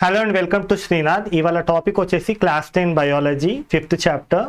Hello and welcome to Srinath. ఇవాళ topic వచ్చేసి class 10 biology 5th chapter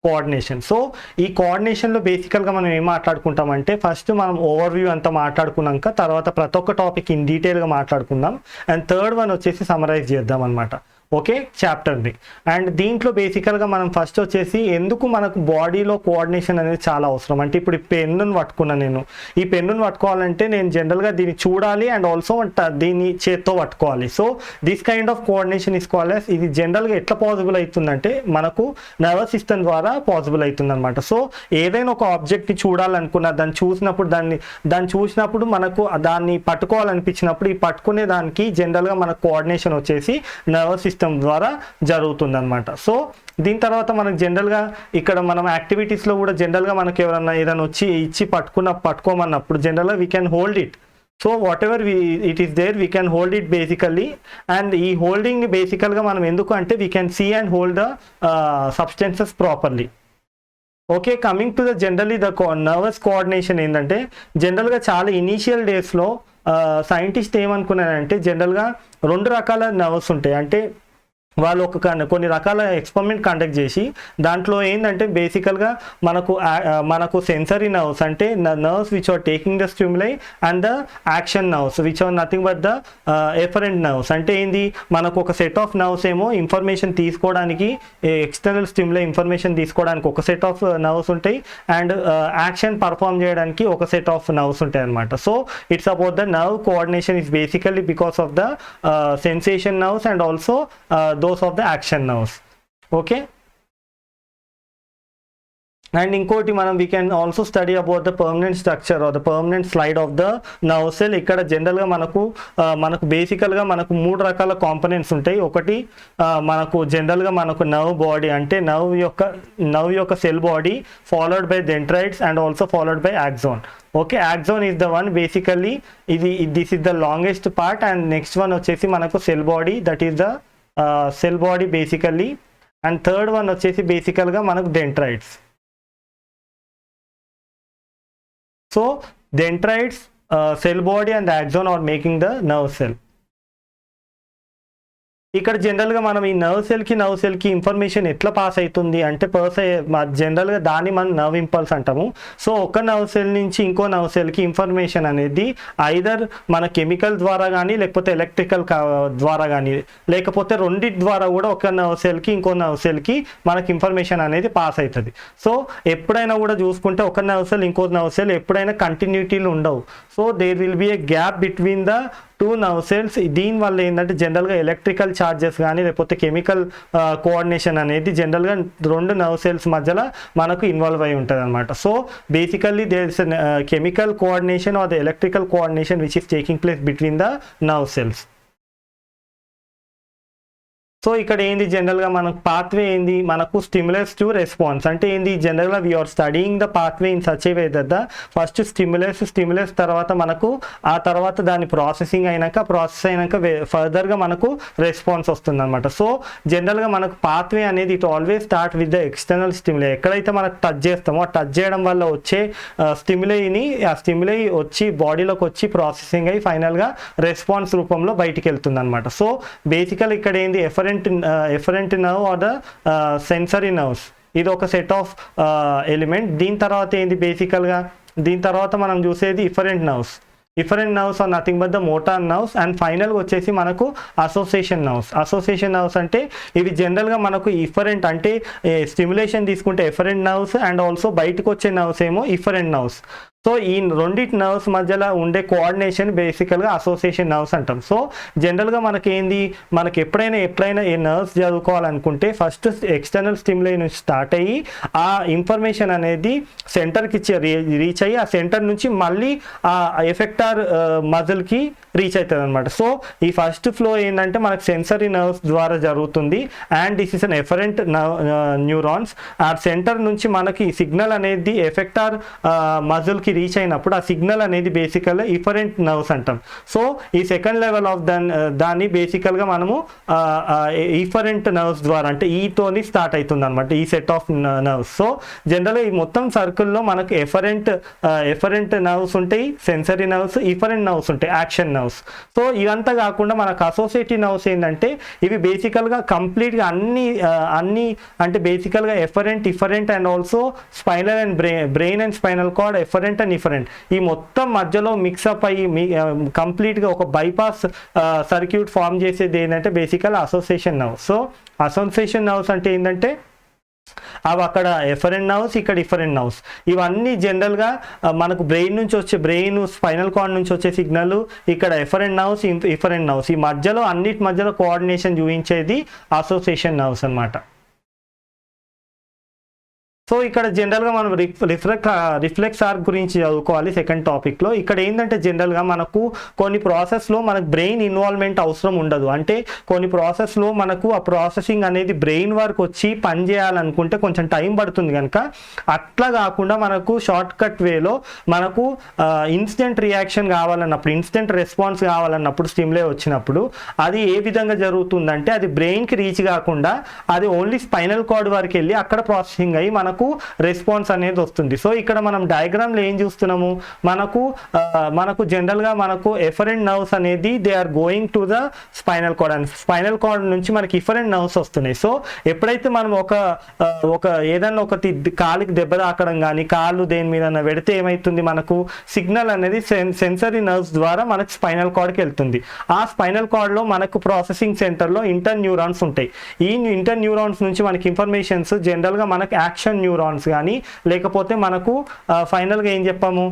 coordination. So ఈ కోఆర్డినేషన్లో బేసికల్గా మనం ఏం మాట్లాడుకుంటామంటే ఫస్ట్ మనం ఓవర్వ్యూ అంతా మాట్లాడుకున్నాక తర్వాత ప్రతి ఒక్క టాపిక్ ఇన్ డీటెయిల్గా మాట్లాడుకుందాం. అండ్ థర్డ్ వన్ వచ్చేసి సమరైజ్ చేద్దాం అనమాట ఓకే చాప్టర్ని. అండ్ దీంట్లో బేసికల్గా మనం ఫస్ట్ వచ్చేసి ఎందుకు మనకు బాడీలో కోఆర్డినేషన్ అనేది చాలా అవసరం అంటే ఇప్పుడు ఈ పెన్నును పట్టుకున్నాను నేను. ఈ పెన్నును పట్టుకోవాలంటే నేను జనరల్గా దీన్ని చూడాలి అండ్ ఆల్సో దీన్ని చేత్తో పట్టుకోవాలి. So this kind of coordination is called as. ఇది జనరల్గా ఎట్లా పాసిబుల్ అవుతుందంటే మనకు నర్వస్ సిస్టమ్ ద్వారా పాసిబుల్ అవుతుంది అనమాట. సో ఏదైనా ఒక ఆబ్జెక్ట్ని చూడాలనుకున్నా దాన్ని చూసినప్పుడు మనకు దాన్ని పట్టుకోవాలనిపించినప్పుడు ఈ పట్టుకునే దానికి జనరల్గా మన కోఆర్డినేషన్ వచ్చేసి నర్వస్ సిస్టమ్ ద్వారా జరుగుతుంది అనమాట. సో దీని తర్వాత మనకు జనరల్గా ఇక్కడ మనం యాక్టివిటీస్లో కూడా జనరల్గా మనకు ఎవరన్నా ఏదైనా వచ్చి ఇచ్చి పట్టుకోమన్నప్పుడు జనరల్గా we can hold it. So whatever it is there we can hold it basically. And ఈ హోల్డింగ్ బేసికల్గా మనం ఎందుకు అంటే we can see and hold the substances properly. Okay, coming to the generally the nervous coordination ఏంటంటే జనరల్గా చాలా initial డేస్లో scientist ఏమనుకున్నారంటే జనరల్గా 2 రకాల నర్వస్ ఉంటాయి. అంటే వాళ్ళు కొన్ని రకాల ఎక్స్పెరిమెంట్ కండక్ట్ చేసి దాంట్లో ఏంటంటే బేసికల్గా మనకు సెన్సరీ నర్వ్స్ అంటే nerves which are taking the stimuli and the action nerves which are nothing but the afferent nerves. అంటే ఏంది మనకు ఒక సెట్ ఆఫ్ నర్వ్స్ ఏమో ఇన్ఫర్మేషన్ తీసుకోవడానికి ఎక్స్టర్నల్ స్టిమ్యులై ఇన్ఫర్మేషన్ తీసుకోవడానికి ఒక సెట్ ఆఫ్ నర్వ్స్ ఉంటాయి అండ్ యాక్షన్ పర్ఫామ్ చేయడానికి ఒక సెట్ ఆఫ్ నర్వ్స్ ఉంటాయి అనమాట. So it's about the nerve coordination is basically because of the sensation nerves and also those of the action nerves. Okay, and ఇంకోటి మనం we can also study about the permanent structure or the permanent slide of the nerve cell. ఇక్కడ జనరల్గా మనకు బేసికల్గా మనకు 3 రకాల components ఉంటాయి. ఒకటి మనకు జనరల్గా మనకు నర్వ్ బాడీ అంటే నర్వ్ యొక్క cell body followed by dendrites and also followed by axon. Okay, axon is the one basically this is the longest part. And next one వచ్చేసి మనకు cell body, that is the cell body basically. And third one వచ్చేసి బేసికల్గా మనకు dendrites. So dendrites, cell body and axon are making the nerve cell. ఇక్కడ జనరల్గా మనం ఈ nerve సెల్కి ఇన్ఫర్మేషన్ ఎట్లా పాస్ అవుతుంది అంటే జనరల్గా దాన్ని మనం నర్వ్ ఇంపల్స్ అంటాము. సో ఒక నర్వ్ సెల్ నుంచి ఇంకో నర్వ్ సెల్కి ఇన్ఫర్మేషన్ అనేది ఐదర్ మన కెమికల్ ద్వారా కానీ లేకపోతే ఎలక్ట్రికల్ ద్వారా కానీ లేకపోతే రెండింటి ద్వారా కూడా ఒక నర్వ్ సెల్కి ఇంకో నర్వ్ సెల్కి మనకి ఇన్ఫర్మేషన్ అనేది పాస్ అవుతుంది. సో ఎప్పుడైనా కూడా చూసుకుంటే ఒక నర్వ్ సెల్ ఇంకో నర్వ్ సెల్ ఎప్పుడైనా కంటిన్యూటీలు ఉండవు. So there will be a gap between the 2 nerve cells. దీనివల్ల ఏంటంటే జనరల్గా ఎలక్ట్రికల్ ఛార్జెస్ కానీ లేకపోతే కెమికల్ కోఆర్డినేషన్ అనేది జనరల్గా 2 నర్వ్ సెల్స్ మధ్యలో మనకు ఇన్వాల్వ్ అయి ఉంటుంది అనమాట. So basically there is chemical coordination or the electrical coordination which is taking place between the nerve cells. సో ఇక్కడ ఏంది జనరల్గా మనకు పాత్వే ఏంది మనకు స్టిమ్యులస్ టు రెస్పాన్స్ అంటే ఏంది జనరల్గా we are studying the pathway in such a way that the first stimulus తర్వాత మనకు ఆ తర్వాత దాని ప్రాసెస్ అయినాక ఫర్దర్గా మనకు రెస్పాన్స్ వస్తుంది అనమాట. సో జనరల్గా మనకు పాత్వే అనేది it always start with the external stimuli. ఎక్కడైతే మనకు టచ్ చేస్తామో ఆ టచ్ చేయడం వల్ల వచ్చే స్టిమ్యులై వచ్చి బాడీలోకి వచ్చి ప్రాసెసింగ్ అయ్యి ఫైనల్గా రెస్పాన్స్ రూపంలో బయటికి వెళ్తుంది అనమాట. సో బేసికల్ ఇక్కడ ఏంది afferent nerve are the sensory nerves, ఇది ఒక సెట్ ఆఫ్ ఎలిమెంట్. దీని తర్వాత ఏంది బేసికల్గా దీని తర్వాత మనం చూసేది efferent nerves are nothing but the motor nerves. And ఫైనల్గా వచ్చేసి మనకు అసోసియేషన్ నర్వ్స్ అంటే ఇవి జనరల్గా మనకు ఇఫరెంట్ అంటే స్టిమ్యులేషన్ తీసుకుంటే ఎఫరెంట్ నర్వ్స్ అండ్ ఆల్సో బయటకు వచ్చే నర్వ్స్ ఏమో ఇఫరెంట్ నర్వ్స్. సో ఈ రెండింటి నర్వ్స్ మధ్యలో ఉండే కోఆర్డినేషన్ బేసికల్గా అసోసియేషన్ నర్వ్స్ అంటాం. సో జనరల్గా మనకి ఎప్పుడైనా ఏ నర్వ్స్ చదువుకోవాలనుకుంటే ఫస్ట్ ఎక్స్టర్నల్ స్టిమ్యులై నుంచి స్టార్ట్ అయ్యి ఆ ఇన్ఫర్మేషన్ అనేది సెంటర్కి రీచ్ అయ్యి ఆ సెంటర్ నుంచి మళ్ళీ ఆ ఎఫెక్టార్ మజిల్కి రీచ్ అవుతుంది అనమాట. సో ఈ ఫస్ట్ ఫ్లో ఏంటంటే మనకు సెన్సరీ నర్వ్స్ ద్వారా జరుగుతుంది and this is an efferent neurons. ఆ సెంటర్ నుంచి మనకి సిగ్నల్ అనేది ఎఫెక్టార్ మజిల్కి రీచ్ అయినప్పుడు ఆ సిగ్నల్ అనేది బేసికల్గా ఇఫరెంట్ నర్వ్స్ అంటాం. సో ఈ సెకండ్ లెవెల్ ఆఫ్ దాన్ని బేసికల్గా మనము ఇఫరెంట్ నర్వ్స్ ద్వారా అంటే ఈతోని స్టార్ట్ అవుతుంది అనమాట ఈ సెట్ ఆఫ్ నర్వ్స్. సో జనరల్గా ఈ మొత్తం సర్కిల్లో మనకు ఎఫరెంట్ నర్వ్స్ ఉంటాయి, సెన్సరీ నర్వ్స్, ఇఫరెంట్ నర్వ్స్ ఉంటాయి, యాక్షన్ నర్వ్స్. సో ఇదంతా కాకుండా మనకు అసోసియేటివ్ నర్వ్స్ ఏంటంటే ఇవి బేసికల్గా కంప్లీట్గా అన్ని అంటే బేసికల్గా efferent, efferent and also spinal and brain and spinal card efferent and efferent ఈ మొత్తం మధ్యలో మిక్సప్ అయ్యి కంప్లీట్గా ఒక బైపాస్ సర్క్యూట్ ఫామ్ చేసేది ఏంటంటే బేసికల్ association nerves. So association nerves అంటే ఏంటంటే అవి అక్కడ ఎఫరెంట్ నర్వ్స్, ఇక్కడ ఇఫరెంట్ నర్వ్స్. ఇవన్నీ జనరల్గా మనకు బ్రెయిన్ నుంచి వచ్చే స్పైనల్ కార్డ్ నుంచి వచ్చే సిగ్నల్, ఇక్కడ ఎఫరెంట్ నర్వ్స్, ఇఫరెంట్ నర్వ్స్ ఈ మధ్యలో అన్నిటి మధ్యలో కోఆర్డినేషన్ చూపించేది అసోసియేషన్ నర్వ్స్ అన్నమాట. సో ఇక్కడ జనరల్గా మనం రిఫ్లెక్స్ ఆర్క్ గురించి చదువుకోవాలి సెకండ్ టాపిక్లో. ఇక్కడ ఏంటంటే జనరల్గా మనకు కొన్ని ప్రాసెస్లో మనకు బ్రెయిన్ ఇన్వాల్వ్మెంట్ అవసరం ఉండదు. అంటే కొన్ని ప్రాసెస్లో మనకు ఆ ప్రాసెసింగ్ అనేది బ్రెయిన్ వరకు వచ్చి పని చేయాలనుకుంటే కొంచెం టైం పడుతుంది కనుక అట్లా కాకుండా మనకు షార్ట్ కట్ వేలో మనకు ఇన్స్టెంట్ రియాక్షన్ కావాలన్నప్పుడు, ఇన్స్టెంట్ రెస్పాన్స్ కావాలన్నప్పుడు స్టిమ్యులై వచ్చినప్పుడు అది ఏ విధంగా జరుగుతుందంటే అది బ్రెయిన్కి రీచ్ కాకుండా అది ఓన్లీ స్పైనల్ కార్డ్ వరకు వెళ్ళి అక్కడ ప్రాసెసింగ్ అయ్యి మనకు రెస్పాన్స్ అనేది వస్తుంది. సో ఇక్కడ మనం డయాగ్రామ్లో ఏం చూస్తున్నాము, మనకు జనరల్గా మనకు ఎఫరెంట్ నర్వ్స్ అనేది they are going to the spinal cord and spinal cord నుంచి మనకి ఇఫరెంట్ నర్వ్స్ వస్తున్నాయి. సో ఎప్పుడైతే మనం ఒక ఏదన్నా ఒక కాలికి దెబ్బ తాకడం కానీ కాళ్ళు దేని మీద పెడితే ఏమవుతుంది, మనకు సిగ్నల్ అనేది సెన్సరీ నర్వ్స్ ద్వారా మనకు స్పైనల్ కార్డ్కి వెళ్తుంది. ఆ స్పైనల్ కార్డ్లో మనకు ప్రాసెసింగ్ సెంటర్లో ఇంటర్ న్యూరాన్స్ ఉంటాయి. ఈ ఇంటర్ న్యూరాన్స్ నుంచి మనకి ఇన్ఫర్మేషన్స్ జనరల్గా మనకు యాక్షన్ న్యూరాన్స్ కానీ లేకపోతే మనకు ఫైనల్గా ఏం చెప్పాము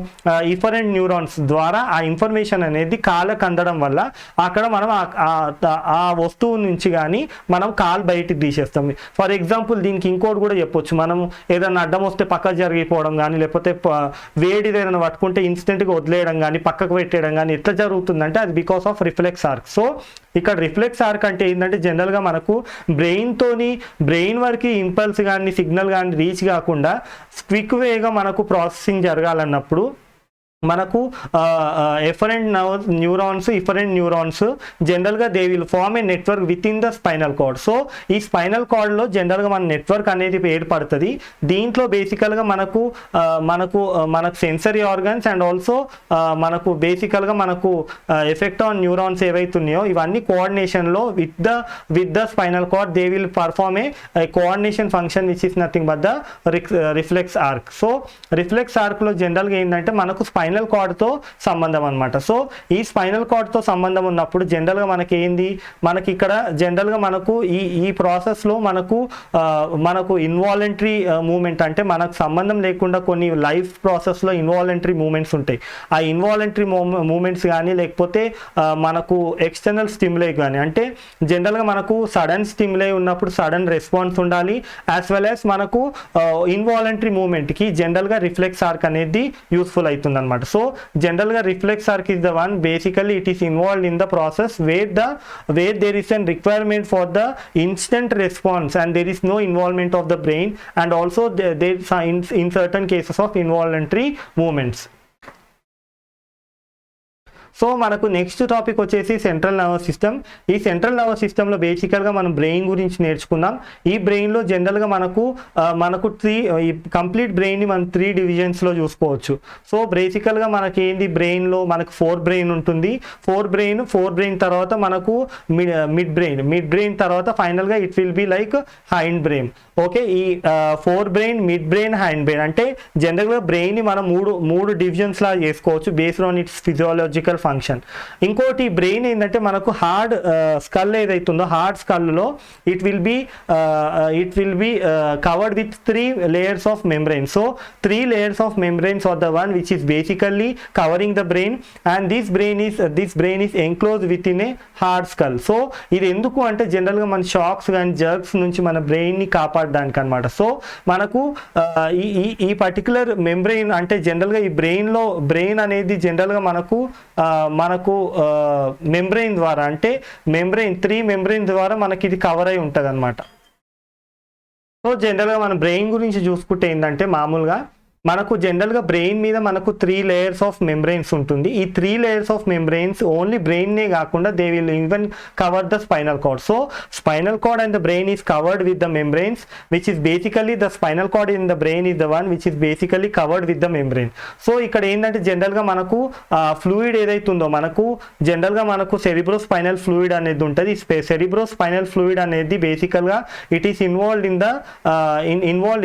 ఇఫరెంట్ న్యూరాన్స్ ద్వారా ఆ ఇన్ఫర్మేషన్ అనేది కాళ్ళకు అందడం వల్ల అక్కడ మనం ఆ వస్తువు నుంచి కానీ మనం కాలు బయటికి తీసేస్తాం. ఫర్ ఎగ్జాంపుల్ దీనికి ఇంకోటి కూడా చెప్పొచ్చు, మనం ఏదైనా అడ్డం వస్తే పక్కకు జరిగిపోవడం కానీ లేకపోతే వేడి ఏదైనా పట్టుకుంటే ఇన్స్టెంట్గా వదిలేయడం కానీ పక్కకు పెట్టేయడం కానీ ఎట్లా జరుగుతుందంటే అది because of reflex arc. So ఇక్కడ రిఫ్లెక్స్ ఆర్క్ అంటే ఏంటంటే జనరల్గా మనకు బ్రెయిన్ వరకు ఇంపల్స్ కానీ సిగ్నల్ కానీ రీచ్ కాకుండా క్విక్ వేగా మనకు ప్రాసెసింగ్ జరగాలన్నప్పుడు మనకు ఎఫరెంట్ న్యూరాన్స్, ఇఫరెంట్ న్యూరాన్స్ జనరల్గా they will form a network with in the spinal cord. So ఈ స్పైనల్ కార్డ్లో జనరల్గా మన నెట్వర్క్ అనేది ఏర్పడుతుంది. దీంట్లో బేసికల్గా మనకు సెన్సరీ ఆర్గన్స్ అండ్ ఆల్సో మనకు బేసికల్గా మనకు ఎఫెక్ట్ ఆన్ న్యూరాన్స్ ఏవైతున్నాయో ఇవన్నీ కోఆర్డినేషన్లో with the spinal cord they will perform a coordination function which is nothing but the reflex arc. So reflex ఆర్క్లో జనరల్గా ఏంటంటే మనకు స్పైనల్ కార్డ్తో సంబంధం అనమాట. సో ఈ స్పైనల్ కార్డ్తో సంబంధం ఉన్నప్పుడు జనరల్గా మనకి ఇక్కడ జనరల్గా మనకు ఈ ప్రాసెస్లో మనకు ఇన్వాలంటరీ మూమెంట్ అంటే మనకు సంబంధం లేకుండా కొన్ని లైఫ్ ప్రాసెస్లో ఇన్వాలంటరీ మూమెంట్స్ ఉంటాయి. ఆ ఇన్వాలంటరీ మూమెంట్స్ కానీ లేకపోతే మనకు ఎక్స్టర్నల్ స్టిమ్యులై కానీ అంటే జనరల్గా మనకు సడన్ స్టిమ్యులై ఉన్నప్పుడు సడన్ రెస్పాన్స్ ఉండాలి యాజ్ వెల్ యాజ్ మనకు ఇన్వాలంటరీ మూమెంట్కి జనరల్గా రిఫ్లెక్స్ ఆర్క్ అనేది యూస్ఫుల్ అవుతుంది అనమాట. So generally reflex arc is the one basically it is involved in the process where there is a requirement for the instant response and there is no involvement of the brain and also there is in certain cases of involuntary movements. So మనకు next topic వచ్చేసి central nervous system. ఈ central nervous సిస్టంలో బేసికల్గా మనం brain గురించి నేర్చుకుందాం. ఈ బ్రెయిన్లో జనరల్గా మనకు కంప్లీట్ బ్రెయిన్ని మనం 3 డివిజన్స్లో చూసుకోవచ్చు. సో బేసికల్గా మనకి ఏంది బ్రెయిన్లో మనకు 4 బ్రెయిన్ ఉంటుంది. 4 బ్రెయిన్ తర్వాత మనకు మిడ్ బ్రెయిన్ తర్వాత ఫైనల్గా it will be like hind brain. Okay, ఈ 4 brain, mid brain, hind brain అంటే జనరల్గా బ్రెయిన్ని మనం మూడు డివిజన్స్ లా చేసుకోవచ్చు based on its physiological function. ఇంకోటి బ్రెయిన్ ఏంటంటే మనకు హార్డ్ స్కల్ ఏదైతుందో హార్డ్ స్కల్లో it will be covered with 3 layers of membrane. So 3 layers of membranes are the one which is basically covering the brain and this brain is enclosed within a hard skull. So ఇది ఎందుకు అంటే జనరల్గా మన shocks కానీ jerks నుంచి మన బ్రెయిన్ని కాపాడడానికి అనమాట. సో మనకు ఈ పర్టికులర్ మెంబ్రెయిన్ అంటే జనరల్గా ఈ బ్రెయిన్ అనేది జనరల్గా మనకు మెంబ్రెయిన్ ద్వారా అంటే 3 మెంబ్రెయిన్ ద్వారా మనకి ఇది కవర్ అయి ఉంటుంది అనమాట. సో జనరల్గా మన బ్రెయిన్ గురించి చూసుకుంటే ఏంటంటే మామూలుగా మనకు జనరల్గా బ్రెయిన్ మీద మనకు 3 లేయర్స్ ఆఫ్ మెంబ్రెయిన్స్ ఉంటుంది. ఈ 3 లేయర్స్ ఆఫ్ మెంబ్రెయిన్స్ ఓన్లీ బ్రెయిన్నే కాకుండా they will even cover the spinal cord. So spinal cord and the brain is covered with the membranes which is basically the spinal card in the brain is the one which is basically covered with the membrane. So ఇక్కడ ఏంటంటే జనరల్గా మనకు fluid ఏదైతే ఉందో మనకు జనరల్గా మనకు cerebro spinal fluid అనేది ఉంటుంది. సెరిబ్రో స్పైనల్ ఫ్లూయిడ్ అనేది బేసికల్గా it is involved in the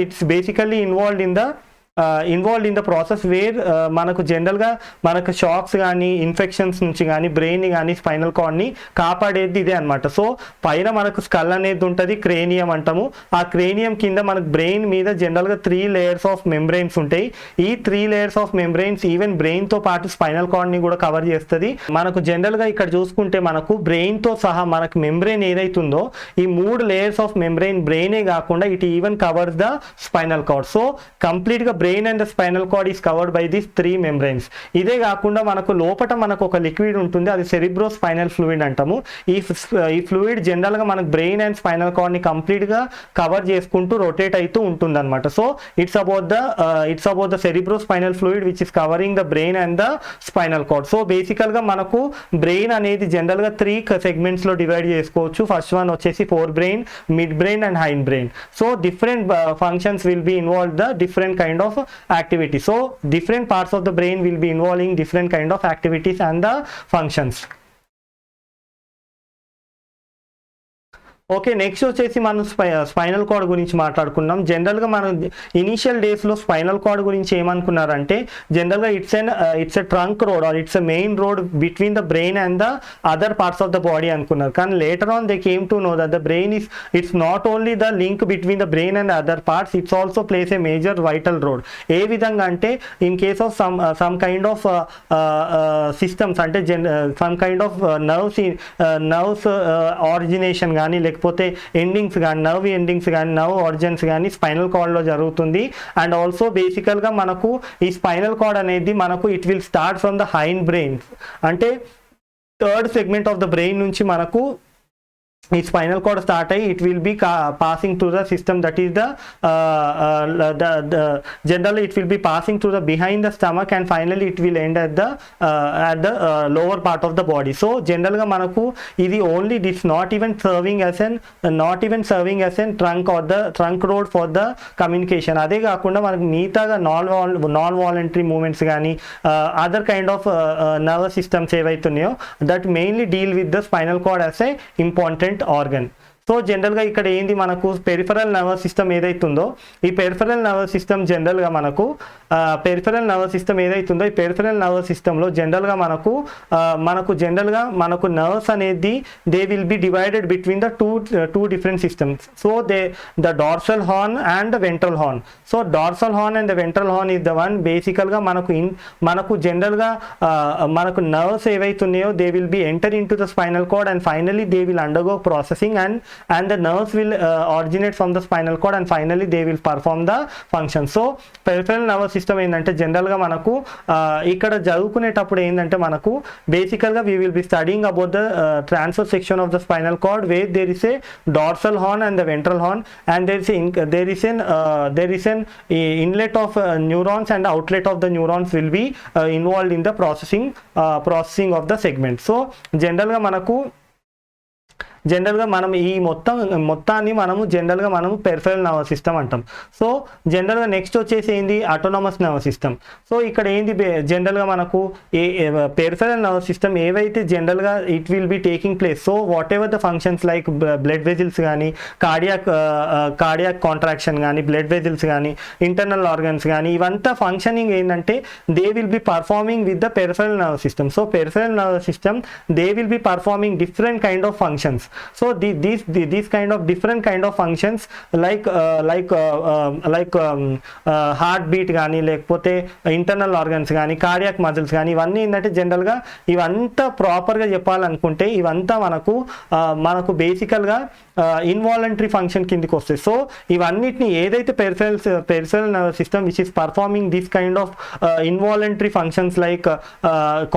it's basically involved in the process where మనకు జనరల్గా మనకు షాక్స్ కానీ ఇన్ఫెక్షన్స్ నుంచి కానీ బ్రెయిన్ని కానీ స్పైనల్ కార్డ్ని కాపాడేది ఇదే అనమాట. సో పైన మనకు స్కల్ అనేది ఉంటుంది, క్రేనియం అంటాము. ఆ క్రేనియం కింద మనకు బ్రెయిన్ మీద జనరల్గా 3 లేయర్స్ ఆఫ్ మెంబ్రెయిన్స్ ఉంటాయి. ఈ 3 లేయర్స్ ఆఫ్ మెంబ్రెయిన్స్ ఈవెన్ బ్రెయిన్తో పాటు స్పైనల్ కార్డ్ని కూడా కవర్ చేస్తుంది. మనకు జనరల్గా ఇక్కడ చూసుకుంటే మనకు బ్రెయిన్తో సహా మనకు మెంబ్రెయిన్ ఏదైతుందో ఈ 3 లేయర్స్ ఆఫ్ బ్రెయినే కాకుండా it even covers the spinal cord. So కంప్లీట్గా brain and the spinal cord is covered by these 3 membranes. ఇదే కాకుండా మనకు లోపల మనకు ఒక లిక్విడ్ ఉంటుంది, అది సెరిబ్రో స్పైనల్ ఫ్లూయిడ్ అంటాము. ఈ ఫ్లూయిడ్ జనరల్గా మనకు బ్రెయిన్ అండ్ స్పైనల్ కార్డ్ని కంప్లీట్గా కవర్ చేసుకుంటూ రొటేట్ అవుతూ ఉంటుంది అనమాట. So it's about the cerebro spinal fluid which is covering the brain and the spinal cord. So బేసికల్గా మనకు బ్రెయిన్ అనేది జనరల్గా 3 సెగ్మెంట్స్లో డివైడ్ చేసుకోవచ్చు. ఫస్ట్ వన్ వచ్చేసి four brain, mid brain and hind brain. So different functions will be involve the different kind of activity. So different parts of the brain will be involving different kind of activities and the functions. Okay, next వచ్చేసి మనం spinal cord గురించి మాట్లాడుకున్నాం. జనరల్గా మనం initial డేస్లో spinal cord గురించి ఏమనుకున్నారంటే జనరల్గా it's a trunk road or it's a main road between the brain and the other parts of the body అనుకున్నారు. కానీ later on they came to know that the brain it's not only the link between the brain and other parts, it's also place a major vital road. ఏ విధంగా అంటే in case of some kind of systems అంటే some kind of nerves origination కానీ లేకపోతే endings కానీ nerve endings కానీ nerve origins కానీ spinal కార్డ్లో జరుగుతుంది. అండ్ ఆల్సో బేసికల్గా మనకు ఈ స్పైనల్ కార్డ్ అనేది మనకు it will start from the hind brain అంటే 3rd segment of the brain నుంచి మనకు ఈ స్పైనల్ కార్డ్ స్టార్ట్ అయ్యి it will be passing to the system that is the general it will be passing to the behind the stomach and finally it will end at the lower part of the body. So జనరల్గా మనకు ఇది only it's not even serving as an trunk or the trunk road for the communication. అదే కాకుండా మనకు మిగతాగా non voluntary movements కానీ other kind of nervous systems ఏవైతున్నాయో that mainly deal with the spinal cord as a important organ. So జనరల్గా ఇక్కడ ఏంది మనకు పెరిఫరల్ నర్వస్ సిస్టమ్ ఏదైతుందో ఈ పెరిఫరల్ నర్వస్ సిస్టమ్ జనరల్గా మనకు పెరిఫరల్ నర్వస్ సిస్టమ్ ఏదైతుందో ఈ పెరిఫరల్ నర్వస్ సిస్టంలో జనరల్గా మనకు నర్వ్స్ అనేది they will B divided between the two different systems. So the dorsal horn and the ventral horn. So dorsal horn and the ventral horn is the one బేసికల్గా మనకు జనరల్గా మనకు నర్వ్స్ ఏవైతున్నాయో they will B enter in to the spinal cord and finally they will undergo processing and the nerves will originate from the spinal cord and finally they will perform the function. So peripheral nervous system ఏంటంటే జనరల్గా మనకు ఇక్కడ చదువుకునేటప్పుడు ఏంటంటే మనకు బేసికల్గా we will be studying about the transverse section of the spinal cord where there is a dorsal horn and the ventral horn and there is an inlet of neurons and outlet of the neurons will be involved in the processing of the segment. So జనరల్గా మనం ఈ మొత్తాన్ని మనము peripheral nervous system అంటాం. So జనరల్గా next వచ్చేసి ఏంది autonomous nervous system. So ఇక్కడ ఏంది జనరల్గా మనకు పెరిఫెరల్ నర్వస్ సిస్టమ్ ఏవైతే జనరల్గా it will be taking place. So whatever the functions like blood vessels కానీ కార్డియాక్ కాంట్రాక్షన్ కానీ బ్లడ్ వెజిల్స్ కానీ ఇంటర్నల్ ఆర్గన్స్ కానీ ఇవంతా ఫంక్షనింగ్ ఏంటంటే they will be performing with the peripheral nervous system. So peripheral nervous system they will be performing different kind of functions. So these kind of different kind of functions like heartbeat గానీ లేకపోతే internal organs కానీ cardiac muscles కానీ ఇవన్నీ ఏంటంటే జనరల్గా ఇవంతా ప్రాపర్గా చెప్పాలనుకుంటే ఇవంతా మనకు బేసికల్గా ఇన్వాలంటరీ ఫంక్షన్ కిందికి వస్తాయి. సో ఇవన్నిటిని ఏదైతే peripheral nervous system which is performing this kind of involuntary functions like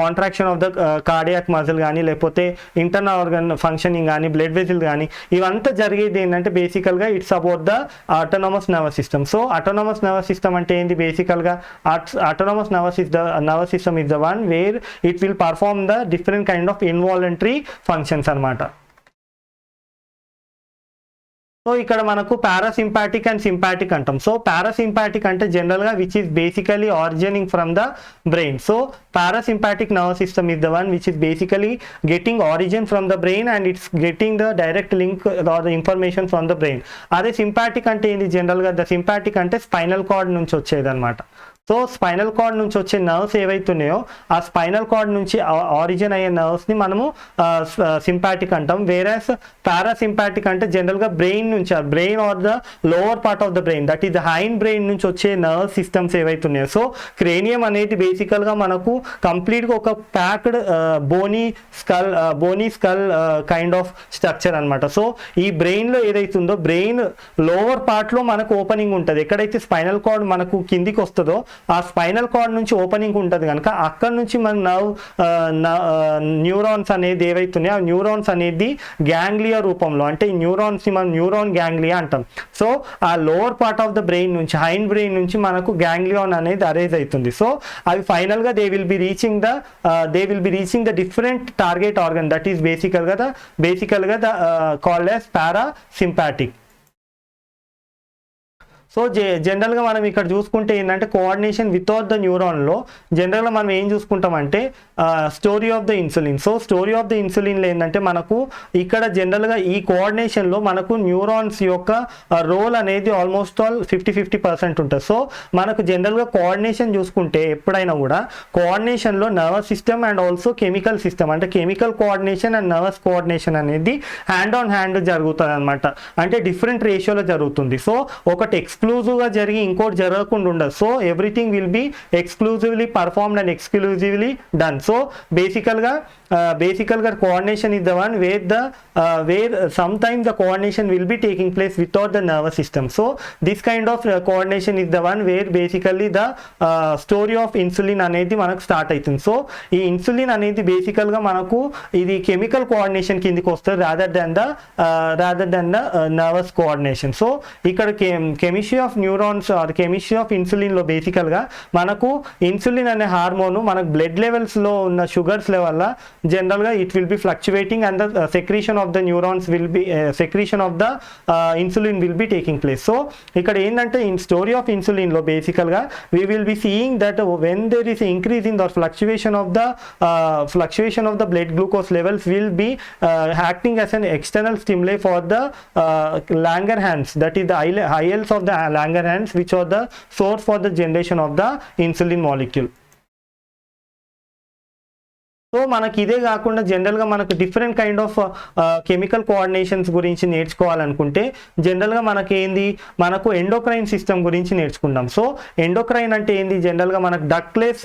contraction of the cardiac muscle కానీ లేకపోతే ఇంటర్నల్ ఆర్గన్ ఫంక్షనింగ్ కానీ కానీ బ్లడ్ వెసిల్ కానీ ఇవంతా జరిగేది ఏంటంటే బేసికల్గా it's about the autonomous nervous system. So autonomous nervous system అంటే ఏంటి? బేసికల్గా autonomous nervous system is the one wear it will perform the different kind of involuntary functions అనమాట. సో ఇక్కడ మనకు పారాసింపాటిక్ అండ్ సింపాటిక్ అంటాం. సో పారాసింపాటిక్ అంటే జనరల్గా which is basically originating from the brain. So parasympathetic nervous system is the one which is basically getting origin from the brain and it's getting the direct link or the information from the brain. అదే సింపాటిక్ అంటే ఏంటి? జనరల్గా the సింపాటిక్ అంటే spinal cord నుంచి వచ్చేది అనమాట. So spinal cord నుంచి వచ్చే నర్వ్స్ ఏవైతున్నాయో ఆ స్పైనల్ కార్డ్ నుంచి ఆరిజిన్ అయ్యే నర్వ్స్ని మనము సింపాటిక్ అంటాం. వేరస్ పారాసింపాటిక్ అంటే జనరల్గా బ్రెయిన్ నుంచి, brain or the lower part of the brain, that is the hind brain నుంచి వచ్చే నర్వ్ సిస్టమ్స్ ఏవైతున్నాయో. సో క్రేనియం అనేది బేసికల్గా మనకు కంప్లీట్గా ఒక packed bony skull kind of structure అనమాట. సో ఈ బ్రెయిన్లో ఏదైతుందో బ్రెయిన్ లోవర్ పార్ట్లో మనకు ఓపెనింగ్ ఉంటుంది. ఎక్కడైతే స్పైనల్ కార్డ్ మనకు కిందికి వస్తుందో ఆ స్పైనల్ కార్డ్ నుంచి ఓపెనింగ్ ఉంటుంది కనుక అక్కడ నుంచి మన న్యూరాన్స్ అనేది ఏవైతున్నాయో ఆ న్యూరాన్స్ అనేది గ్యాంగ్లియా రూపంలో, అంటే ఈ న్యూరాన్స్ని మనం న్యూరాన్ గ్యాంగ్లియా అంటాం. సో ఆ lower part of the brain నుంచి, హైండ్ బ్రెయిన్ నుంచి మనకు గ్యాంగ్లియాన్ అనేది అరేజ్ అవుతుంది. సో అవి ఫైనల్గా they will be reaching the different target organ, that is బేసికల్గా ద కాల్డ్ యాజ్ పారాసింపాటిక్. సో జనరల్గా మనం ఇక్కడ చూసుకుంటే ఏంటంటే కోఆర్డినేషన్ వితౌట్ ద న్యూరాన్లో జనరల్గా మనం ఏం చూసుకుంటామంటే story of the insulin. So story of the ఇన్సులిన్లో ఏంటంటే మనకు ఇక్కడ జనరల్గా ఈ కోఆర్డినేషన్లో మనకు న్యూరాన్స్ యొక్క రోల్ అనేది ఆల్మోస్ట్ ఆల్ 50% ఉంటుంది. సో మనకు జనరల్గా కోఆర్డినేషన్ చూసుకుంటే ఎప్పుడైనా కూడా కోఆర్డినేషన్లో nervous system and also chemical system, అంటే chemical coordination and nervous coordination అనేది హ్యాండ్ ఆన్ హ్యాండ్ జరుగుతుంది అనమాట. అంటే డిఫరెంట్ రేషియోలో జరుగుతుంది. సో ఒకటి ఎక్స్క్లూజివ్గా జరిగి ఇంకోటి జరగకుండా ఉండదు. So everything will be exclusively performed and exclusively done. So బేసికల్గా coordination is the one where sometimes the coordination will be taking place without the nervous system. So this kind of coordination is the one where basically the story of insulin అనేది మనకు start అవుతుంది. So ఈ insulin అనేది బేసికల్గా మనకు ఇది chemical coordination కిందికి వస్తుంది rather than the nervous coordination. So ఇక్కడ chemistry of neurons or chemistry of ఇన్సులిన్లో బేసికల్గా మనకు ఇన్సులిన్ అనే హార్మోన్ మనకు బ్లడ్ లెవెల్స్లో ఉన్న షుగర్స్ లెవెల్ జనరల్గా it will be fluctuating and the secretion of the neurons will be secretion of the insulin will be taking place. So ఇక్కడ ఏంటంటే ఇన్ స్టోరీ ఆఫ్ ఇన్సులిన్లో బేసికల్గా we will be seeing that when there is increase in the fluctuation of the blood glucose levels will be acting as an external stimuli for the Langerhans, that is the ILs of the Langerhans, which are the source for the generation of the insulin molecule. So మనకి ఇదే కాకుండా జనరల్గా మనకు different kind of chemical coordinations గురించి నేర్చుకోవాలనుకుంటే జనరల్గా మనకు endocrine system గురించి నేర్చుకుంటాం. సో ఎండోక్రైన్ అంటే ఏంది? జనరల్గా మనకు డక్ట్లెస్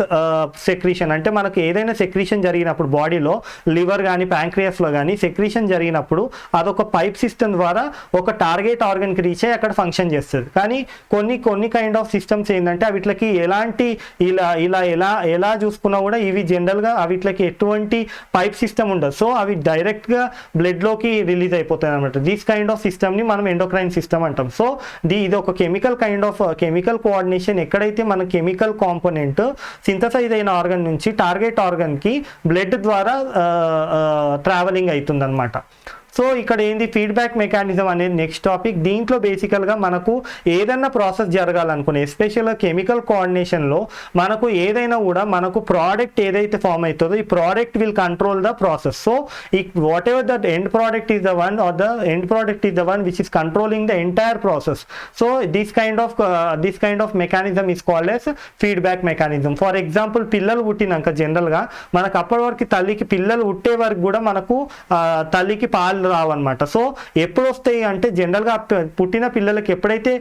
సెక్రీషన్, అంటే మనకు ఏదైనా సెక్రీషన్ జరిగినప్పుడు బాడీలో లివర్ కానీ ప్యాంక్రియాస్లో కానీ సెక్రీషన్ జరిగినప్పుడు అదొక పైప్ సిస్టమ్ ద్వారా ఒక టార్గెట్ ఆర్గన్కి రీచ్ అయ్యి అక్కడ ఫంక్షన్ చేస్తుంది. కానీ కొన్ని కైండ్ ఆఫ్ సిస్టమ్స్ ఏంటంటే అవిట్లకి ఎలాంటి ఎలా చూసుకున్నా కూడా ఇవి జనరల్గా అవిట్లకి ఎటువంటి పైప్ సిస్టమ్ ఉండదు. సో అవి డైరెక్ట్గా బ్లడ్లోకి రిలీజ్ అయిపోతాయి అనమాట. దిస్ కైండ్ ఆఫ్ సిస్టమ్ని మనం ఎండోక్రైన్ సిస్టమ్ అంటాం. సో ఇది ఒక కెమికల్ కోఆర్డినేషన్ ఎక్కడైతే మన కెమికల్ కాంపోనెంట్ సింథసైజ్ అయిన ఆర్గన్ నుంచి టార్గెట్ ఆర్గన్కి బ్లడ్ ద్వారా ట్రావెలింగ్ అవుతుంది అనమాట. సో ఇక్కడ ఏంది ఫీడ్బ్యాక్ మెకానిజం అనేది నెక్స్ట్ టాపిక్. దీంట్లో బేసికల్గా మనకు ఏదైనా ప్రాసెస్ జరగాలనుకునే ఎస్పెషల్గా కెమికల్ కోఆర్డినేషన్లో మనకు ఏదైనా కూడా మనకు ప్రోడక్ట్ ఏదైతే ఫామ్ అవుతుందో ఈ product will control the process. So ఈ whatever the end product is the one which is controlling the entire process. So this kind of mechanism is called as feedback mechanism. For example పిల్లలు పుట్టినాక జనరల్గా మనకు అప్పటి వరకు తల్లికి పిల్లలు పుట్టే వరకు కూడా మనకు తల్లికి పాలు రావన్నమాట. సో ఎప్పుడు వస్తాయి అంటే జనరల్గా పుట్టిన పిల్లలకి ఎప్పుడైతే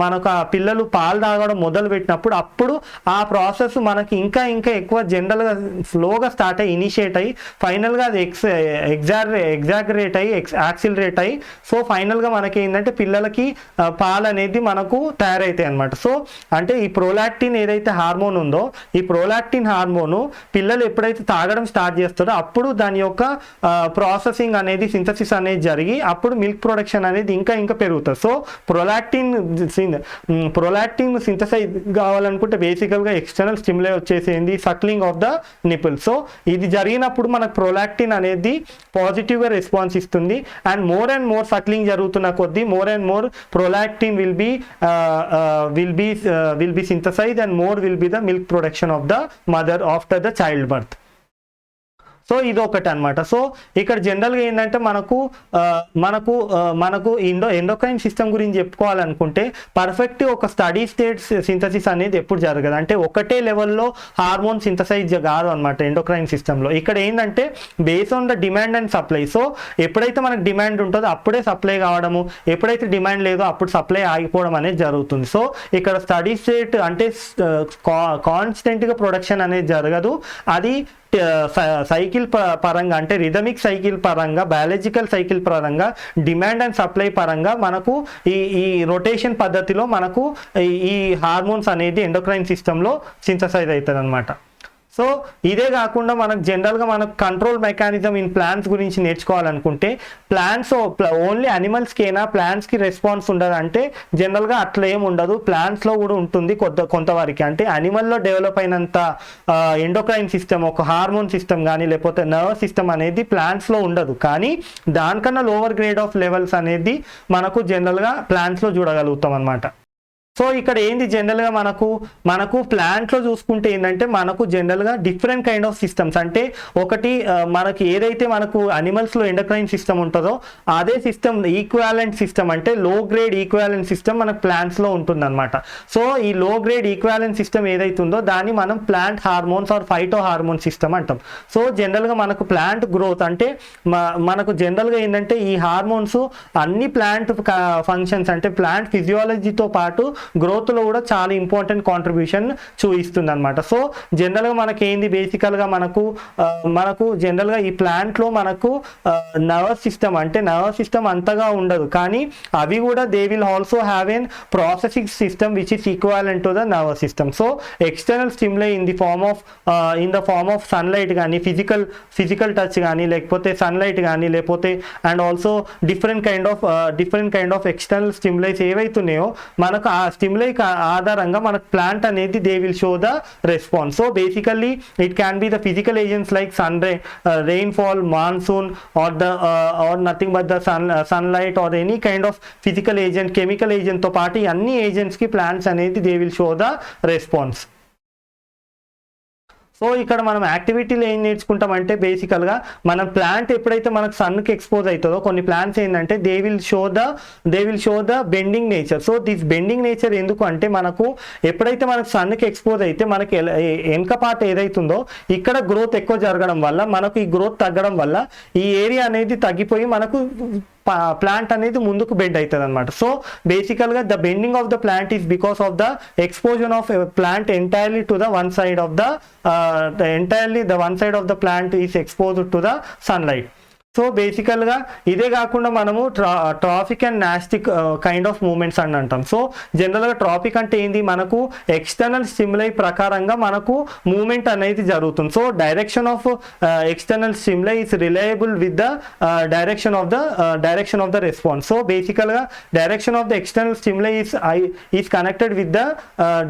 మనకు ఆ పిల్లలు పాలు తాగడం మొదలు పెట్టినప్పుడు అప్పుడు ఆ ప్రాసెస్ మనకి ఇంకా ఎక్కువ జనరల్గా స్లోగా స్టార్ట్ అయ్యి ఇనిషియేట్ అయ్యి ఫైనల్గా అది ఎగ్జాగరేట్ అయ్యి యాక్సిలరేట్ అయ్యి సో ఫైనల్గా మనకి ఏంటంటే పిల్లలకి పాలు అనేది మనకు తయారవుతాయి అనమాట. సో అంటే ఈ ప్రోలాక్టిన్ ఏదైతే హార్మోన్ ఉందో ఈ ప్రోలాక్టిన్ హార్మోను పిల్లలు ఎప్పుడైతే తాగడం స్టార్ట్ చేస్తారో అప్పుడు దాని యొక్క ప్రాసెసింగ్ అనేది అనేది సింథసిస్ అనేది జరిగి అప్పుడు మిల్క్ ప్రొడక్షన్ అనేది ఇంకా పెరుగుతుంది. సో ప్రొలాక్టిన్ సింథసైజ్ కావాలనుకుంటే బేసికల్గా ఎక్స్టర్నల్ స్టిమ్యులై వచ్చేసింది suckling of the nipple. So ఇది జరిగినప్పుడు మనకు ప్రొలాక్టిన్ అనేది పాజిటివ్గా రెస్పాన్స్ ఇస్తుంది. అండ్ మోర్ సక్లింగ్ జరుగుతున్న కొద్దీ more and more prolactin will be synthesized and more will be the milk production of the mother after the childbirth. So ఇది ఒకటి అనమాట. సో ఇక్కడ జనరల్గా ఏంటంటే మనకు ఎండోక్రైన్ సిస్టమ్ గురించి చెప్పుకోవాలనుకుంటే పర్ఫెక్ట్ ఒక స్టడీ స్టేట్ సింథసిస్ అనేది ఎప్పుడు జరగదు. అంటే ఒకటే లెవెల్లో హార్మోన్ సింథసైజ్ కాదు అనమాట ఎండోక్రైన్ సిస్టంలో. ఇక్కడ ఏంటంటే base on the demand and supply. So ఎప్పుడైతే మనకు డిమాండ్ ఉంటుందో అప్పుడే సప్లై కావడము, ఎప్పుడైతే డిమాండ్ లేదో అప్పుడు సప్లై ఆగిపోవడం అనేది జరుగుతుంది. సో ఇక్కడ స్టడీ స్టేట్ అంటే కాన్స్టెంట్గా ప్రొడక్షన్ అనేది జరగదు. అది సైకిల్ పరంగా అంటే రిథమిక్ సైకిల్ పరంగా, బయాలజికల్ సైకిల్ పరంగా, డిమాండ్ అండ్ సప్లై పరంగా మనకు ఈ రొటేషన్ పద్ధతిలో మనకు ఈ హార్మోన్స్ అనేది ఎండోక్రైన్ సిస్టంలో సింథసైజ్ అవుతుంది అనమాట. సో ఇదే కాకుండా మనకు జనరల్గా మనకు కంట్రోల్ మెకానిజం ఇన్ ప్లాంట్స్ గురించి నేర్చుకోవాలనుకుంటే ప్లాంట్స్ ఓన్లీ అనిమల్స్కేనా ప్లాంట్స్కి రెస్పాన్స్ ఉండదు అంటే జనరల్గా అట్లా ఏమి ఉండదు. ప్లాంట్స్లో కూడా ఉంటుంది కొంతవరకు. అంటే అనిమల్లో డెవలప్ అయినంత ఎండోక్రైన్ సిస్టమ్, ఒక హార్మోన్ సిస్టమ్ కానీ లేకపోతే నర్వ్ సిస్టమ్ అనేది ప్లాంట్స్లో ఉండదు. కానీ దానికన్నా లోవర్ గ్రేడ్ ఆఫ్ లెవెల్స్ అనేది మనకు జనరల్గా ప్లాంట్స్లో చూడగలుగుతాం అనమాట. సో ఇక్కడ ఏంది జనరల్గా మనకు ప్లాంట్లో చూసుకుంటే ఏంటంటే మనకు జనరల్గా డిఫరెంట్ కైండ్ ఆఫ్ సిస్టమ్స్. అంటే ఒకటి మనకి ఏదైతే మనకు అనిమల్స్లో ఎండోక్రైన్ సిస్టమ్ ఉంటుందో అదే సిస్టమ్ ఈక్వాలెంట్ సిస్టమ్ అంటే లో గ్రేడ్ ఈక్వాలెంట్ సిస్టమ్ మనకు ప్లాంట్స్లో ఉంటుందన్నమాట. సో ఈ లో గ్రేడ్ ఈక్వాలెంట్ సిస్టమ్ ఏదైతే ఉందో దాన్ని మనం plant hormones or phyto hormone system అంటాం. సో జనరల్గా మనకు ప్లాంట్ గ్రోత్ అంటే మనకు జనరల్గా ఏంటంటే ఈ హార్మోన్స్ అన్ని ప్లాంట్ ఫంక్షన్స్ అంటే ప్లాంట్ ఫిజియాలజీతో పాటు గ్రోత్లో కూడా చాలా ఇంపార్టెంట్ కాంట్రిబ్యూషన్ చూపిస్తుంది అనమాట. సో జనరల్గా మనకి ఏంది బేసికల్గా మనకు జనరల్గా ఈ ప్లాంట్లో మనకు నర్వస్ సిస్టమ్ అంటే నర్వస్ సిస్టమ్ అంతగా ఉండదు. కానీ అవి కూడా they will also have an processing system which is equivalent to the nervous system. So external stimuli in the form of sunlight కానీ ఫిజికల్ టచ్ కానీ లేకపోతే సన్లైట్ కానీ లేకపోతే and also different kind of external stimulis ఏవైతున్నాయో మనకు ఆ stimuli ఆధారంగా మనకు ప్లాంట్ అనేది they will show the response. So basically it can be the physical agents like rainfall, monsoon or nothing but the sunlight or any kind of physical agent, chemical agent తో పాటు అన్ని agents కి plants అనేది they will show the response. So ఇక్కడ మనం యాక్టివిటీలో ఏం నేర్చుకుంటామంటే బేసికల్గా మనం ప్లాంట్ ఎప్పుడైతే మనకు సన్కి ఎక్స్పోజ్ అవుతుందో కొన్ని ప్లాంట్స్ ఏంటంటే they will show the bending nature. So this bending nature ఎందుకు అంటే మనకు ఎప్పుడైతే మనకు సన్కి ఎక్స్పోజ్ అయితే మనకి వెనక పార్ట్ ఏదైతుందో ఇక్కడ గ్రోత్ ఎక్కువ జరగడం వల్ల మనకు ఈ గ్రోత్ తగ్గడం వల్ల ఈ ఏరియా అనేది తగ్గిపోయి మనకు ప్లాంట్ అనేది ముందుకు బెండ్ అవుతుంది అనమాట. సో బేసికల్గా the bending of the plant is because of the exposure of plant entirely to the one side of the plant is exposed to the sunlight. So బేసికల్గా ఇదే కాకుండా మనము tropic and nastic kind of movements అని అంటాం. So జనరల్గా traffic అంటే ఏంది మనకు ఎక్స్టర్నల్ స్టిమ్యులై ప్రకారంగా మనకు మూమెంట్ అనేది జరుగుతుంది. So direction of external stimuli is reliable with the direction of the response. So బేసికల్గా direction of the external stimuli is connected with the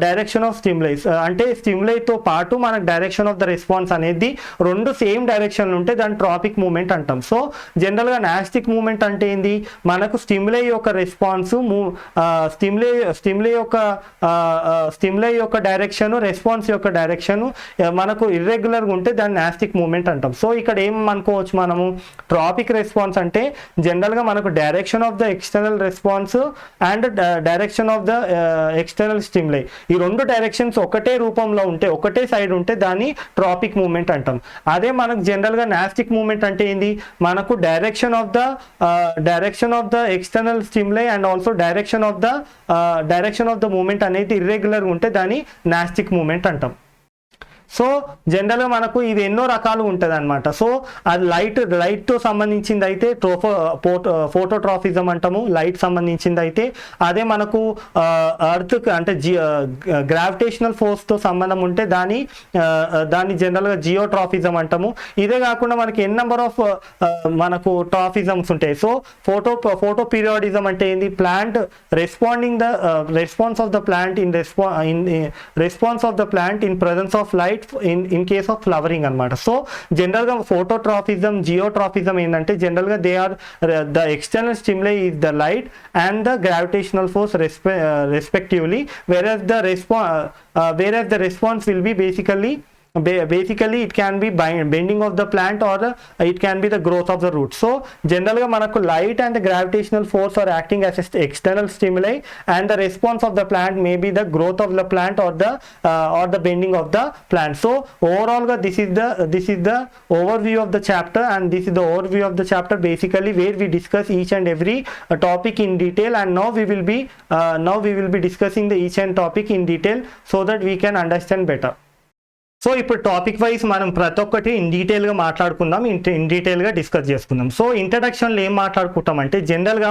direction of stimulis. అంటే స్టిమ్యులైతో పాటు మనకు డైరెక్షన్ ఆఫ్ ద రెస్పాన్స్ అనేది రెండు same డైరెక్షన్లు ఉంటే దాన్ని traffic movement అంటాం. సో జనరల్గా నాస్టిక్ మూమెంట్ అంటే ఏంది మనకు స్టిమ్యులై యొక్క రెస్పాన్స్ స్టిమ్యులై యొక్క డైరెక్షన్ రెస్పాన్స్ యొక్క డైరెక్షన్ మనకు ఇర్రెగ్యులర్గా ఉంటే దాన్ని నాస్టిక్ మూమెంట్ అంటాం. సో ఇక్కడ ఏం అనుకోవచ్చు మనము ట్రాఫిక్ రెస్పాన్స్ అంటే జనరల్గా మనకు direction of the external response and direction of the external stimuli ఈ రెండు డైరెక్షన్స్ ఒకటే రూపంలో ఉంటే ఒకటే సైడ్ ఉంటే దాన్ని ట్రాఫిక్ మూమెంట్ అంటాం. అదే మనకు జనరల్గా నాస్టిక్ మూమెంట్ అంటే ఏంది మనకు direction of the external stimuli and also direction of the movement అనేది ఇర్రెగ్యులర్ ఉంటే దాన్ని నాస్టిక్ మూమెంట్ అంటాం. సో జనరల్గా మనకు ఇది ఎన్నో రకాలు ఉంటుంది అనమాట. సో అది లైట్తో సంబంధించింది అయితే ఫోటోట్రాఫిజం అంటాము, లైట్ సంబంధించింది అయితే. అదే మనకు ఎర్త్ అంటే గ్రావిటేషనల్ ఫోర్స్తో సంబంధం ఉంటే దాన్ని జనరల్గా జియోట్రాఫిజం అంటాము. ఇదే కాకుండా మనకి ఎన్ నెంబర్ ఆఫ్ మనకు ట్రాఫిజమ్స్ ఉంటాయి. సో ఫోటో పీరియాడిజం అంటే ఏంది, plant response of the plant in response of the plant in presence of light in case of flowering అనమాట. సో జనరల్గా ఫోటోట్రాఫిజం జియోట్రాఫిజం ఏంటంటే జనరల్గా they are the external stimuli is the light and the gravitational force respectively, whereas the response will be basically it can be bending of the plant or it can be the growth of the root. So generally manaku light and the gravitational force are acting as external stimuli and the response of the plant may be the growth of the plant or the bending of the plant. So overall this is the overview of the chapter, and this is the overview of the chapter basically where we discuss each and every topic in detail, and now we will be discussing the each and topic in detail so that we can understand better. So ఇప్పుడు topic wise మనం ప్రతి ఒక్కటి in డీటెయిల్గా మాట్లాడుకుందాం, in డీటెయిల్గా discuss చేసుకుందాం. So ఇంట్రడక్షన్లో ఏం మాట్లాడుకుంటామంటే జనరల్గా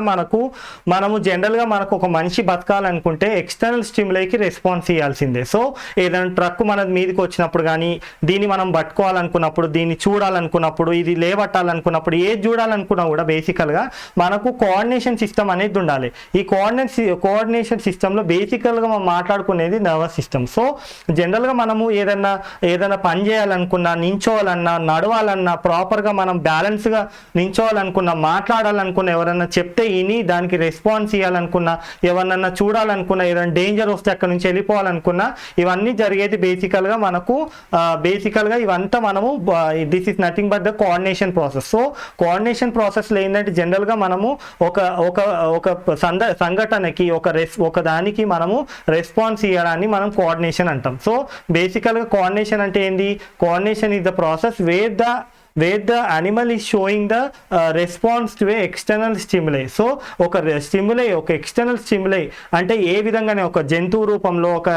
మనకు ఒక మనిషి బతకాలనుకుంటే ఎక్స్టర్నల్ స్టిమ్యులైకి రెస్పాన్స్ ఇవ్వాల్సిందే. సో ఏదైనా ట్రక్ మన మీదకి వచ్చినప్పుడు కానీ, దీన్ని మనం పట్టుకోవాలనుకున్నప్పుడు, దీన్ని చూడాలనుకున్నప్పుడు, ఇది లేవట్టాలనుకున్నప్పుడు, ఏది చూడాలనుకున్నా కూడా బేసికల్గా మనకు కోఆర్డినేషన్ సిస్టమ్ అనేది ఉండాలి. ఈ కోఆర్డినేషన్ సిస్టంలో బేసికల్గా మనం మాట్లాడుకునేది నర్వస్ సిస్టమ్. సో జనరల్గా మనము ఏదైనా పని చేయాలనుకున్నా, నించోవాలన్నా, నడవాలన్నా, ప్రాపర్గా మనం బ్యాలెన్స్గా నించోవాలనుకున్నా, మాట్లాడాలనుకున్నా, ఎవరన్నా చెప్తే ఇని దానికి రెస్పాన్స్ ఇవ్వాలనుకున్నా, ఎవరన్నా చూడాలనుకున్నా, ఏదైనా డేంజర్ వస్తే అక్కడ నుంచి వెళ్ళిపోవాలనుకున్నా, ఇవన్నీ జరిగేది బేసికల్గా ఇవంతా మనము this is nothing but the coordination process. So coordination ప్రాసెస్లో ఏంటంటే జనరల్గా మనము ఒక సంఘటనకి ఒక దానికి మనము రెస్పాన్స్ ఇవ్వడాన్ని మనం కోఆర్డినేషన్ అంటాం. సో బేసికల్గా కోఆర్డినేషన్ అంటే ఏంది, coordination is the process where the animal is showing the response to a external stimuli. So ఒక ఎక్స్టర్నల్ స్టిమ్యులై అంటే ఏ విధంగానే ఒక జంతువు రూపంలో, ఒక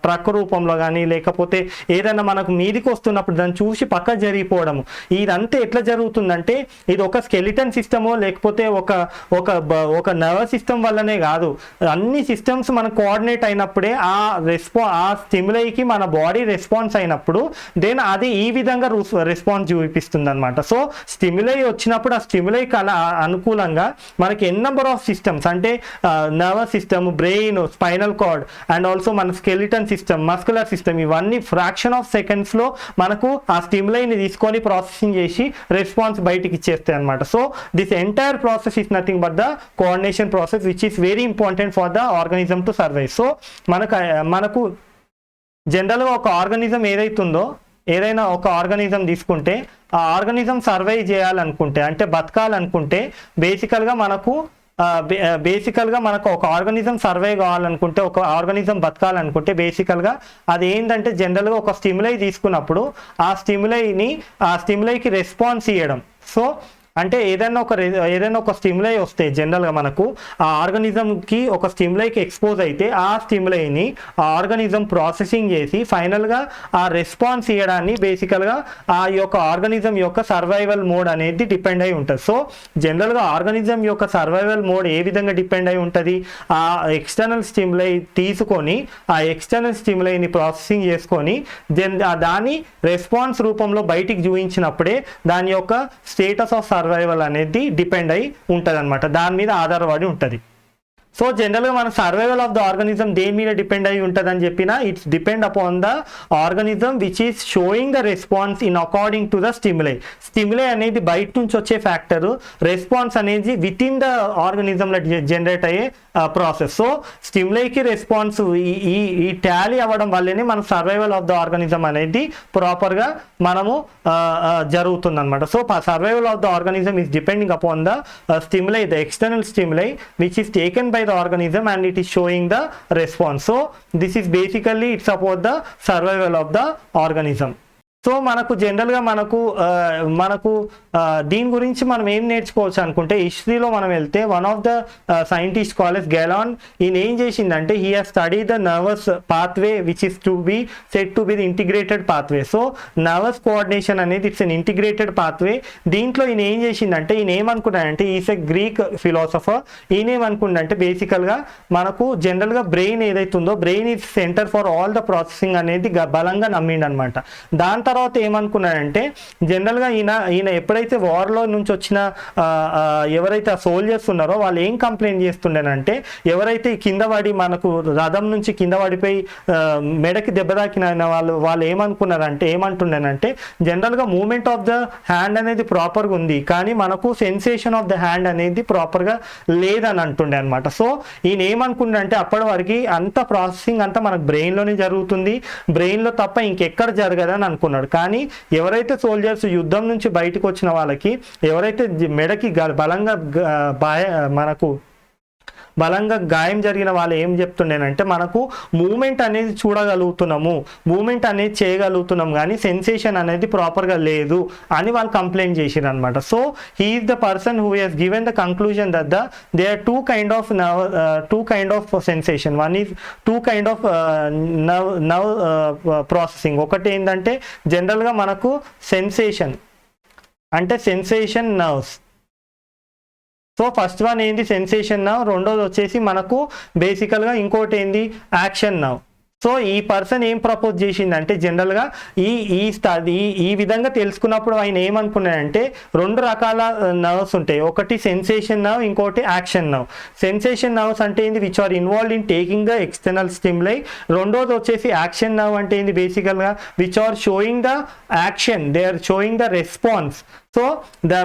ట్రక్ రూపంలో కానీ, లేకపోతే ఏదైనా మనకు మీదికి వస్తున్నప్పుడు దాన్ని చూసి పక్క జరిగిపోవడము, ఇదంతా ఎట్లా జరుగుతుందంటే ఇది ఒక స్కెలిటన్ సిస్టమో లేకపోతే ఒక నర్వస్ సిస్టమ్ వల్లనే కాదు. అన్ని సిస్టమ్స్ మనకు కోఆర్డినేట్ అయినప్పుడే ఆ స్టిమ్యులైకి మన బాడీ రెస్పాన్స్ అయినప్పుడు దెన్ అది ఈ విధంగా రెస్పాన్స్ చూపిస్తుంది అనమాట. సో స్టిమ్యులై వచ్చినప్పుడు ఆ స్టిమ్యులైకి అలా అనుకూలంగా మనకి ఎన్ నెంబర్ ఆఫ్ సిస్టమ్స్ అంటే nervous system, brain, spinal cord and also మన స్కెలిటన్ సిస్టమ్, మస్కులర్ సిస్టమ్, ఇవన్నీ ఫ్రాక్షన్ ఆఫ్ సెకండ్స్లో మనకు ఆ స్టిమ్యులైని తీసుకొని ప్రాసెసింగ్ చేసి రెస్పాన్స్ బయటికి ఇచ్చేస్తాయి అనమాట. So this entire process is nothing but the coordination process which is very important for the organism to survive. So మనకు జనరల్గా ఒక ఆర్గానిజం ఏదైనా ఒక ఆర్గానిజం తీసుకుంటే ఆ ఆర్గానిజం సర్వైవ్ చేయాలనుకుంటే, అంటే బతకాలనుకుంటే బేసికల్గా మనకు ఒక ఆర్గానిజం సర్వైవ్ కావాలనుకుంటే, ఒక ఆర్గానిజం బతకాలనుకుంటే బేసికల్గా అది ఏంటంటే జనరల్గా ఒక స్టిమ్యులై తీసుకున్నప్పుడు ఆ స్టిమ్యులైకి రెస్పాన్స్ ఇవ్వడం. సో అంటే ఏదైనా ఒక స్టిమ్యులై వస్తే జనరల్గా మనకు ఆ ఆర్గానిజంకి ఒక స్టిమ్యులైకి ఎక్స్పోజ్ అయితే ఆ స్టిమ్యులైని ఆ ఆర్గానిజం ప్రాసెసింగ్ చేసి ఫైనల్గా ఆ రెస్పాన్స్ ఇవ్వడాన్ని బేసికల్గా ఆ యొక్క ఆర్గానిజం యొక్క సర్వైవల్ మోడ్ అనేది డిపెండ్ అయి ఉంటుంది. సో జనరల్గా ఆర్గానిజం యొక్క సర్వైవల్ మోడ్ ఏ విధంగా డిపెండ్ అయి ఉంటుంది, ఆ ఎక్స్టర్నల్ స్టిమ్యులై తీసుకొని ఆ ఎక్స్టర్నల్ స్టిమ్యులైని ప్రాసెసింగ్ చేసుకొని దాని రెస్పాన్స్ రూపంలో బయటికి చూపించినప్పుడే దాని యొక్క స్టేటస్ ఆఫ్ సర్వైవల్ అనేది డిపెండ్ అయి ఉంటుంది అనమాట, దాని మీద ఆధారపడి ఉంటుంది. సో జనరల్గా మన సర్వైవల్ ఆఫ్ ద ఆర్గానిజం దేని మీద డిపెండ్ అయి ఉంటుంది అని చెప్పినా it's depend upon the organism which is showing the response in according to the stimuli అనేది బయట నుంచి వచ్చే ఫ్యాక్టరు, రెస్పాన్స్ అనేది విత్ ఇన్ ద ఆర్గానిజంలో జనరేట్ అయ్యే ప్రాసెస్. సో స్టిమ్యులైకి రెస్పాన్స్ ఈ టాలీ అవ్వడం వల్లనే మన సర్వైవల్ ఆఫ్ ద ఆర్గానిజం అనేది ప్రాపర్గా మనము జరుగుతుంది అనమాట. So survival of the organism is depending upon the stimuli, the external stimuli which is taken by the organism and it is showing the response. So this is basically it's about the survival of the organism. So మనకు జనరల్గా మనకు దీని గురించి మనం ఏం నేర్చుకోవచ్చు అనుకుంటే, హిస్టరీలో మనం వెళ్తే one of the scientist called Galen ఈయన ఏం చేసిందంటే he has study the nervous pathway which is to be set to be the integrated pathway. So nervous coordination అనేది ఇట్స్ ఎన్ ఇంటిగ్రేటెడ్ పాత్వే. దీంట్లో ఈయన ఏం చేసిందంటే ఈయన ఏమనుకున్నాడంటే ఈస్ ఎ గ్రీక్ ఫిలాసఫర్. ఈయన ఏమనుకుంటే బేసికల్గా మనకు జనరల్గా బ్రెయిన్ ఏదైతుందో brain is centre for all the processing అనేది బలంగా నమ్మిండనమాట. దాని తర్వాత ఏమనుకున్నాడంటే జనరల్గా ఈయన ఎప్పుడైతే వార్లో నుంచి వచ్చిన ఎవరైతే ఆ సోల్జర్స్ ఉన్నారో వాళ్ళు ఏం కంప్లైంట్ చేస్తుండేనంటే, ఎవరైతే కింద పడి మనకు రథం నుంచి కింద పడిపోయి మెడకి దెబ్బ తాకిన వాళ్ళు ఏమంటుండేనంటే జనరల్గా మూమెంట్ ఆఫ్ ద హ్యాండ్ అనేది ప్రాపర్గా ఉంది, కానీ మనకు సెన్సేషన్ ఆఫ్ ద హ్యాండ్ అనేది ప్రాపర్గా లేదని అంటుండే అనమాట. సో ఈయన ఏమనుకుంటే అప్పటి వరకు అంత ప్రాసెసింగ్ అంతా మనకు బ్రెయిన్లోనే జరుగుతుంది, బ్రెయిన్లో తప్ప ఇంకెక్కడ జరగదని అనుకున్నాడు. కానీ ఎవరైతే సోల్జర్స్ యుద్ధం నుంచి బయటకు వచ్చిన వాళ్ళకి ఎవరైతే మెడకి బలంగా గాయం జరిగిన వాళ్ళు ఏం చెప్తుండేనంటే మనకు మూమెంట్ అనేది చూడగలుగుతున్నాము, మూమెంట్ అనేది చేయగలుగుతున్నాం, కానీ సెన్సేషన్ అనేది ప్రాపర్గా లేదు అని వాళ్ళు కంప్లైంట్ చేసిరు అనమాట. So he is the person who he's given the conclusion that they are two kind of sensation. One is two kind of nerve processing. ఒకటి ఏంటంటే జనరల్గా మనకు సెన్సేషన్ అంటే sensation nerves. So first one ఏంది sensation nerve, రెండోది వచ్చేసి మనకు బేసికల్గా ఇంకోటి ఏంది యాక్షన్ నర్వ్. సో ఈ పర్సన్ ఏం ప్రపోజ్ చేసిందంటే జనరల్గా ఈ విధంగా తెలుసుకున్నప్పుడు ఆయన ఏమనుకున్నాడంటే రెండు రకాల నర్వ్స్ ఉంటాయి, ఒకటి సెన్సేషన్ నర్వ్, ఇంకోటి యాక్షన్ నర్వ్. సెన్సేషన్ నర్వ్స్ అంటే ఏంది which are involved in taking the external stimuli. రెండోది వచ్చేసి యాక్షన్ నర్వ్ అంటే ఏంది బేసికల్గా which are showing the action, they are showing the response. So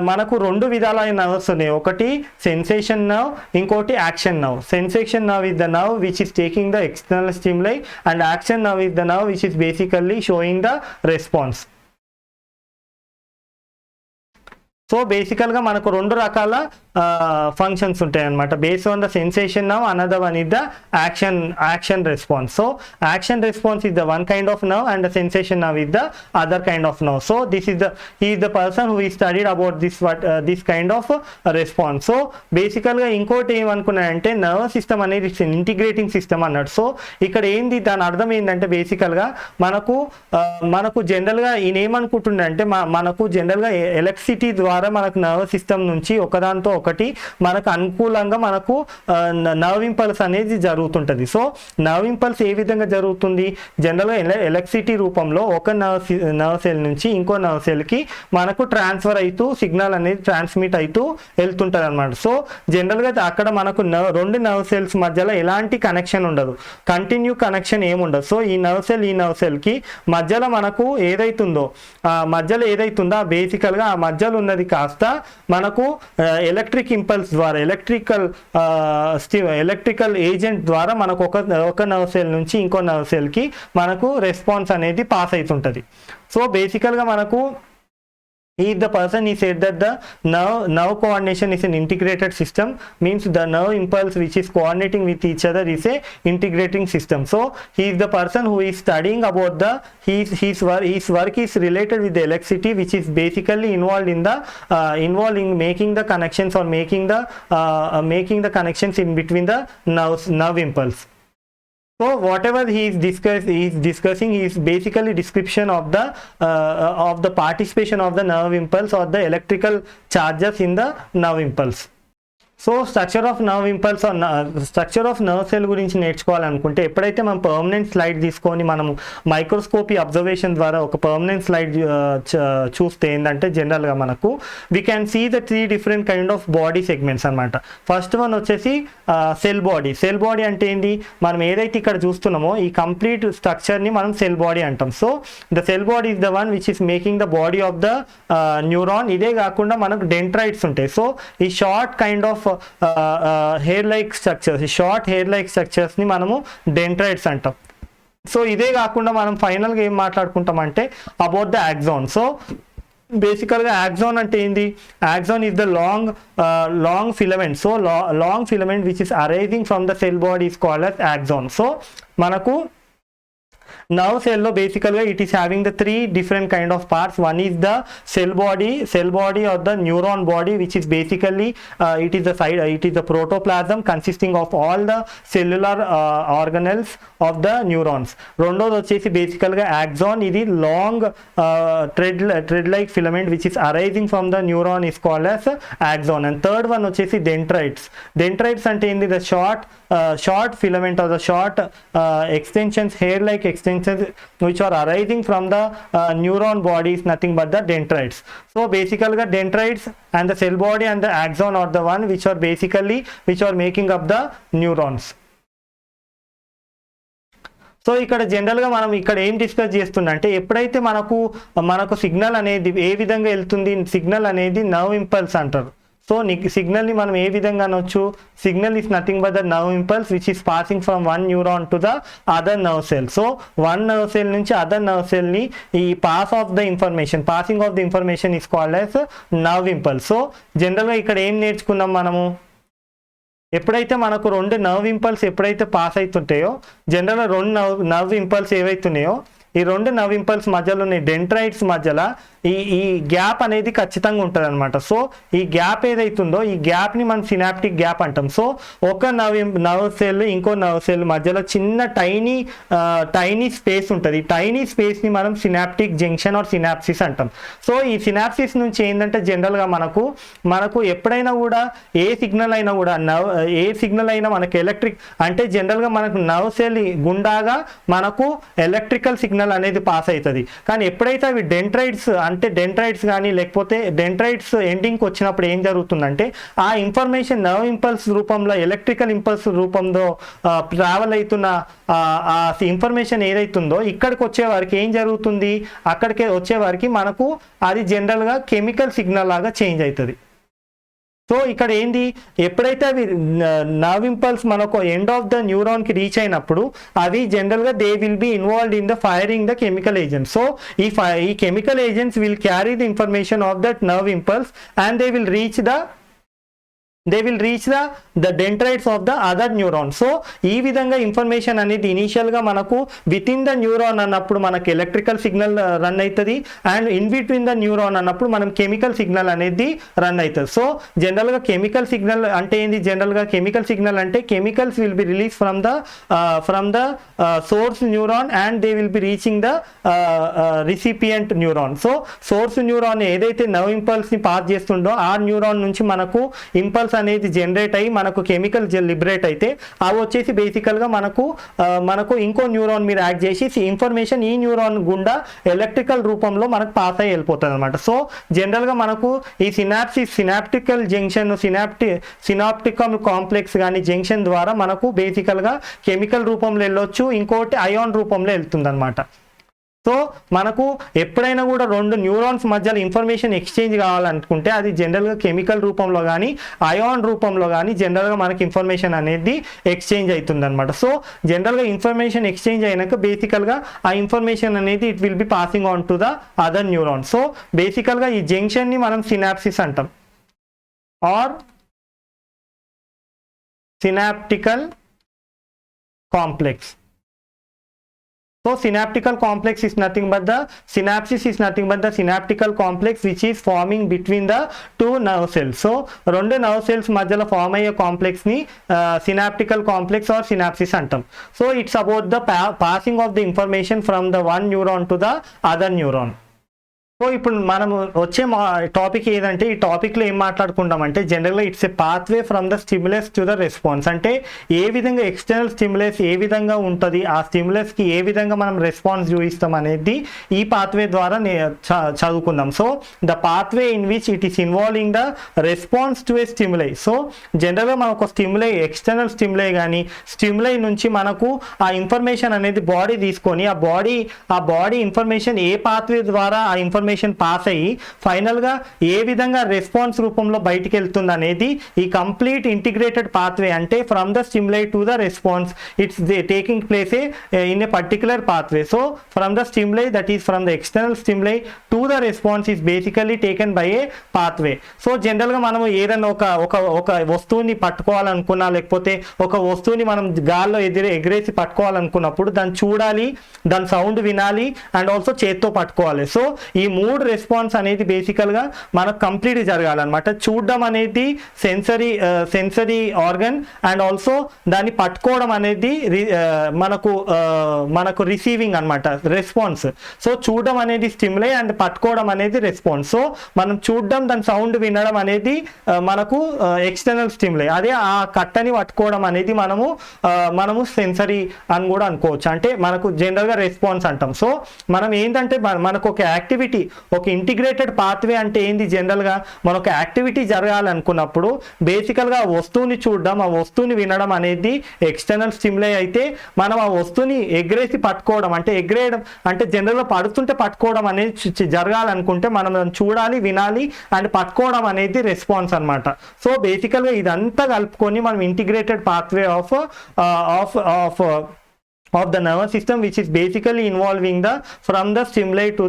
మనకు రెండు విధాలైన నర్వ్స్ ఉన్నాయి, ఒకటి సెన్సేషన్ నర్వ్, ఇంకోటి action nerve. Sensation nerve is the nerve which is taking the external stimuli and action nerve is the nerve which is basically showing the response. So బేసికల్గా మనకు రెండు రకాల ఫంక్షన్స్ ఉంటాయి అనమాట based on the sensation nerve. Another one is the action response. So action response is the one kind of nerve and the sensation nerve is the other kind of nerve. So he is the person who ఈ studied about this kind of response. So బేసికల్గా ఇంకోటి ఏమనుకున్నాడంటే nerve system అనేది it's integrating system అన్నాడు. So ఇక్కడ ఏంది దాని అర్థం ఏంటంటే బేసికల్గా మనకు జనరల్గా ఈయన ఏమనుకుంటుండే అంటే మనకు జనరల్గా ఎలక్ట్రిసిటీ ద్వారా మనకు నర్వ్ సిస్టమ్ నుంచి ఒకదాంతో ఒకటి మనకు అనుకూలంగా మనకు నర్వ్ ఇంపల్స్ అనేది జరుగుతుంటుంది. సో నర్వ్ ఇంపల్స్ ఏ విధంగా జరుగుతుంది, జనరల్గా ఎలక్ట్రిసిటీ రూపంలో ఒక నర్వ్ సెల్ నుంచి ఇంకో నర్వ్ సెల్కి మనకు ట్రాన్స్ఫర్ అవుతూ సిగ్నల్ అనేది ట్రాన్స్మిట్ అవుతూ వెళ్తుంటుంది అనమాట. సో జనరల్గా అక్కడ మనకు రెండు నర్వ్ సెల్స్ మధ్యలో ఎలాంటి కనెక్షన్ ఉండదు, కంటిన్యూ కనెక్షన్ ఏముండదు. సో ఈ నర్వ్ సెల్కి మధ్యలో మనకు ఏదైతుందో బేసికల్గా ఆ మధ్యలో ఉన్నది కాస్త మనకు ఎలక్ట్రిక్ ఇంపల్స్ ద్వారా ఎలక్ట్రికల్ ఏజెంట్ ద్వారా మనకు ఒక నర్వ్ సెల్ నుంచి ఇంకో నర్వ్ సెల్కి మనకు రెస్పాన్స్ అనేది పాస్ అవుతుంటుంది. సో బేసికల్గా మనకు if the person he said that the nerve coordination is an integrated system, means the nerve impulse which is coordinating with each other is a integrating system. So he is the person who is studying about his work is related with the electricity which is basically involved in making the connections or making the connections in between the nerve impulse. So whatever he is discussing is basically description of the participation of the nerve impulse or the electrical charges in the nerve impulse. So structure of nerve impulse structure of nerve cell గురించి నేర్చుకోవాలనుకుంటే ఎప్పుడైతే మనం permanent slide తీసుకొని మనము microscopy observation ద్వారా ఒక permanent slide చూస్తే ఏంటంటే జనరల్గా మనకు we can see the 3 different kind of body segments అనమాట. ఫస్ట్ వన్ వచ్చేసి సెల్ బాడీ అంటే ఏంటి, మనం ఏదైతే ఇక్కడ చూస్తున్నామో ఈ కంప్లీట్ స్ట్రక్చర్ని మనం సెల్ బాడీ అంటాం. So the cell body is the one which is making the body of the neuron. ఇదే కాకుండా మనకు డెండ్రైట్స్ ఉంటాయి. సో ఈ short kind of hair like structures ని మనము డెండ్రైట్స్ అంటాం. సో ఇదే కాకుండా మనం ఫైనల్గా ఏం మాట్లాడుకుంటామంటే అబౌట్ ద యాక్సాన్. సో బేసికల్గా యాక్సాన్ అంటే ఏంది, axon is the long filament. So long filament which is arising from the cell body is called as axon. So మనకు Nerve cell lo basically it is having the three different kind of parts. One is the cell body or the neuron body, which is basically it is the protoplasm consisting of all the cellular organelles of the neurons. రెండోది వచ్చేసి బేసికల్ గా axon, ఇది long thread like filament which is arising from the neuron is called as axon. And third one వచ్చేసి dendrites అంటే ఏంది, the short filament or the short extensions, hair like extensions which are arising from the neuron body is nothing but the dendrites. So basically dendrites and the cell body and the axon are the one which are making up the neurons. So ఇక్కడ జనరల్గా మనం ఇక్కడ ఏం discuss చేస్తుందంటే, ఎప్పుడైతే మనకు signal అనేది ఏ విధంగా వెళ్తుంది, సిగ్నల్ అనేది నర్వ్ ఇంపల్స్ అంటారు. సో సిగ్నల్ని మనం ఏ విధంగా అనొచ్చు, signal is nothing but the nerve impulse which is passing from one neuron to the other nerve cell. So one nerve cell నుంచి అదర్ నర్వ్ సెల్ని ఈ passing of the information is called as nerve impulse. So జనరల్గా ఇక్కడ ఏం నేర్చుకున్నాం మనము, ఎప్పుడైతే మనకు రెండు నర్వ్ ఇంపల్స్ ఎప్పుడైతే పాస్ అవుతుంటాయో, జనరల్గా రెండు నర్వ్ ఇంపల్స్ ఏవైతున్నాయో ఈ రెండు నర్వ్ ఇంపల్స్ మధ్యలో డెండ్రైట్స్ మధ్యలో ఈ గ్యాప్ అనేది ఖచ్చితంగా ఉంటుంది అనమాట. సో ఈ గ్యాప్ ఏదైతుందో ఈ గ్యాప్ని మనం సినాప్టిక్ గ్యాప్ అంటాం. సో ఒక నర్వ్ సెల్ ఇంకో నర్వ్ సెల్ మధ్యలో చిన్న టైనీ స్పేస్ ఉంటుంది. ఈ టైనీ స్పేస్ని మనం సినాప్టిక్ జంక్షన్ ఆర్ సినాప్సిస్ అంటాం. సో ఈ సినాప్సిస్ నుంచి ఏంటంటే జనరల్గా మనకు ఎప్పుడైనా కూడా ఏ సిగ్నల్ అయినా మనకు ఎలక్ట్రిక్ అంటే జనరల్గా మనకు నర్వ్ సెల్ గుండాగా మనకు ఎలక్ట్రికల్ సిగ్నల్ అనేది పాస్ అవుతుంది. కానీ ఎప్పుడైతే అవి డెండ్రైట్స్ కానీ లేకపోతే డెండ్రైట్స్ ఎండింగ్కి వచ్చినప్పుడు ఏం జరుగుతుందంటే ఆ ఇన్ఫర్మేషన్ నర్వ్ ఇంపల్స్ రూపంలో ఎలక్ట్రికల్ ఇంపల్స్ రూపంలో ట్రావెల్ అవుతున్న ఆ ఇన్ఫర్మేషన్ ఏదైతుందో ఇక్కడికి వచ్చేవారికి ఏం జరుగుతుంది, అక్కడికి వచ్చేవారికి మనకు అది జనరల్గా కెమికల్ సిగ్నల్ లాగా చేంజ్ అవుతుంది. సో ఇక్కడ ఏంది, ఎప్పుడైతే అవి నర్వ్ ఇంపల్స్ మనకు ఎండ్ ఆఫ్ ద న్యూరాన్కి రీచ్ అయినప్పుడు అవి జనరల్గా they will be involved in the firing the chemical agents. So ఈ chemical agents will carry the information of that nerve impulse and they will reach the dendrites of the other neuron. So ఈ విధంగా information అనేది ఇనీషియల్గా మనకు with in the neuron అన్నప్పుడు మనకు electrical signal run అవుతుంది and in between the neuron అన్నప్పుడు మనం కెమికల్ సిగ్నల్ అనేది రన్ అవుతుంది. సో జనరల్గా కెమికల్ సిగ్నల్ అంటే ఏంది, జనరల్గా కెమికల్ సిగ్నల్ అంటే chemicals will be release from the source neuron and they will be reaching the recipient neuron. So source neuron ఏదైతే నర్వ్ ఇంపల్స్ని పాస్ చేస్తుండో ఆ న్యూరాన్ నుంచి మనకు ఇంపల్స్ అనేది జనరేట్ అయ్యి మనకు కెమికల్ లిబరేట్ అయితే అవి వచ్చేసి బేసికల్గా మనకు ఇంకో న్యూరాన్ మీద యాక్ట్ చేసి ఇన్ఫర్మేషన్ ఈ న్యూరాన్ గుండా ఎలక్ట్రికల్ రూపంలో మనకు పాస్ అయ్యి వెళ్ళిపోతుంది అనమాట. సో జనరల్గా మనకు ఈ సినాప్టికల్ జంక్షన్ సినాప్టికల్ కాంప్లెక్స్ కానీ జంక్షన్ ద్వారా మనకు బేసికల్గా కెమికల్ రూపంలో వెళ్ళొచ్చు, ఇంకోటి అయాన్ రూపంలో వెళ్తుంది అనమాట. సో మనకు ఎప్పుడైనా కూడా రెండు న్యూరాన్స్ మధ్యలో ఇన్ఫర్మేషన్ ఎక్స్చేంజ్ కావాలనుకుంటే అది జనరల్గా కెమికల్ రూపంలో కానీ అయాన్ రూపంలో కానీ జనరల్గా మనకి ఇన్ఫర్మేషన్ అనేది ఎక్స్చేంజ్ అవుతుంది అనమాట. సో జనరల్గా ఇన్ఫర్మేషన్ ఎక్స్చేంజ్ అయినాక బేసికల్గా ఆ ఇన్ఫర్మేషన్ అనేది it will be passing on to the other neuron. So బేసికల్గా ఈ జంక్షన్ని మనం సినాప్సిస్ అంటాం or synaptical complex. So synaptical complex is nothing but the synapsis is nothing but the synaptical complex which is forming between the two nerve cells. So రెండు nerve cells మధ్యలో form అయ్యే complex ని synaptical complex or synapsis అంటాం. So it's about the passing of the information from the one neuron to the other neuron. So ఇప్పుడు మనం వచ్చే topic ఏదంటే ఈ టాపిక్లో ఏం మాట్లాడుకుంటామంటే జనరల్గా it's a pathway from the stimulus to the response. అంటే ఏ విధంగా ఎక్స్టర్నల్ స్టిమ్యులస్ ఏ విధంగా ఉంటుంది, ఆ స్టిమ్యులస్కి ఏ విధంగా మనం రెస్పాన్స్ చూపిస్తాం అనేది ఈ పాత్వే ద్వారా చదువుకుందాం. So the pathway in which it is involving the response to A stimuli. So జనరల్గా మనం ఒక స్టిమ్యులై ఎక్స్టర్నల్ స్టిమ్యులై కానీ స్టిమ్యులై నుంచి మనకు ఆ ఇన్ఫర్మేషన్ అనేది బాడీ తీసుకొని ఆ బాడీ ఇన్ఫర్మేషన్ ఏ పాత్వే ద్వారా ఆ ఇన్ఫర్మేషన్ ఇన్ఫర్మేషన్ పాస్ అయ్యి ఫైనల్గా ఏ విధంగా రెస్పాన్స్ రూపంలో బయటికి వెళ్తుంది అనేది ఈ కంప్లీట్ ఇంటిగ్రేటెడ్ పాత్వే, అంటే from the stimuli to the response it's taking place in a particular pathway. So from the stimuli, that is from the external stimuli to the response is basically taken by A pathway. So జనరల్గా మనము ఏదైనా ఒక వస్తువుని పట్టుకోవాలనుకున్నా, లేకపోతే ఒక వస్తువుని మనం గాల్లో ఎగిరేసి పట్టుకోవాలనుకున్నప్పుడు దాన్ని చూడాలి, దాని సౌండ్ వినాలి, అండ్ ఆల్సో చేత్తో పట్టుకోవాలి. సో ఈ 3 రెస్పాన్స్ అనేది బేసికల్గా మనకు కంప్లీట్ జరగాలన్నమాట. చూడడం అనేది సెన్సరీ ఆర్గన్, అండ్ ఆల్సో దాన్ని పట్టుకోవడం అనేది మనకు రిసీవింగ్ అనమాట, రెస్పాన్స్. సో చూడడం అనేది స్టిమ్యులై అండ్ పట్టుకోవడం అనేది రెస్పాన్స్. సో మనం చూడడం, దాని సౌండ్ వినడం అనేది మనకు ఎక్స్టర్నల్ స్టిమ్యులై. అదే ఆ కట్టని పట్టుకోవడం అనేది మనము సెన్సరీ అని కూడా అనుకోవచ్చు, అంటే మనకు జనరల్గా రెస్పాన్స్ అంటాం. సో మనం ఏంటంటే మనకు ఒక యాక్టివిటీ, ఒక ఇంటిగ్రేటెడ్ పాత్వే అంటే ఏంది, జనరల్గా మనకు యాక్టివిటీ జరగాలనుకున్నప్పుడు బేసికల్గా ఆ వస్తువుని చూడడం, ఆ వస్తువుని వినడం అనేది ఎక్స్టర్నల్ స్టిమ్యులై అయితే, మనం ఆ వస్తువుని ఎగరేసి పట్టుకోవడం, అంటే ఎగరేయడం అంటే జనరల్గా పడుతుంటే పట్టుకోవడం అనేది జరగాలనుకుంటే మనం చూడాలి, వినాలి అండ్ పట్టుకోవడం అనేది రెస్పాన్స్ అనమాట. సో బేసికల్గా ఇదంతా కలుపుకొని మనం integrated pathway of the nervous system, which is basically involving from the stimuli to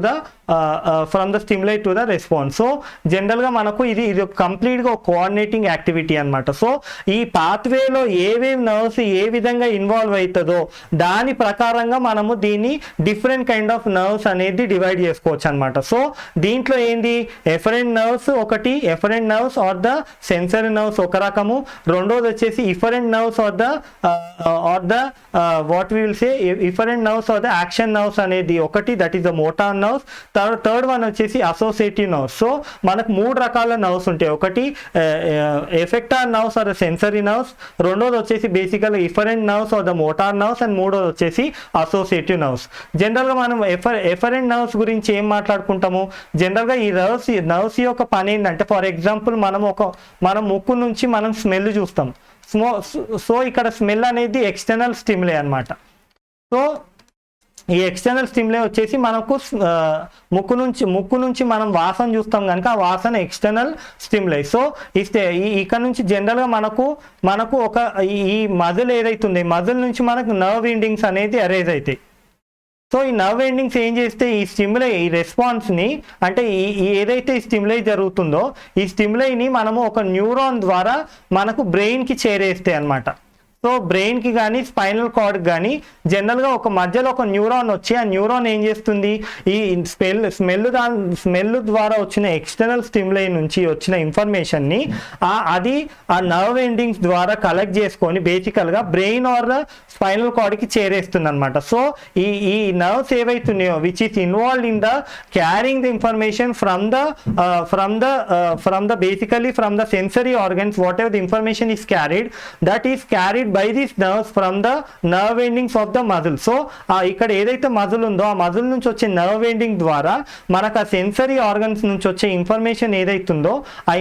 the response. So జనరల్గా మనకు ఇది కంప్లీట్గా ఒక కోఆర్డినేటింగ్ యాక్టివిటీ అనమాట. సో ఈ పాత్వేలో ఏవేవి నర్వ్స్ ఏ విధంగా ఇన్వాల్వ్ అవుతుందో దాని ప్రకారంగా మనము దీన్ని డిఫరెంట్ కైండ్ ఆఫ్ నర్వ్స్ అనేది డివైడ్ చేసుకోవచ్చు అనమాట. సో దీంట్లో ఏంది, ఎఫరెంట్ నర్వ్స్ ఒకటి, afferent nerves are the sensory nerves ఒక రకము, రెండోది వచ్చేసి efferent nerves are the what we will say efferent nerves are the action nerves అనేది ఒకటి, that is the motor nerves. Third one వచ్చేసి అసోసియేటివ్ నర్వ్స్. సో మనకు 3 రకాల నర్వ్స్ ఉంటాయి, ఒకటి effector nerves are the sensory nerves, రెండోది వచ్చేసి బేసికల్గా efferent nerves are the motor nerves, and మూడోది వచ్చేసి అసోసియేటివ్ నర్వ్స్. జనరల్గా మనం ఎఫరెంట్ నర్వ్స్ గురించి ఏం మాట్లాడుకుంటాము, జనరల్గా ఈ నర్వ్స్ యొక్క పని ఏంటంటే, ఫర్ ఎగ్జాంపుల్ మనం ముక్కు నుంచి మనం స్మెల్ చూస్తాం. సో ఇక్కడ స్మెల్ అనేది ఎక్స్టర్నల్ స్టిమ్యులై అనమాట. సో ఈ ఎక్స్టర్నల్ స్టిమ్యులై వచ్చేసి మనకు ముక్కు నుంచి మనం వాసన చూస్తాం కనుక ఆ వాసన ఎక్స్టర్నల్ స్టిమ్యులై. సో ఇక్కడ నుంచి జనరల్గా మనకు ఒక ఈ మజిల్ ఏదైతుంది, మజిల్ నుంచి మనకు నర్వ్ ఎండింగ్స్ అనేది అరేజ్ అవుతాయి. సో ఈ నర్వ్ ఎండింగ్స్ ఏం చేస్తే ఈ స్టిమ్యులై, ఈ రెస్పాన్స్ని, అంటే ఏదైతే ఈ స్టిమ్యులై జరుగుతుందో ఈ స్టిమ్యులైని మనము ఒక న్యూరాన్ ద్వారా మనకు బ్రెయిన్కి చేరేస్తాయి అనమాట. సో బ్రెయిన్కి కానీ స్పైనల్ కార్డ్కి కానీ జనరల్గా ఒక మధ్యలో ఒక న్యూరాన్ వచ్చి ఆ న్యూరాన్ ఏం చేస్తుంది, ఈ స్మెల్ ద్వారా వచ్చిన ఎక్స్టర్నల్ స్టిమ్యులై నుంచి వచ్చిన ఇన్ఫర్మేషన్ని అది ఆ నర్వ్ ఎండింగ్స్ ద్వారా కలెక్ట్ చేసుకొని బేసికల్గా బ్రెయిన్ ఆర్ స్పైనల్ కార్డ్కి చేరేస్తుంది అనమాట. సో ఈ నర్వ్స్ ఏవైతున్నాయో which is involved in the carrying the information from the basically from the sensory organs, whatever the information is carried, that is carried by these nerves from the nerve endings of the muscle. So ఇక్కడ ఏదైతే muscle ఉందో ఆ muscle నుంచి వచ్చే nerve ending ద్వారా మనకు ఆ sensory organs నుంచి వచ్చే ఇన్ఫర్మేషన్ ఏదైతుందో ఆ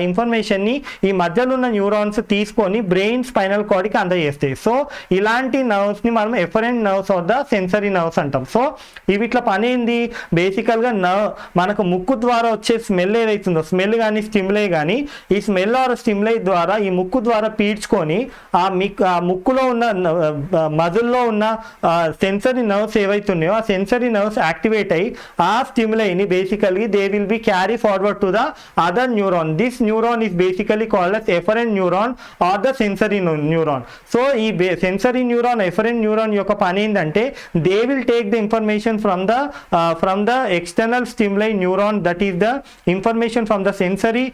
ఇన్ఫర్మేషన్ని ఈ మధ్యలో ఉన్న న్యూరాన్స్ తీసుకొని బ్రెయిన్ స్పైనల్ కార్డ్కి అందజేస్తాయి. సో ఇలాంటి నర్వ్స్ని మనం efferent nerves of the sensory nerves అంటాం. సో వీటిలో పని ఏంది, బేసికల్గా మనకు ముక్కు ద్వారా వచ్చే స్మెల్ ఏదైతుందో, స్మెల్ కానీ స్టిమ్యులై కానీ, ఈ స్మెల్ ఆర్ స్టిమ్యులై ద్వారా ఈ ముక్కు ద్వారా పీడ్చుకొని ఆ ముక్కులో ఉన్న మజిల్లో ఉన్న సెన్సరీ నర్వ్స్ ఏవైతున్నాయో ఆ సెన్సరీ నర్వ్స్ యాక్టివేట్ అయ్యి ఆ స్టిమ్యులైని basically they will be carry forward to the other neuron. This neuron is basically called as efferent neuron or the sensory neuron. So ఈ సెన్సరీ న్యూరాన్, ఎఫరెంట్ న్యూరాన్ యొక్క పని ఏంటంటే they will take the information from the external stimuli neuron, that is the information from the sensory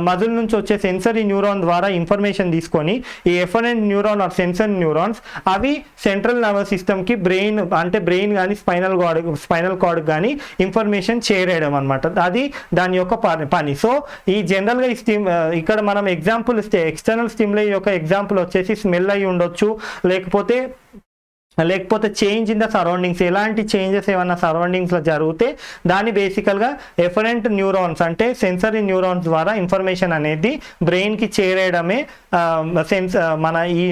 muscle నుంచి వచ్చే sensory neuron ద్వారా information తీసుకొని ఈ efferent neuron or sensory neurons అవి సెంట్రల్ నర్వస్ సిస్టమ్కి బ్రెయిన్ కానీ స్పైనల్ కార్డ్ కానీ information చేరేయడం అనమాట. అది దాని యొక్క పని. సో ఈ జనరల్గా ఇక్కడ మనం ఎగ్జాంపుల్ ఇస్తే ఎక్స్టర్నల్ స్టిమ్యులై యొక్క ఎగ్జాంపుల్ వచ్చేసి స్మెల్ అయి ఉండొచ్చు, లేకపోతే లేకపోతే చేంజ్ ఇన్ ద సరౌండింగ్స్, ఎలాంటి చేంజెస్ ఏమన్నా సరౌండింగ్స్లో జరిగితే దాన్ని బేసికల్గా ఎఫరెంట్ న్యూరాన్స్ అంటే సెన్సరీ న్యూరాన్స్ ద్వారా ఇన్ఫర్మేషన్ అనేది బ్రెయిన్కి చేరేయడమే మన ఈ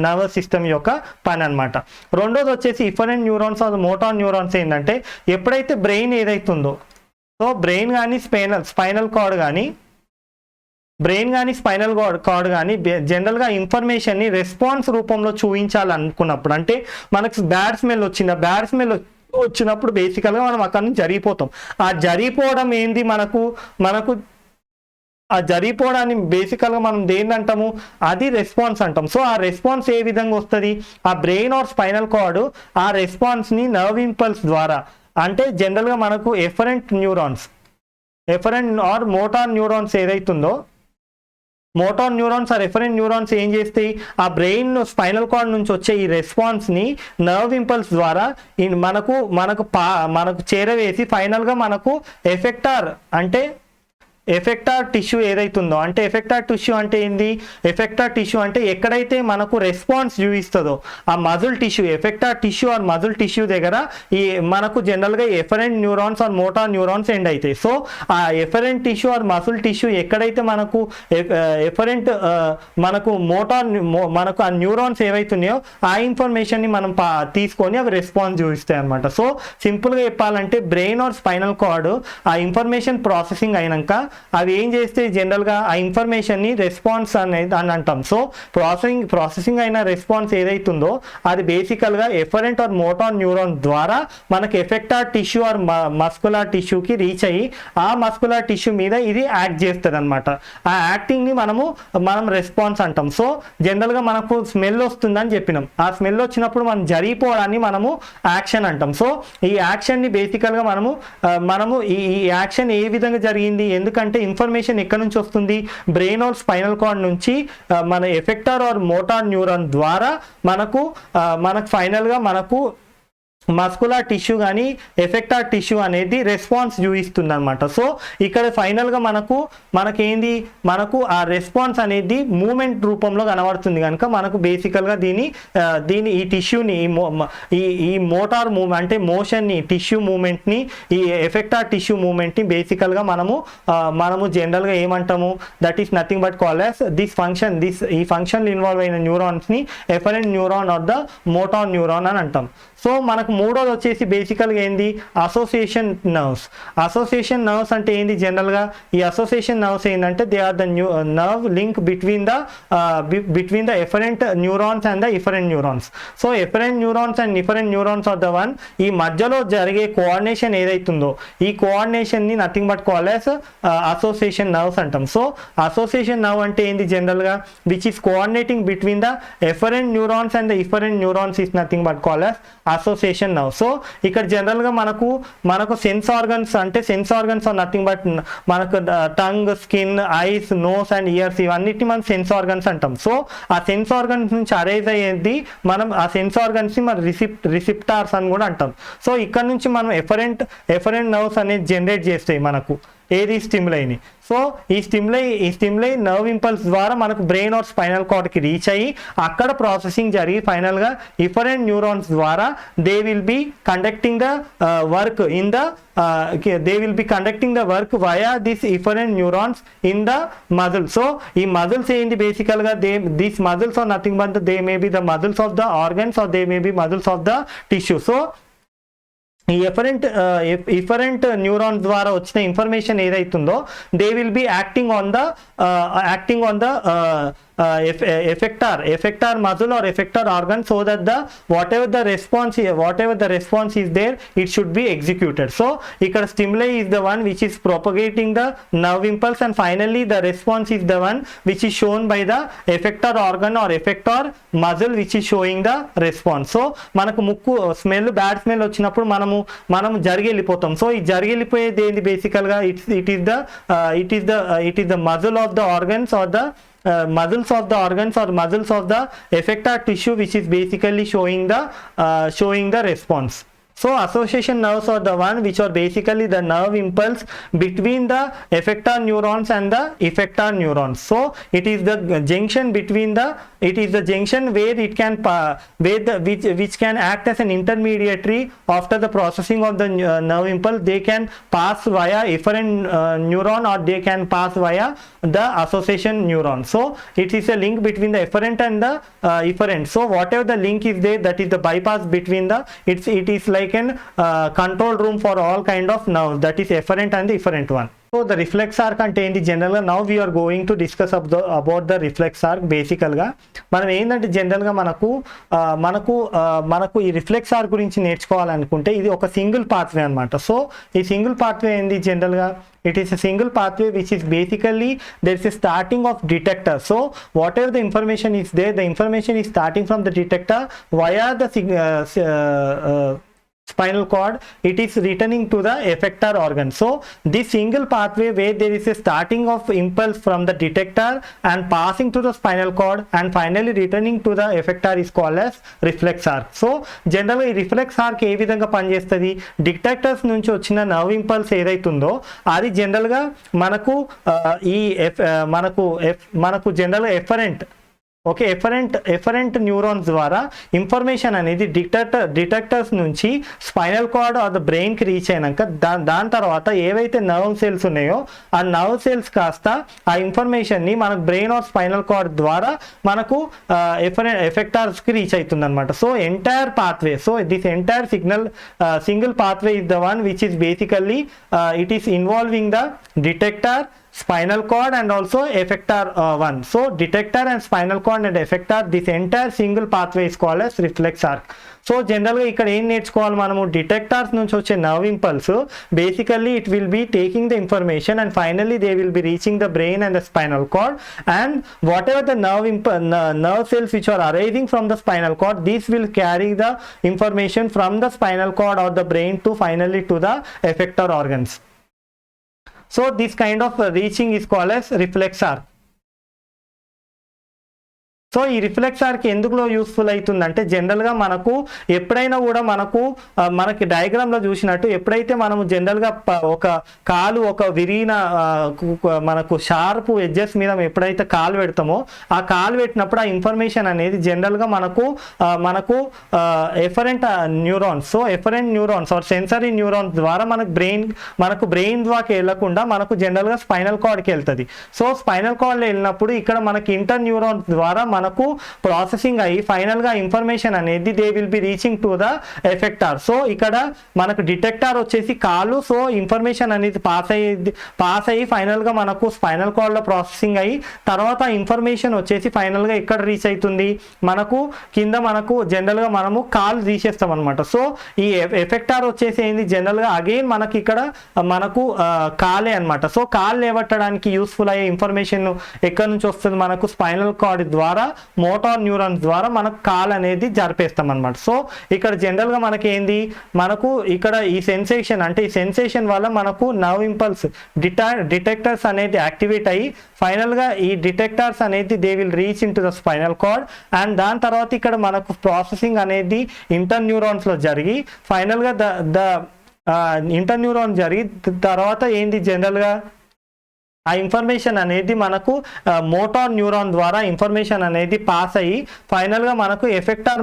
నర్వస్ సిస్టమ్ యొక్క పని అనమాట. రెండోది వచ్చేసి efferent neurons or motor neurons ఏంటంటే ఎప్పుడైతే బ్రెయిన్ ఏదైతుందో, సో బ్రెయిన్ కానీ స్పైనల్ కార్డ్ కానీ స్పైనల్ కార్డ్ కానీ జనరల్గా ఇన్ఫర్మేషన్ని రెస్పాన్స్ రూపంలో చూపించాలనుకున్నప్పుడు, అంటే మనకు బ్యాడ్ స్మెల్ వచ్చినప్పుడు బేసికల్గా మనం అక్కడ నుంచి జరిగిపోతాం. ఆ జరిగిపోవడం ఏంది, మనకు ఆ జరిగిపోవడాన్ని బేసికల్గా మనం దేన్ని అంటాము, అది రెస్పాన్స్ అంటాం. సో ఆ రెస్పాన్స్ ఏ విధంగా వస్తుంది, ఆ బ్రెయిన్ ఆర్ స్పైనల్ కార్డ్ ఆ రెస్పాన్స్ని నర్వ్ ఇంపల్స్ ద్వారా, అంటే జనరల్గా మనకు ఎఫరెంట్ ఆర్ మోటార్ న్యూరాన్స్ ఏదైతుందో, motor neurons or afferent neurons ఏం చేస్తాయి, ఆ బ్రెయిన్ స్పైనల్ కార్డ్ నుంచి వచ్చే ఈ రెస్పాన్స్ని నర్వ్ ఇంపల్స్ ద్వారా మనకు చేరవేసి ఫైనల్గా మనకు ఎఫెక్టార్ టిష్యూ ఏదైతుందో, అంటే ఎఫెక్టార్ టిష్యూ అంటే ఏంది, ఎఫెక్టార్ టిష్యూ అంటే ఎక్కడైతే మనకు రెస్పాన్స్ చూపిస్తుందో ఆ muscle tissue, effector tissue or muscle tissue దగ్గర ఈ మనకు జనరల్గా afferent neurons or motor neurons end అవుతాయి. సో ఆ afferent tissue or muscle tissue ఎక్కడైతే మనకు మనకు ఆ న్యూరాన్స్ ఏవైతున్నాయో ఆ ఇన్ఫర్మేషన్ని మనం తీసుకొని అవి రెస్పాన్స్ చూపిస్తాయి అనమాట. సో సింపుల్గా చెప్పాలంటే బ్రెయిన్ ఆర్ స్పైనల్ కార్డ్ ఆ ఇన్ఫర్మేషన్ ప్రాసెసింగ్ అయినాక అవి ఏం చేస్తే జనరల్గా ఆ ఇన్ఫర్మేషన్ని రెస్పాన్స్ అనేది అని అంటాం. సో ప్రాసెసింగ్ అయిన రెస్పాన్స్ ఏదైతుందో అది బేసికల్గా ఎఫరెంట్ ఆర్ మోటార్ న్యూరాన్ ద్వారా మనకు ఎఫెక్టార్ టిష్యూ ఆర్ మస్కులర్ టిష్యూకి రీచ్ అయ్యి ఆ మస్కులర్ టిష్యూ మీద ఇది యాక్ట్ చేస్తుంది అనమాట. ఆ యాక్టింగ్ని మనం రెస్పాన్స్ అంటాం. సో జనరల్గా మనకు స్మెల్ వస్తుందని చెప్పినాం, ఆ స్మెల్ వచ్చినప్పుడు మనం జరిగిపోవడాన్ని మనము యాక్షన్ అంటాం. సో ఈ యాక్షన్ని బేసికల్గా మనము ఈ యాక్షన్ ఏ విధంగా జరిగింది, ఎందుకంటే ఇన్ఫర్మేషన్ ఎక్కడి నుంచి వస్తుంది, బ్రెయిన్ ఆర్ స్పైనల్ కార్డ్ నుంచి మన ఎఫెక్టార్ ఆర్ మోటార్ న్యూరాన్ ద్వారా మనకు ఫైనల్గా మనకు మస్కులర్ టిష్యూ కానీ ఎఫెక్టార్ టిష్యూ అనేది రెస్పాన్స్ చూపిస్తుంది అనమాట. సో ఇక్కడ ఫైనల్గా మనకేంది, మనకు ఆ రెస్పాన్స్ అనేది మూమెంట్ రూపంలో కనబడుతుంది కనుక మనకు బేసికల్గా దీని ఈ టిష్యూని ఈ మోటార్ మూవ్ అంటే మోషన్ని, టిష్యూ మూమెంట్ని, ఈ ఎఫెక్టార్ టిష్యూ మూమెంట్ని బేసికల్గా మనము జనరల్గా ఏమంటాము, that is nothing but call as ఈ ఫంక్షన్లో ఇన్వాల్వ్ అయిన న్యూరాన్స్ని efferent neuron or the motor neuron అని అంటాం. సో మనకు మూడోది వచ్చేసి బేసికల్గా ఏంది, అసోసియేషన్ నర్వ్స్ అంటే ఏంది, జనరల్గా ఈ అసోసియేషన్ నర్వ్స్ ఏంటంటే they are the nerve link between the efferent neurons and the afferent neurons. So efferent neurons and afferent neurons are the one, ఈ మధ్యలో జరిగే కోఆర్డినేషన్ ఏదైతుందో ఈ కోఆర్డినేషన్ని nothing but call as association nerves అంటాం. So association nerve అంటే ఏంది, జనరల్గా which is coordinating between the efferent neurons and the afferent neurons is nothing but call as association nerve. So ఇక్కడ జనరల్గా మనకు sense organs are nothing but మనకు tongue, skin, eyes, nose and ears ఇవన్నిటిని మనం sense organs అంటాం. So ఆ sense organs నుంచి arise అయ్యేది మనం ఆ సెన్స్ ఆర్గన్స్ని మనం రిసిప్టార్స్ అని కూడా అంటాం. సో ఇక్కడ నుంచి మనం ఎఫరెంట్ నర్వ్స్ అనేది జనరేట్ చేస్తాయి మనకు ఏది స్టిమ్యులైని. సో ఈ స్టిమ్యులై నర్వ్ ఇంపల్స్ ద్వారా మనకు బ్రెయిన్ ఆర్ స్పైనల్ కార్డ్కి రీచ్ అయ్యి అక్కడ ప్రాసెసింగ్ జరిగి ఫైనల్గా ఇఫరెంట్ న్యూరాన్స్ ద్వారా they will be conducting the work via this efferent neurons in the muscle. So ఈ మజిల్స్ ఏంటి, బేసికల్గా these muscles are nothing but they may be the muscles of the organs or they may be muscles of the tissue. So ఈ efferent neurons ద్వారా వచ్చిన information ఏదైతుందో they will B acting on the effector muscle or effector organ, so that whatever the response is there, it should be executed. So ikkada stimuli is the one which is propagating the nerve impulse, and finally the response is the one which is shown by the effector organ or effector muscle which is showing the response. So manaku mukku bad smell వచ్చినప్పుడు మనము జరిగి వెళ్ళిపోతాం. So ఈ జరిగి వెళ్ళిపోయేది ఏంది, బేసికల్ గా it is the muzzle of the organs or the muscles of the organs or muscles of the effector tissue which is basically showing the response. So association nerves are the one which are basically the nerve impulse between the effector neurons and the effector neurons. So it is the junction between the, it is the junction where it can which can act as an intermediary after the processing of the nerve impulse. They can pass via efferent neuron, or they can pass via the association neuron. So it is a link between the efferent and the efferent. So whatever the link is there, that is the bypass between the, it is like an control room for all kind of nerves, that is efferent and the efferent one. So the reflex arc అంటే ఏంటి జనరల్గా, now we are going to discuss about the reflex arc. బేసికల్గా మనం ఏంటంటే జనరల్గా మనకు ఈ reflex arc గురించి నేర్చుకోవాలనుకుంటే ఇది ఒక సింగిల్ పాత్వే అనమాట. సో ఈ సింగిల్ పాత్వే ఏంది జనరల్గా, it is a single pathway which is basically there is a starting of detector. So whatever the information is there, the information is starting from the detector via the spinal cord, it is returning to the effector organ. So this single pathway where there is a starting of impulse from the detector and passing to the spinal cord and finally returning to the effector is called as reflex arc. So generally reflex arc ఏ విధంగా పనిచేస్తుంది, detectors నుంచి వచ్చిన nerve impulse ఏదైతుందో అది జనరల్గా మనకు మనకు జనరల్గా ఓకే ఎఫరెంట్ న్యూరాన్స్ ద్వారా ఇన్ఫర్మేషన్ అనేది డిటెక్టర్స్ నుంచి స్పైనల్ కార్డ్ ఆర్ ద బ్రెయిన్కి రీచ్ అయినాక దాని తర్వాత ఏవైతే నర్వ్ సెల్స్ ఉన్నాయో ఆ నర్వ్ సెల్స్ కాస్త ఆ ఇన్ఫర్మేషన్ని మనకు బ్రెయిన్ ఆర్ స్పైనల్ కార్డ్ ద్వారా మనకు ఎఫెక్టార్స్కి రీచ్ అవుతుంది అనమాట. So entire pathway, so this entire single pathway is the one which is basically it is involving the detector, spinal cord and also effector one. So detector and spinal cord and effector, this entire single pathway is called as reflex arc. So జనరల్గా ఇక్కడ ఏం నేర్చుకోవాలి మనము, detectors నుంచి వచ్చే nerve impulse basically it will be taking the information and finally they will be reaching the brain and the spinal cord, and whatever the nerve cells which are arising from the spinal cord, these will carry the information from the spinal cord or the brain to finally to the effector organs. So this kind of reaching is called as reflex arc. So ఈ reflex arc ఎందుకులో useful అవుతుందంటే జనరల్గా మనకు ఎప్పుడైనా కూడా మనకి డయాగ్రామ్లో చూసినట్టు ఎప్పుడైతే మనము జనరల్గా ఒక కాలు ఒక విరిగిన మనకు షార్ప్ ఎడ్జెస్ మీద ఎప్పుడైతే కాలు పెడతామో ఆ కాలు పెట్టినప్పుడు ఆ ఇన్ఫర్మేషన్ అనేది జనరల్గా మనకు afferent neurons, so efferent neurons are sensory neurons ద్వారా మనకు బ్రెయిన్ ద్వారా వెళ్ళకుండా మనకు జనరల్గా స్పైనల్ కార్డ్కి వెళ్తుంది. సో స్పైనల్ కార్డ్లో వెళ్ళినప్పుడు ఇక్కడ మనకి ఇంటర్ న్యూరాన్స్ ద్వారా మనకు ప్రాసెసింగ్ అయ్యి ఫైనల్ గా ఇన్ఫర్మేషన్ అనేది they will be reaching to the effector. So ఇక్కడ మనకు డిటెక్టార్ వచ్చేసి కాలు, సో ఇన్ఫర్మేషన్ అనేది పాస్ అయ్యి ఫైనల్ గా మనకు స్పైనల్ కార్డ్ లో ప్రాసెసింగ్ అయ్యి తర్వాత ఇన్ఫర్మేషన్ వచ్చేసి ఫైనల్ గా ఎక్కడ రీచ్ అవుతుంది, మనకు కింద మనకు జనరల్ గా మనము కాల్ తీసేస్తాం అనమాట. సో ఈ ఎఫెక్టార్ వచ్చేసి ఏంది జనరల్ గా అగైన్ మనకి ఇక్కడ మనకు కాలే అనమాట. సో కాల్ లేవట్టడానికి యూస్ఫుల్ అయ్యే ఇన్ఫర్మేషన్ ఎక్కడి నుంచి వస్తుంది, మనకు స్పైనల్ కార్డ్ ద్వారా మోటార్ న్యూరాన్స్ ద్వారా మనకు కాల్ అనేది జరిపేస్తాం అనమాట. సో ఇక్కడ జనరల్ గా మనకి ఏంది, మనకు ఇక్కడ ఈ సెన్సేషన్ అంటే ఈ సెన్సేషన్ వల్ల మనకు నర్వ్ ఇంపల్స్ డిటెక్టర్స్ అనేది యాక్టివేట్ అయ్యి ఫైనల్ గా ఈ డిటెక్టర్స్ అనేది they will reach in to the spinal cord, and దాని తర్వాత ఇక్కడ మనకు ప్రాసెసింగ్ అనేది ఇంటర్ న్యూరాన్స్ లో జరిగి ఫైనల్ గా ఇంటర్ న్యూరాన్ జరిగి తర్వాత ఏంది జనరల్ గా ఆ ఇన్ఫర్మేషన్ అనేది మనకు మోటార్ న్యూరాన్ ద్వారా ఇన్ఫర్మేషన్ అనేది పాస్ అయ్యి ఫైనల్గా మనకు ఎఫెక్టార్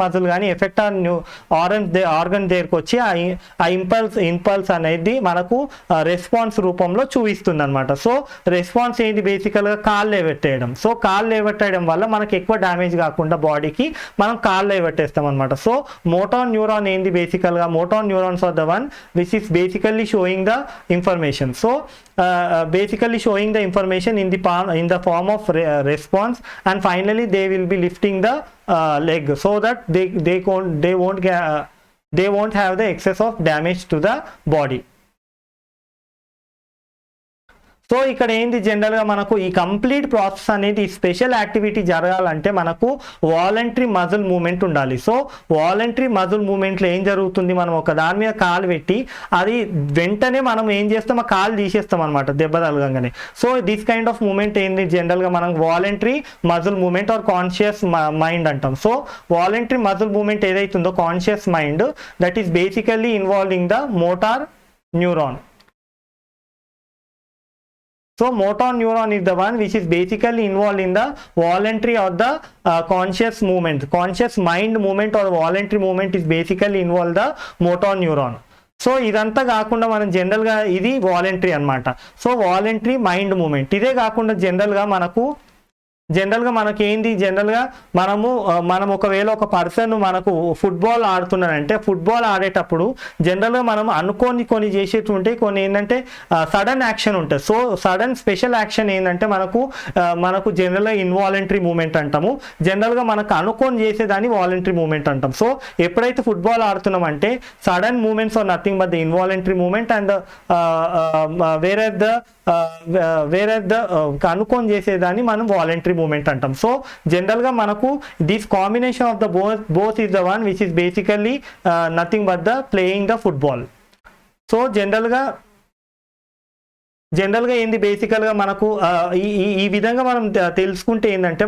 మజిల్ కానీ ఎఫెక్టార్ ఆర్గన్ దగ్గరకు వచ్చి ఆ ఇంపల్స్ అనేది మనకు రెస్పాన్స్ రూపంలో చూపిస్తుంది అనమాట. సో రెస్పాన్స్ ఏంటి, బేసికల్గా కాళ్ళు లేవెట్టేయడం. సో కాళ్ళు లేవెట్టేయడం వల్ల మనకు ఎక్కువ డ్యామేజ్ కాకుండా బాడీకి మనం కాళ్ళు లేవెట్టేస్తాం అనమాట. సో మోటార్ న్యూరాన్ ఏంది, బేసికల్గా motor neurons are the one which is basically showing the information. So basically showing the information in the form of response, and finally they will be lifting the leg so that they won't have the excess of damage to the body. So ఇక్కడ ఏంది జనరల్గా మనకు ఈ complete process అనేది special activity జరగాలంటే మనకు voluntary muscle moment ఉండాలి. So voluntary muscle మూమెంట్లో ఏం జరుగుతుంది, మనం ఒక దాని మీద కాలు పెట్టి అది వెంటనే మనం ఏం చేస్తాం, ఆ కాలు తీసేస్తాం అనమాట దెబ్బ తగలగానే. So this kind of movement ఏంది జనరల్గా మనం voluntary muscle movement or conscious mind అంటాం. సో వాలంటరీ మజిల్ మూమెంట్ ఏదైతుందో conscious mind, that is basically involving the motor neuron. So motor neuron is the one which is basically involved in the voluntary or the conscious movement. Conscious mind movement or voluntary movement is basically involved the motor neuron. So ఇదంతా కాకుండా మనం జనరల్గా ఇది voluntary అనమాట. So voluntary mind movement. ఇదే కాకుండా జనరల్గా మనకి ఏంది, జనరల్గా మనం ఒకవేళ ఒక పర్సన్ మనకు ఫుట్బాల్ ఆడుతున్నాడంటే ఫుట్బాల్ ఆడేటప్పుడు జనరల్గా మనం అనుకోని కొన్ని చేసేవి ఉంటాయి, కొన్ని ఏంటంటే సడన్ యాక్షన్ ఉంటుంది. సో సడన్ స్పెషల్ యాక్షన్ ఏంటంటే మనకు జనరల్గా ఇన్వాలంటరీ మూమెంట్ అంటాము. జనరల్గా మనకు అనుకోని చేసేదాన్ని వాలంటరీ మూమెంట్ అంటాం. సో ఎప్పుడైతే ఫుట్బాల్ ఆడుతున్నామంటే sudden movements are nothing but the involuntary movement and వేరే అనుకోని చేసేదాన్ని మనం వాలంటరీ మూమెంట్ అంటాం. సో జనరల్గా మనకు this combination of the both is the one which is basically nothing but the playing the football. So జనరల్గా ఏంది బేసికల్గా మనకు ఈ విధంగా మనం తెలుసుకుంటే ఏంటంటే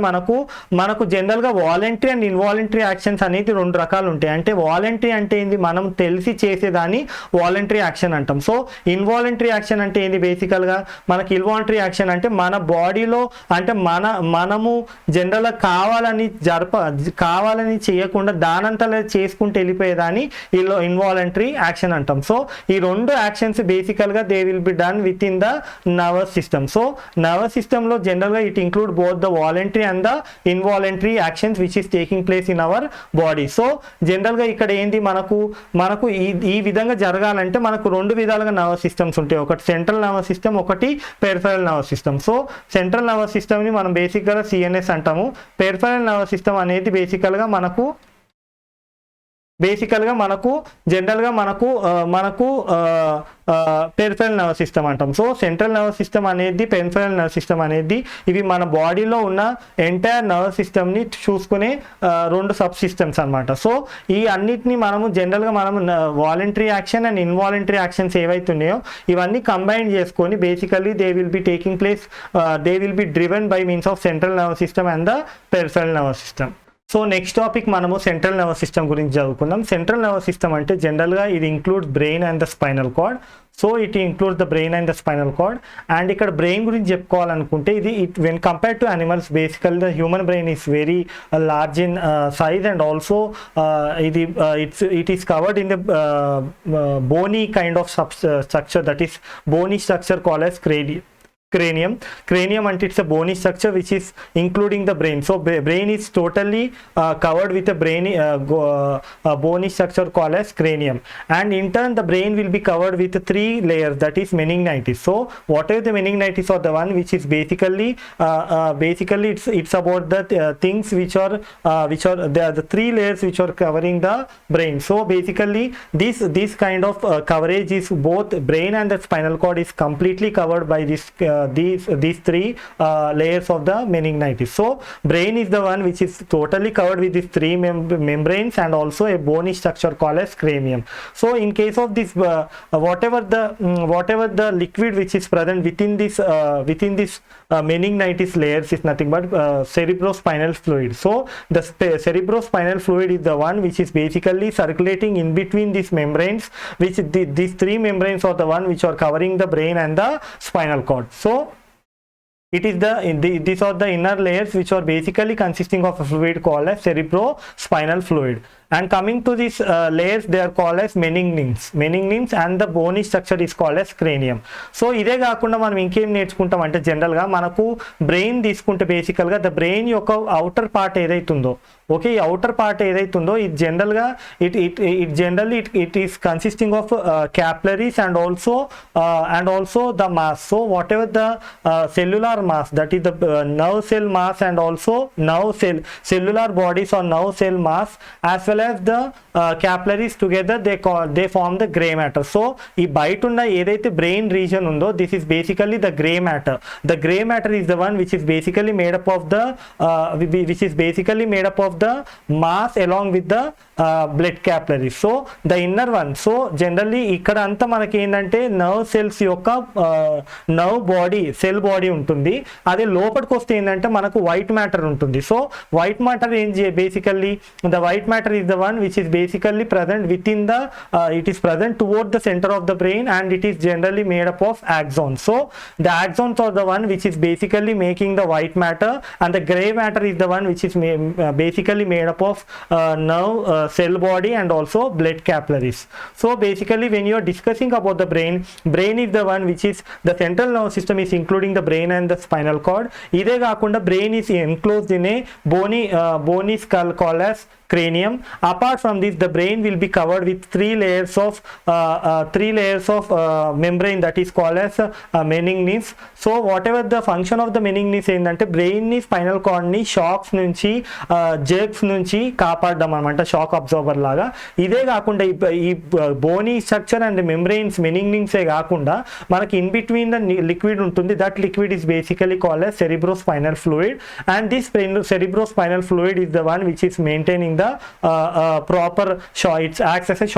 మనకు జనరల్గా వాలంటరీ అండ్ ఇన్వాలంటరీ యాక్షన్స్ అనేది రెండు రకాలు ఉంటాయి. అంటే వాలంటరీ అంటే ఏంది, మనం తెలిసి చేసేదాన్ని వాలంటరీ యాక్షన్ అంటాం. సో ఇన్వాలంటరీ యాక్షన్ అంటే ఏంది, బేసికల్గా మనకి ఇన్వాలంటరీ యాక్షన్ అంటే మన బాడీలో అంటే మనము జనరల్గా కావాలని చేయకుండా దానంతలో చేసుకుంటూ వెళ్ళిపోయేదాన్ని ఇన్వాలంటరీ యాక్షన్ అంటాం. సో ఈ రెండు యాక్షన్స్ బేసికల్గా they will be done with in the nervous system. So nervous system lo generally it include both the voluntary and the involuntary actions which is taking place in our body. So general ga ikkada endi manaku ee vidhanga jaragalante manaku rendu vidaluga nervous systems untayi, okati central nervous system, okati peripheral nervous system. So central nervous system ni manam basic ga CNS antamu. Peripheral nervous system anedi basically ga మనకు జనరల్గా మనకు peripheral nervous system అంటాం. So central nervous system అనేది, peripheral nervous system అనేది ఇవి మన బాడీలో ఉన్న ఎంటైర్ నర్వస్ సిస్టమ్ని చూసుకునే రెండు సబ్ సిస్టమ్స్ అనమాట. సో ఈ అన్నిటిని జనరల్గా voluntary action and involuntary actions ఏవైతున్నాయో ఇవన్నీ కంబైన్ చేసుకొని basically they will be taking place, they will B driven by means of central nervous system and the peripheral nervous system. So next topic మనము central nervous system గురించి చదువుకుందాం. Central nervous system అంటే జనరల్గా ఇది include brain and the spinal cord. So it include the brain and the spinal cord. And ఇక్కడ brain గురించి చెప్పుకోవాలనుకుంటే when compared to animals basical the human brain is very large in size and also it is covered in the bony kind of structure, that is bony structure called as cranium and it's a bony structure which is including the brain. So brain is totally covered with a bony structure called as cranium, and in turn the brain will be covered with 3 layers, that is meningitis. So whatever the meningitis or the one which is basically it's about the things which are the 3 layers which are covering the brain. So basically this kind of coverage is both brain and the spinal cord is completely covered by these 3 layers of the meningitis. So brain is the one which is totally covered with these 3 membranes and also a bony structure called as cranium. So in case of this whatever the liquid which is present within this meningitis layers is nothing but cerebrospinal fluid. So the cerebrospinal fluid is the one which is basically circulating in between these membranes, which these 3 membranes are the one which are covering the brain and the spinal cord. So it is these are the inner layers which are basically consisting of a fluid called as cerebrospinal fluid. And coming to these layers, they are called as meninges and the bony structure is called as cranium. So ఇదే కాకుండా మనం ఇంకేం నేర్చుకుంటాం అంటే జనరల్గా మనకు brain తీసుకుంటే బేసికల్గా ద బ్రెయిన్ యొక్క అవుటర్ పార్ట్ ఏదైతుందో, ఓకే, ఈ అవుటర్ పార్ట్ ఏదైతుందో ఇది జనరల్గా it is consisting of capillaries and also the mass. So whatever the cellular mass, that is the nerve cell mass and also cellular bodies or nerve cell mass, as well as the capillaries together they form the gray matter. So ee bite unna edaithe brain region undo, this is basically the gray matter. The gray matter is the one which is basically made up of the mass along with the blood capillaries. So the inner one, so generally ఇక్కడ అంతా మనకి ఏంటంటే nerve cells యొక్క nerve body cell body ఉంటుంది. అదే లోపలికి వస్తే ఏంటంటే మనకు వైట్ మ్యాటర్ ఉంటుంది. సో వైట్ మ్యాటర్ ఏం basically the white matter is the one which is basically present with in the it is present towards the centre of the brain and it is generally made up of axons. So the axons are the one which is basically making the white matter, and the gray matter is the one which is basically made up of nerve cell body and also blood capillaries. So basically when you are discussing about the brain is the one which is the central nervous system is including the brain and the spinal cord. Ide kaakunda brain is enclosed in a bony skull called as cranium. Apart from this, the brain will be covered with three layers of membrane that is called as meninges. So whatever the function of the meninges ఏంటంటే brain ని spinal cord ని shocks నుంచి jerks నుంచి కాపాడడం అనమాట, shock absorber లాగా. ఇదే కాకుండా ఈ బోనీ స్ట్రక్చర్ అండ్ మెంబ్రెయిన్స్ మెనింగ్సే కాకుండా మనకి ఇన్ బిట్వీన్ ద లిక్విడ్ ఉంటుంది. That liquid is basically called as cerebrospinal fluid, and this cerebrospinal fluid is the one which is maintaining the proper it's acts as a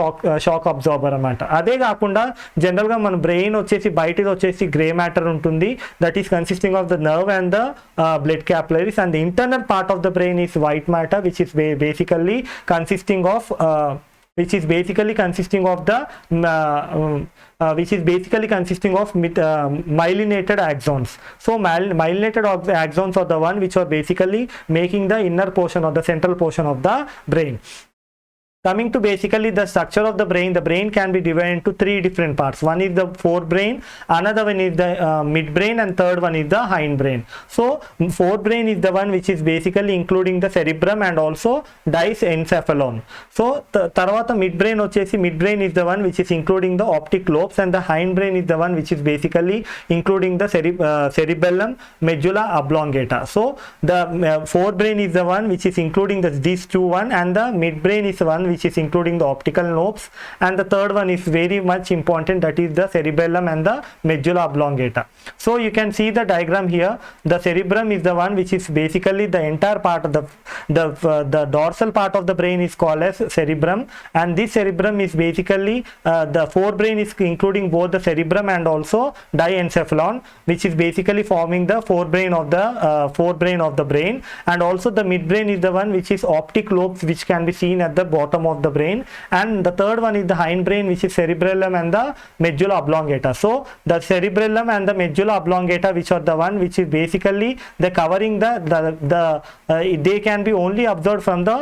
shock absorber అనమాట. అదే కాకుండా general గా మన brain వచ్చేసి బయటది వచ్చేసి grey matter ఉంటుంది, that is consisting of the nerve and the blood capillaries, and the internal part of the brain is white matter which is basically consisting of myelinated axons. So myelinated axons are the one which are basically making the inner portion or the central portion of the brain. Coming to basically the structure of the brain can be divided into three different parts. One is the forebrain, another one is the midbrain, and third one is the hindbrain. So forebrain is the one which is basically including the cerebrum and also diencephalon. So tarvata midbrain వచ్చేసి midbrain is the one which is including the optic lobes, and the hindbrain is the one which is basically including the cerebellum, medulla oblongata. So the forebrain is the one which is including these two one, and the midbrain is the one which is including the optical lobes, and the third one is very much important, that is the cerebellum and the medulla oblongata. So you can see the diagram here. The cerebrum is the one which is basically the entire part of the dorsal part of the brain is called as cerebrum, and this cerebrum is basically the forebrain is including both the cerebrum and also diencephalon, which is basically forming the forebrain of the brain, and also the midbrain is the one which is optic lobes which can be seen at the bottom of the brain, and the third one is the hindbrain which is cerebellum and the medulla oblongata. So the cerebellum and the medulla oblongata which are the one which is basically the covering they can be only observed from the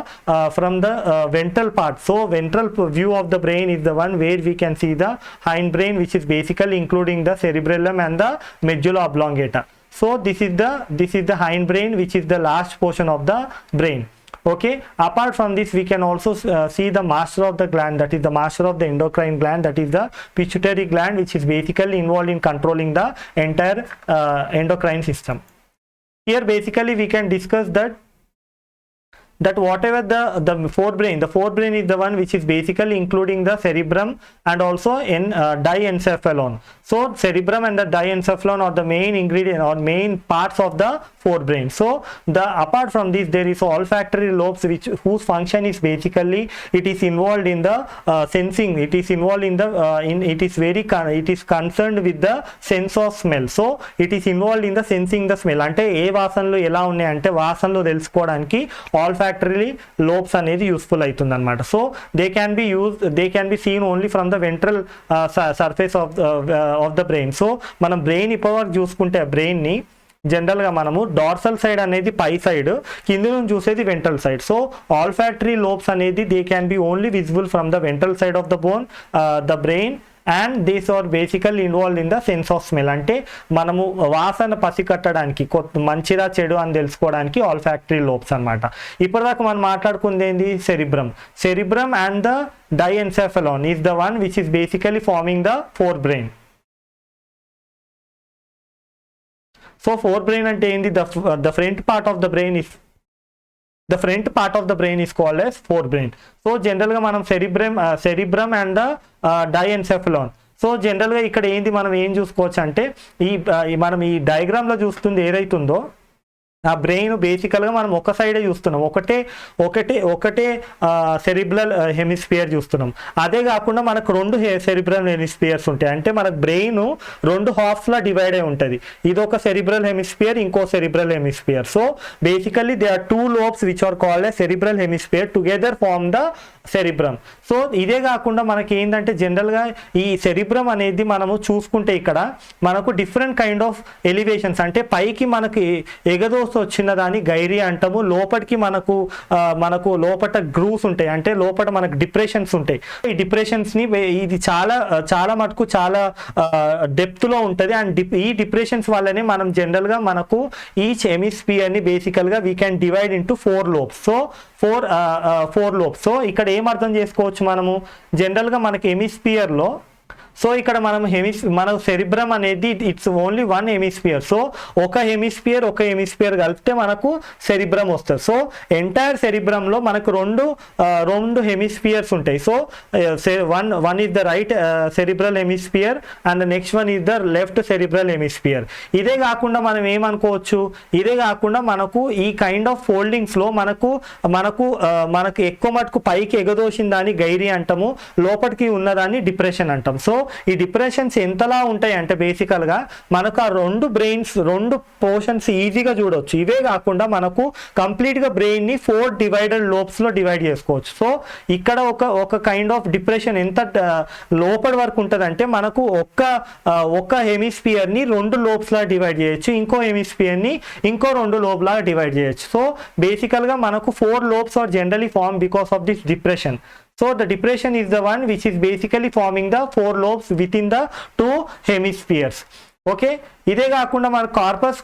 ventral part. So ventral view of the brain is the one where we can see the hindbrain which is basically including the cerebellum and the medulla oblongata. So this is the hindbrain which is the last portion of the brain. Okay, apart from this we can also see the master of the gland, that is the master of the endocrine gland, that is the pituitary gland, which is basically involved in controlling the entire endocrine system. Here basically we can discuss that whatever the forebrain is the one which is basically including the cerebrum and also in diencephalon. So cerebrum and the diencephalon are the main ingredient or main parts of the forebrain. So apart from this there is olfactory lobes whose function is basically it is involved in the sensing. It is involved in the it is concerned with the sense of smell. So it is involved in the sensing the smell. అంటే ఏ వాసనలు ఎలా ఉన్నాయి అంటే వాసనలు తెలుసుకోవడానికి olfactory lobes అనేది useful అవుతుంది అనమాట. So they can be seen only from the ventral surface of the brain. So మనం బ్రెయిన్ ఇప్పటివరకు చూసుకుంటే బ్రెయిన్ ని జనరల్గా మనము డార్సల్ సైడ్ అనేది పై సైడ్, కింద నుంచి చూసేది ventral side. So olfactory lobes అనేది they can be only visible from the ventral side of the bone the brain, and these are basically involved in the sense of smell. అంటే మనము వాసన పసికట్టడానికి మంచిదా చెడు అని తెలుసుకోవడానికి ఆల్ఫాక్టరీ లోబ్స్ అనమాట. ఇప్పటిదాకా మనం మాట్లాడుకుంది ఏంది cerebrum and the diencephalon is the one which is basically forming the forebrain. So forebrain అంటే ఏంది, the front part of the brain is the front part of the brain is called as forebrain. So general గా మనం cerebrum and the diencephalon. So జనరల్గా ఇక్కడ ఏంది మనం ఏం చూసుకోవచ్చు అంటే మనం ఈ డయాగ్రామ్లో చూస్తుంది ఏదైతుందో ఆ బ్రెయిన్ బేసికల్గా మనం ఒక సైడే చూస్తున్నాం, ఒకటే సెరిబ్రల్ హెమిస్ఫియర్ చూస్తున్నాం. అదే కాకుండా మనకు రెండు సెరిబ్రల్ హెమిస్ఫియర్స్ ఉంటాయి. అంటే మనకు బ్రెయిన్ రెండు హాఫ్స్లా డివైడ్ అయి ఉంటుంది. ఇది ఒక సెరిబ్రల్ హెమిస్ఫియర్, ఇంకో cerebral hemisphere. So basically they are 2 lobes which are called a cerebral hemisphere together form the cerebrum. So ఇదే కాకుండా మనకి ఏంటంటే జనరల్గా ఈ సెరిబ్రమ్ అనేది మనము చూసుకుంటే ఇక్కడ మనకు డిఫరెంట్ కైండ్ ఆఫ్ ఎలివేషన్స్, అంటే పైకి మనకి ఎగదోస్తూ వచ్చిన దాన్ని గైరీ అంటాము. లోపలికి మనకు లోపల గ్రూవ్స్ ఉంటాయి, అంటే లోపల మనకు డిప్రెషన్స్ ఉంటాయి. ఈ డిప్రెషన్స్ని ఇది చాలా మటుకు చాలా డెప్త్లో ఉంటుంది. అండ్ ఈ డిప్రెషన్స్ వల్లనే మనం జనరల్గా మనకు ఈచ్ హెమిస్ఫియర్ని బేసికల్గా we can divide into 4 lobes. So 4 lobes. So ఇక్కడ ఏం అర్థం చేసుకోవచ్చు మనము జనరల్గా మనకి హెమిస్ఫియర్లో, సో ఇక్కడ మన సెరిబ్రమ్ అనేది ఇట్స్ ఓన్లీ 1 హెమిస్ఫియర్. సో ఒక హెమిస్ఫియర్ కలిపితే మనకు సెరిబ్రమ్ వస్తుంది. సో ఎంటైర్ సెరిబ్రమ్లో మనకు రెండు హెమిస్ఫియర్స్ ఉంటాయి. So one is the right cerebral hemisphere and next one is the left cerebral hemisphere. ఇదే కాకుండా మనం ఏమనుకోవచ్చు, ఇదే కాకుండా మనకు ఈ కైండ్ ఆఫ్ ఫోల్డింగ్స్లో మనకు ఎక్కువ మటుకు పైకి ఎగదోసిన దాన్ని గైరీ అంటాము, లోపలికి ఉన్నదాన్ని డిప్రెషన్ అంటాం. సో ఈ డిప్రెషన్స్ ఎంతలా ఉంటాయి అంటే బేసికల్గా మనకు ఆ రెండు పోర్షన్స్ ఈజీగా చూడవచ్చు. ఇవే కాకుండా మనకు కంప్లీట్గా బ్రెయిన్ని 4 డివైడెడ్ లోబ్స్లో డివైడ్ చేసుకోవచ్చు. సో ఇక్కడ ఒక కైండ్ ఆఫ్ డిప్రెషన్ ఎంత లోపల వరకు ఉంటుంది అంటే మనకు ఒక్క హెమిస్ఫియర్ని 2 లోబ్స్లా డివైడ్ చేయొచ్చు, ఇంకో హెమిస్ఫియర్ని ఇంకో 2 లోబ్లాగా డివైడ్ చేయొచ్చు. సో బేసికల్గా మనకు 4 lobes are generally formed because of this depression. So the depression is the one which is basically forming the 4 lobes within the 2 hemispheres. Okay, ఇదే కాకుండా మన కార్పస్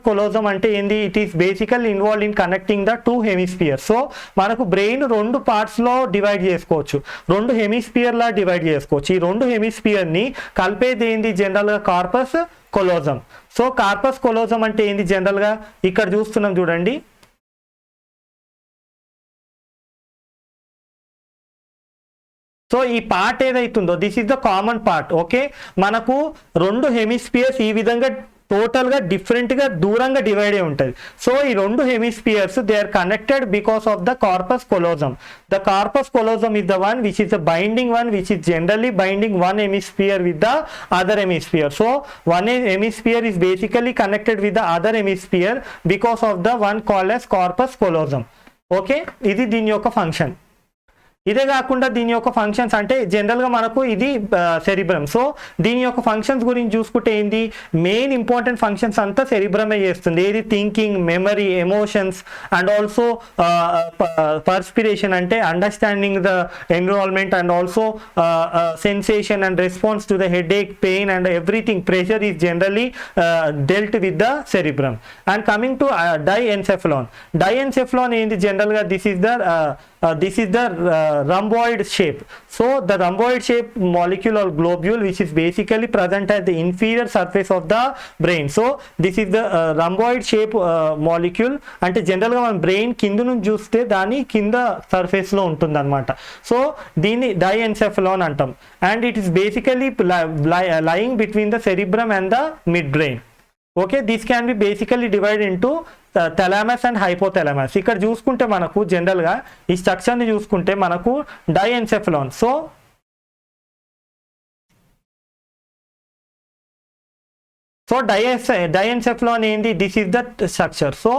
కొలోజం అంటే ఏంది, it is basically involve in connecting the 2 hemispheres. So మనకు brain 2 పార్ట్స్లో divide చేసుకోవచ్చు, 2 హెమిస్ఫియర్లా divide చేసుకోవచ్చు. ఈ 2 హెమిస్ఫియర్ని కలిపేది ఏంది జనరల్గా కార్పస్ కొలోజం. సో కార్పస్ కొలోజం అంటే ఏంది జనరల్గా ఇక్కడ చూస్తున్నాం చూడండి. సో ఈ పార్ట్ ఏదైతుందో this is the common part. Okay, మనకు 2 హెమిస్ఫియర్స్ ఈ విధంగా టోటల్గా డిఫరెంట్గా దూరంగా డివైడ్ అయి ఉంటుంది. సో ఈ 2 hemispheres they are connected because of the corpus callosum. The corpus callosum is the one which is the binding one which is generally binding 1 hemisphere with the other hemisphere. So 1 hemisphere is basically connected with the other hemisphere because of the one called as corpus callosum. Okay, ఇది దీని యొక్క function. ఇదే కాకుండా దీని యొక్క functions అంటే జనరల్గా మనకు ఇది సెరిబ్రమ్. సో దీని యొక్క ఫంక్షన్స్ గురించి చూసుకుంటే ఏంది, మెయిన్ ఇంపార్టెంట్ ఫంక్షన్స్ అంతా సెరిబ్రమే చేస్తుంది. ఏది thinking, memory, emotions and also perspiration అంటే understanding the environment and also sensation and response to the headache, pain and everything, pressure is generally dealt with the cerebrum. And coming to diencephalon ఏంది జనరల్గా this is the rhomboid shape. So the rhomboid shape molecule or globule which is basically present at the inferior surface of the brain. So this is the rhomboid shape molecule. అంటే జనరల్గా మన brain కింద నుంచి చూస్తే దాని కింద సర్ఫేస్లో ఉంటుంది అనమాట. సో దీన్ని డైఎన్సెఫలాన్ అంటాం. And it is basically lying between the cerebrum and the midbrain. Okay, this can be basically divide into thalamus and hypothalamus. ఇక్కడ చూసుకుంటే మనకు జనరల్గా ఈ స్ట్రక్చర్ని చూసుకుంటే మనకు డైఎన్సెఫలాన్. సో డైఎన్సెఫలాన్ ఏంది, this is the structure. So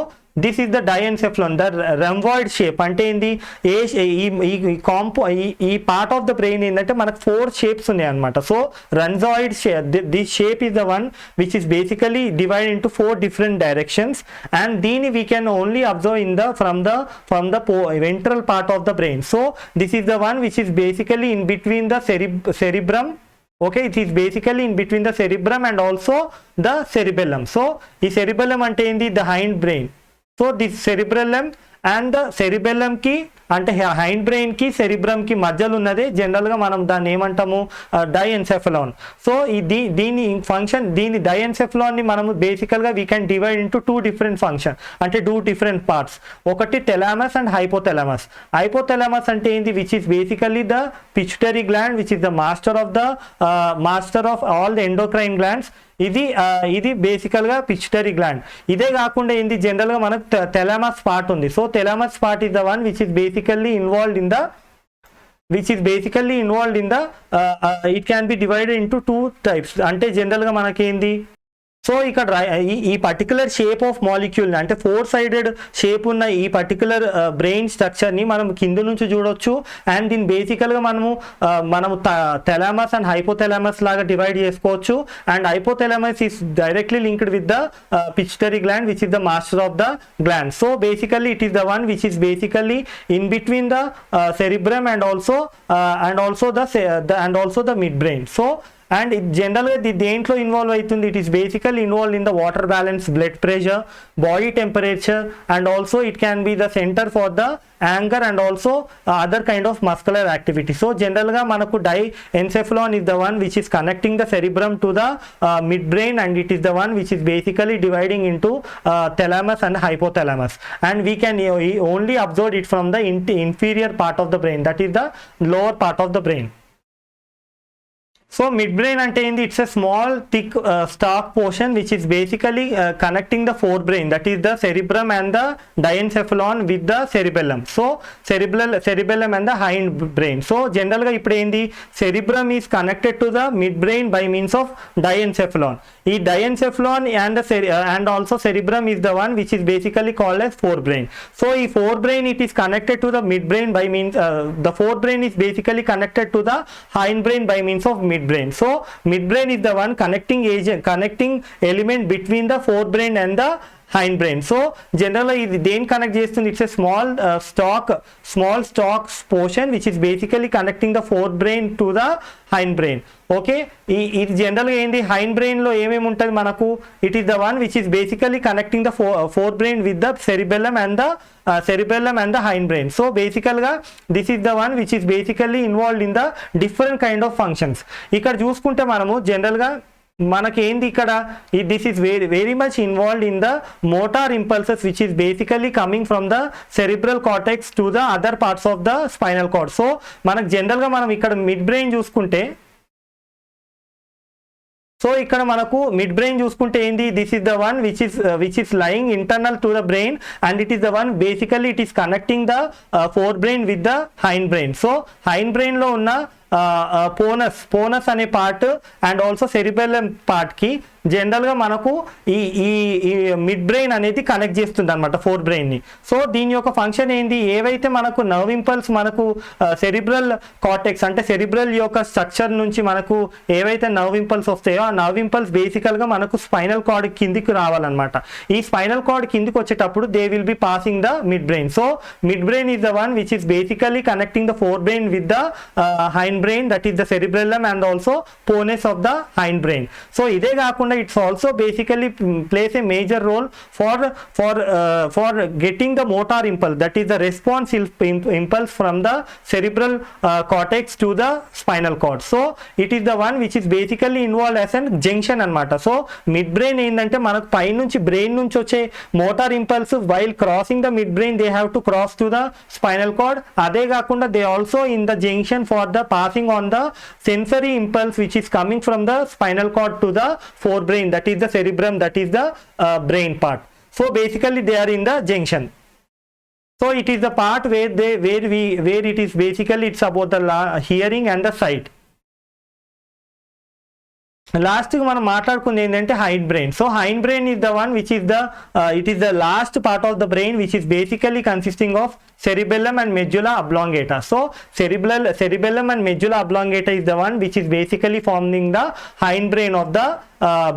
this is the diencephalon, the rhomboid shape. అంటే ఏంది, ఈ పార్ట్ ఆఫ్ ద బ్రెయిన్ ఏంటంటే మనకు 4 షేప్స్ ఉన్నాయి అనమాట. So rhomboid shape, this shape is the one which is basically divide into 4 different directions. And దీన్ని we can only observe in the from the ventral part of the brain. So this is the one which is basically in between the cerebrum. Okay, it is basically in between the cerebrum and also the cerebellum. So ఈ cerebellum అంటే ఏంది, the hind brain. So this cerebellum and the cerebellum ki అంటే hind బ్రెయిన్కి సెరిబ్రమ్కి మధ్యలో ఉన్నదే జనరల్గా మనం దాన్ని ఏమంటాము డైఎన్సెఫలాన్. సో దీని డైఎన్సెఫలాన్ని మనము బేసికల్గా we can divide into 2 different function, అంటే 2 డిఫరెంట్ పార్ట్స్. ఒకటి టెలామస్ అండ్ హైపోథెలామస్. హైపోథెలామస్ అంటే ఏంటి, which is basically the pituitary gland which is the master of all the endocrine glands. ఇది బేసికల్గా పిట్యూటరీ గ్లాండ్. ఇదే కాకుండా ఏంది, జనరల్గా మనకు థెలామస్ పార్ట్ ఉంది. So thalamus part is the one which is basically involved in the it can be divided into 2 types. అంటే జనరల్గా మనకేంది, సో ఇక్కడ ఈ పర్టికులర్ షేప్ ఆఫ్ మాలిక్యూల్ అంటే 4-sided షేప్ ఉన్న ఈ పర్టికులర్ బ్రెయిన్ స్ట్రక్చర్ని మనం కింద నుంచి చూడొచ్చు. అండ్ దీన్ని బేసికల్గా మనము థెలామస్ అండ్ హైపోథెలామస్ లాగా డివైడ్ చేసుకోవచ్చు. And hypothalamus is directly linked with the pituitary gland which is the master of the gland. So basically it is the one which is basically in between the cerebrum and also the midbrain. So and it generally దేంట్లో involve అవుతుంది, it is basically involve in the water balance, blood pressure, body temperature, and also it can be the centre for the anger and also other kind of muscular activity. So జనరల్గా మనకు diencephalon is the one which is connecting the cerebrum to the midbrain, and it is the one which is basically dividing into thalamus and hypothalamus. And we can only observe it from the inferior part of the brain, that is the lower part of the brain. So midbrain అంటే ఏంది, it's a small thick stalk portion which is basically connecting the forebrain, that is the cerebrum and the diencephalon with the cerebellum. So cerebellum and the hind brain. So జనరల్గా ఇప్పుడు ఏంది, cerebrum is connected to the midbrain by means of diencephalon. ఈ diencephalon and also cerebrum is the one which is basically called as forebrain. So ఈ four brain it is connected to the midbrain by means the forebrain is basically connected to the hindbrain by means of midbrain. So midbrain is the one connecting element between the forebrain and the hindbrain. So generally ఇది దేని connect చేస్తుంది, it's a small stock portion which is basically connecting the forebrain to the hindbrain. Okay, ఇది జనరల్గా ఏంది, hind బ్రెయిన్లో ఏమేమి ఉంటుంది మనకు, it is the one which is basically connecting the forebrain with the cerebellum and the hindbrain. So basically this is the one which is basically involved in the different kind of functions. ఇక్కడ చూసుకుంటే మనము జనరల్గా మనకి ఏంది ఇక్కడ, this is very much involved in the motor impulses which is basically coming from the cerebral cortex to the other parts of the spinal cord. So మనకు జనరల్గా మనం ఇక్కడ మిడ్ బ్రెయిన్ చూసుకుంటే, సో ఇక్కడ మనకు మిడ్ బ్రెయిన్ చూసుకుంటే ఏంది, this is the one which is lying internal to the brain, and it is the one basically it is connecting the forebrain with the hind brain. So hind బ్రెయిన్లో ఉన్న పోనస్ అనే part and also సెరిబెల్లమ్ పార్ట్కి జనరల్గా మనకు ఈ mid brain అనేది connect చేస్తుంది అనమాట ఫోర్ బ్రెయిన్ని. సో దీని యొక్క ఫంక్షన్ ఏంది, ఏవైతే మనకు నర్వ్ ఇంపల్స్ మనకు సెరిబ్రల్ కార్టెక్స్ అంటే సెరిబ్రల్ యొక్క స్ట్రక్చర్ నుంచి మనకు ఏవైతే నర్వ్ ఇంపల్స్ వస్తాయో ఆ నర్వ్ ఇంపల్స్ బేసికల్గా మనకు స్పైనల్ కార్డ్ కిందికి రావాలన్నమాట. ఈ స్పైనల్ కార్డ్ కిందికి వచ్చేటప్పుడు they will be passing the mid brain. So mid brain is the one which is basically connecting the forebrain with the hind brain, that is the cerebellum and also pones of the hind brain. So ఇదే కాకుండా it's also basically plays a major role for getting the motor impulse, that is the response impulse from the cerebral cortex to the spinal cord. So it is the one which is basically involved as a junction అన్నమాట. So mid brain ఏంటంటే మనకు పై నుంచి brain నుంచి వచ్చే motor impulse while crossing the mid brain they have to cross to the spinal card. అదే కాకుండా they also in the junction for the passing on the sensory impulse which is coming from the spinal cord to the forebrain, that is the cerebrum, that is the brain part. So basically they are in the junction. So it is the part where it is basically it's about the hearing and the sight. లాస్ట్గా మనం మాట్లాడుకుంది ఏంటంటే hind brain. So hind brain is the one which is it is the last part of the brain which is basically consisting of cerebellum and medulla oblongata. So cerebellum and medulla oblongata is the one which is basically forming the hind brain of the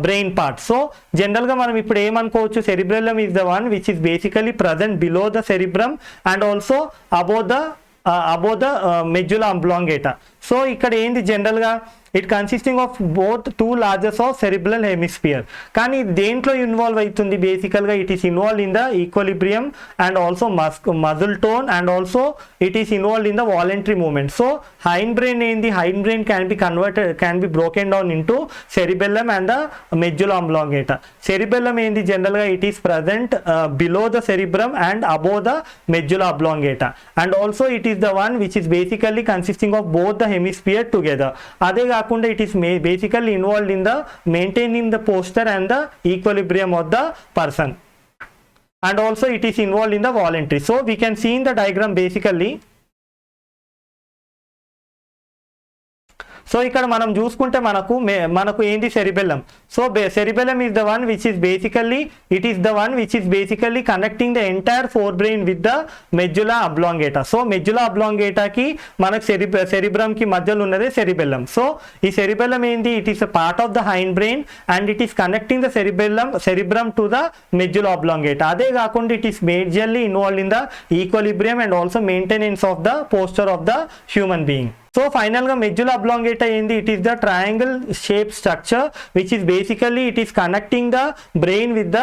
brain part. So జనరల్గా మనం ఇప్పుడు ఏమనుకోవచ్చు, cerebellum is the one which is basically present below the cerebrum and also above the medulla oblongata. So ఇక్కడ ఏంది జనరల్గా it consisting of both 2 largest of cerebral hemisphere. కానీ దేంట్లో involve అవుతుంది బేసికల్గా? It is involve in the equilibrium and also muscle tone and also it is involve in the voluntary movement. So hindbrain ఏంది? Hindbrain can be broken down into cerebellum and the medulla oblongata. Cerebellum ఏంది జనరల్గా? It is present below the cerebrum and above the medulla ఆబ్లాంగేటా and also it is the one which is basically consisting of both the hemisphere together. అదే కాకుండా it is basically involved in the maintaining the posture and the equilibrium of the person, and also it is involved in the voluntary. So we can see in the diagram basically. So ఇక్కడ మనం చూసుకుంటే మనకు ఏంది cerebellum. So cerebellum is the one which is basically it is the one which is basically connecting the entire forebrain with the medulla oblongata. So medulla అబ్లాంగేటాకి మనకు సెరిబ్రమ్కి మధ్యలో ఉన్నదే సెరిబెల్లం. సో ఈ సెరిబెల్లం ఏంది? It is a part of the hind brain and it is connecting the cerebrum to the medulla oblongata. అదే కాకుండా it is majorly involve in the equilibrium and also maintenance of the posture of the human being. So ఫైనల్గా medulla oblongata ఏంది? It is the triangle shape structure which is basically it is connecting the brain with the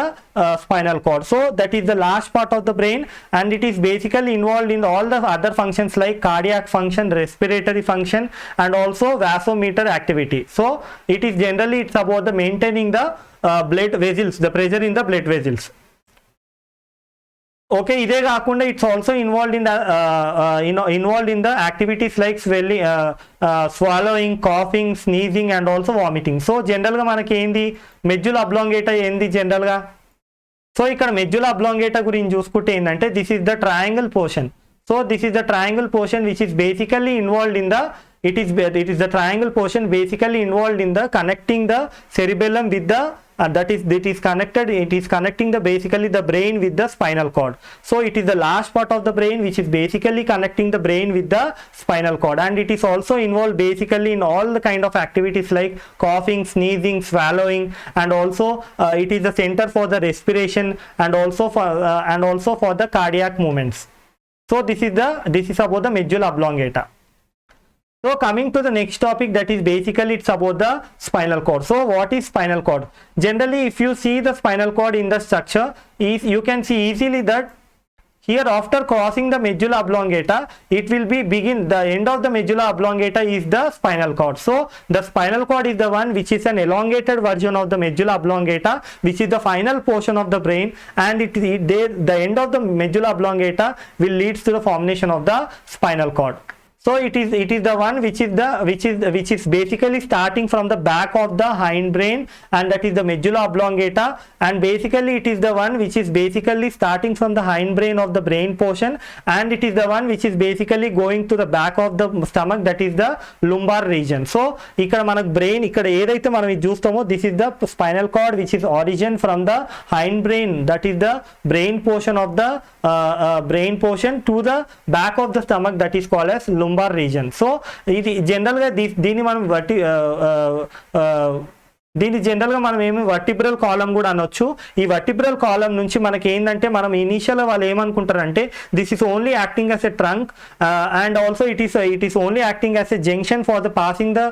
spinal cord. So that is the last part of the brain and it is basically involved in all the other functions like cardiac function, respiratory function and also vasomotor activity. So it is generally it's about the maintaining the blood vessels, the pressure in the blood vessels. Okay, ఇదే కాకుండా it's also involved in the activities like swelling, swallowing, coughing, sneezing and also vomiting. So జనరల్గా మనకి ఏంది medulla oblongata ఏంది జనరల్గా? So ఇక్కడ medulla oblongata గురించి చూసుకుంటే ఏంటంటే this is the triangle portion. So this is the triangle portion which is basically involved in the it is the triangle portion basically involved in the connecting the cerebellum with the it is connecting the basically the brain with the spinal cord. So it is the last part of the brain which is basically connecting the brain with the spinal cord and it is also involved basically in all the kind of activities like coughing, sneezing, swallowing and also it is the center for the respiration and also for the cardiac movements. So this is about the medulla oblongata. So coming to the next topic, that is basically it's about the spinal cord. So what is spinal cord? Generally if you see the spinal cord in the structure, you can see easily that here after crossing the medulla oblongata, it will be the end of the medulla oblongata is the spinal cord. So the spinal cord is the one which is an elongated version of the medulla oblongata, which is the final portion of the brain, and the end of the medulla oblongata will leads to the formation of the spinal cord. So it is the one which is basically starting from the back of the hind brain and that is the medulla oblongata, and basically it is the one which is basically starting from the hind brain of the brain portion and it is the one which is basically going to the back of the stomach, that is the lumbar region. So ikkada manaku brain ikkada edaithe manam idi chustamo, this is the spinal cord which is origin from the hind brain, that is the brain portion of the brain portion to the back of the stomach, that is called as lumbar region. So ఇది జనరల్గా దీన్ని మనం దీన్ని జనరల్గా మనం ఏమి vertebral column కూడా అనొచ్చు. ఈ వర్టిబ్రల్ కాలం నుంచి మనకి ఏంటంటే మనం ఇనీషియల్ వాళ్ళు ఏమనుకుంటారంటే this is only acting as a trunk and also it is only acting as a junction for the passing the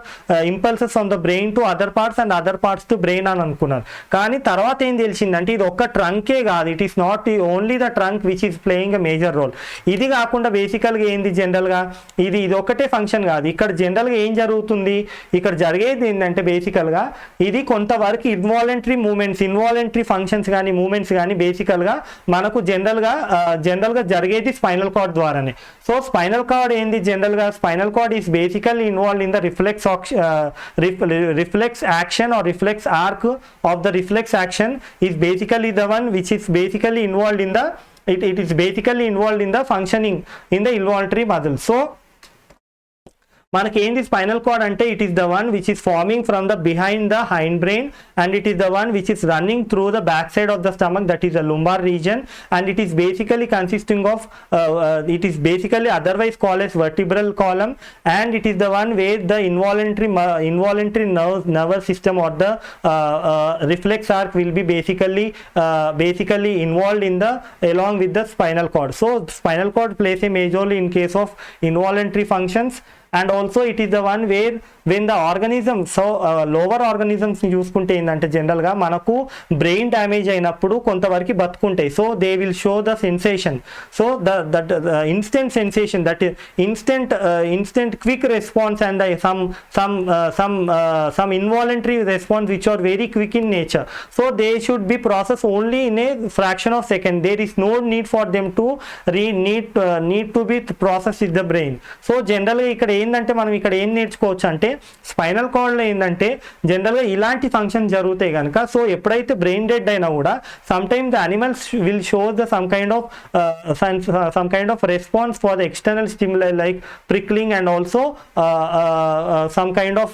impulses from the brain to other parts and other parts to brain అని అనుకున్నారు. కానీ తర్వాత ఏం తెలిసిందంటే ఇది ఒక్క ట్రంకే కాదు, it is not only the trunk which is playing a major role. ఇది కాకుండా బేసికల్గా ఏంది జనరల్గా ఇది ఒక్కటే ఫంక్షన్ కాదు. ఇక్కడ జనరల్గా ఏం జరుగుతుంది, ఇక్కడ జరిగేది ఏంటంటే బేసికల్గా ఇది కొంతవరకు ఇన్వాలంటరీ ఫంక్షన్స్ కానీ మూమెంట్స్ కానీ బేసికల్గా మనకు జనరల్గా జరిగేది స్పైనల్ కార్డ్ ద్వారానే. సో స్పైనల్ కార్డ్ ఏంది జనరల్గా? Spinal cord is basically involved in the reflex action or reflex arc of the reflex action is basically the one which is basically involved in the it is basically involved in the functioning in the involuntary muscle. So మనకి ఏంది spinal cord అంటే it is the one which is farming from the behind the hind brain and it is the one which is running through the back side of the stomach, that is the lumbar reason and it is basically consisting of it is basically otherwise called as vertebral column and it is the one where the involuntary nervous system or the reflex arc will be basically involved in the along with the spinal cord. So spinal cord plays a major role in case of involuntary functions and also it is the one where when the organism so lower ఆర్గానిజమ్స్ని చూసుకుంటే ఏంటంటే జనరల్గా మనకు brain damage అయినప్పుడు కొంతవరకు బతుకుంటాయి. So they will show the sensation. So that instant sensation, that instant quick response and some involuntary response which are very quick in nature. So they should be processed only in a fraction of second. There is no need for them to need to be processed in the brain. So జనరల్గా ఇక్కడ ఏంటంటే మనం ఇక్కడ ఏం నేర్చుకోవచ్చు అంటే spinal కార్డ్లో ఏంటంటే జనరల్గా ఇలాంటి ఫంక్షన్ జరుగుతాయి కనుక సో ఎప్పుడైతే బ్రెయిన్ డెడ్ అయినా కూడా some time the animals will show the some kind of response for the external stimuli like prickling and also some kind of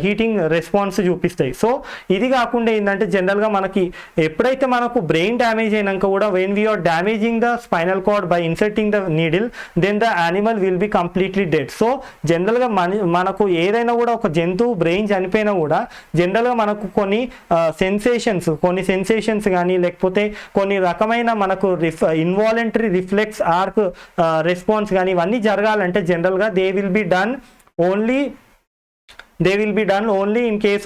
heating response చూపిస్తాయి. సో ఇది కాకుండా ఏంటంటే జనరల్గా మనకి ఎప్పుడైతే మనకు బ్రెయిన్ డ్యామేజ్ అయినాక కూడా when we are damaging the spinal cord by inserting the needle then the animal will be completely dead. So జనరల్గా మనకు ఏదైనా కూడా ఒక జంతువు బ్రెయిన్ చనిపోయినా కూడా జనరల్గా మనకు కొన్ని సెన్సేషన్స్ కానీ లేకపోతే కొన్ని రకమైన మనకు ఇన్వాలంటరీ రిఫ్లెక్స్ ఆర్క్ రెస్పాన్స్ కానీ ఇవన్నీ జరగాలంటే జనరల్గా they will be done only in case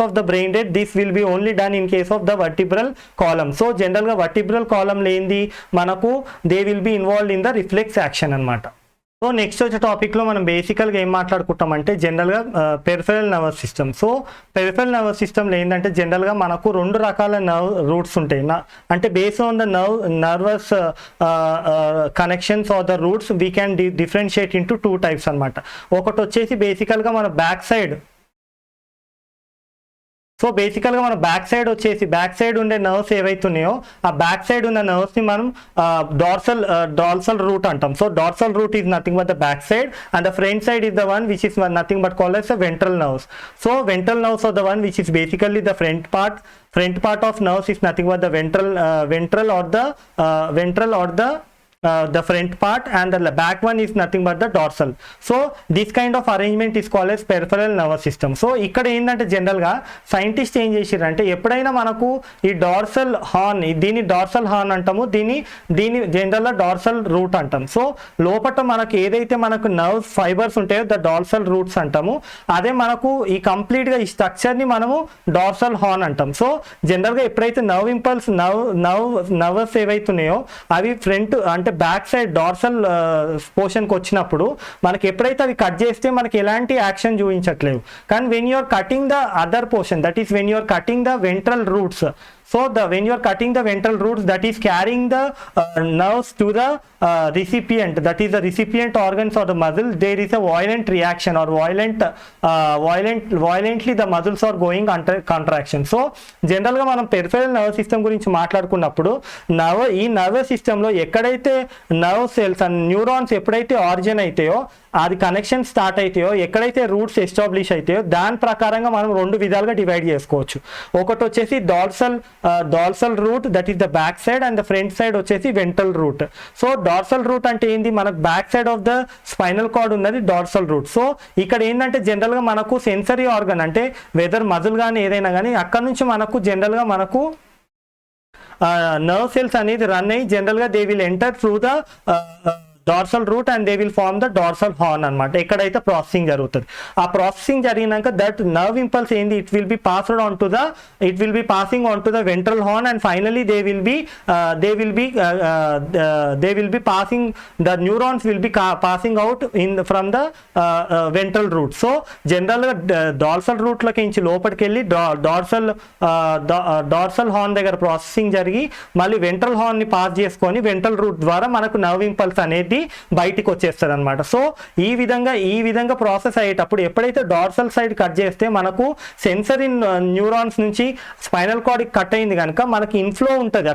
of the brain dead. This will be only done in case of the vertebral column. So general ga vertebral column lo endi manaku they will be involved in the reflex action anamata. So next వచ్చే టాపిక్లో మనం బేసికల్గా ఏం మాట్లాడుకుంటామంటే జనరల్గా peripheral nervous system. So peripheral nervous సిస్టమ్లో ఏంటంటే జనరల్గా మనకు 2 రకాల నర్వ్ రూట్స్ ఉంటాయి. అంటే based on the nervous connections or the roots we can differentiate into 2 types అనమాట. ఒకటి వచ్చేసి బేసికల్గా మన బ్యాక్ సైడ్. సో బేసికల్గా మన బ్యాక్ సైడ్ ఉండే నర్వ్స్ ఏవైతున్నాయో ఆ బ్యాక్ సైడ్ ఉన్న నర్వ్స్ని మనం డార్సల్ రూట్ అంటాం. So dorsal root is nothing but the back side and the front side is the one which is nothing but called as the ventral nerves. So ventral nerves are the one which is basically the front part of nerves is nothing but the ventral or the front part, and the back one is nothing but the dorsal. So this kind of arrangement is called as peripheral nervous system. So ఇక్కడ ఏంటంటే జనరల్గా scientist ఏం చేసిరంటే ఎప్పుడైనా మనకు ఈ dorsal horn, దీన్ని dorsal horn అంటాము, దీన్ని జనరల్గా డార్సల్ రూట్ అంటాం. సో లోపల మనకు ఏదైతే మనకు నర్వ్ ఫైబర్స్ ఉంటాయో ద డార్సల్ రూట్స్ అంటాము. అదే మనకు ఈ కంప్లీట్గా ఈ స్ట్రక్చర్ని మనము డార్సల్ హార్న్ అంటాం. సో జనరల్గా ఎప్పుడైతే నర్వస్ ఏవైతున్నాయో అవి ఫ్రంట్ అంటే బ్యాక్ సైడ్ డార్సల్ పోర్షన్కి వచ్చినప్పుడు మనకి ఎప్పుడైతే అవి కట్ చేస్తే మనకి ఎలాంటి యాక్షన్ చూపించట్లేదు. కానీ when you are cutting the other portion, that is when you are cutting the ventral roots. So when you are cutting the ventral roots, that is carrying the nerves to the recipient, that is the recipient organs or the muscle, there is a violent reaction or violently the muscles are going under contraction. So general గా మనం peripheral nervous system గురించి మాట్లాడుకున్నప్పుడు ఈ nervous సిస్టంలో ఎక్కడైతే nerve cells and neurons ఎప్పుడైతే origin అవుతాయో అది కనెక్షన్ స్టార్ట్ అవుతాయో ఎక్కడైతే రూట్స్ ఎస్టాబ్లిష్ అవుతాయో దాని ప్రకారంగా మనం 2 విధాలుగా డివైడ్ చేసుకోవచ్చు. ఒకటి వచ్చేసి dorsal root, that is the back side, and the front side వచ్చేసి ventral root. So dorsal root అంటే ఏంది, మనకు back side of the spinal cord ఉన్నది డార్సల్ రూట్. సో ఇక్కడ ఏంటంటే జనరల్గా మనకు సెన్సరీ ఆర్గన్ అంటే వెదర్ మజిల్ కానీ ఏదైనా కానీ అక్కడ నుంచి మనకు జనరల్గా మనకు నర్వ్ సెల్స్ అనేది రన్ అయ్యి జనరల్గా they will enter through the dorsal root and they will form the dorsal horn అనమాట. ఎక్కడైతే ప్రాసెసింగ్ జరుగుతుంది ఆ ప్రాసెసింగ్ జరిగినాక దట్ నర్వ్ ఇంపల్స్ ఏంది it will be passing on to the ventral horn and finally they will be passing the neurons will be passing out from the ventral root. So జనరల్గా dorsal రూట్లకి నుంచి లోపలికి వెళ్ళి dorsal horn దగ్గర processing జరిగి మళ్ళీ ventral హార్న్ని pass చేసుకొని వెంట్రల్ రూట్ ద్వారా మనకు నర్వ్ ఇంపల్స్ అనేది బయటికి వచ్చేస్తుంది అనమాట. సో ఈ విధంగా ప్రాసెస్ అయ్యేటప్పుడు ఎప్పుడైతే డార్సల్ సైడ్ కట్ చేస్తే మనకు సెన్సరీ న్యూరాన్స్ నుంచి స్పైనల్ కార్డ్ కట్ అయింది కనుక మనకి ఇన్ఫ్లో ఉంటుంది.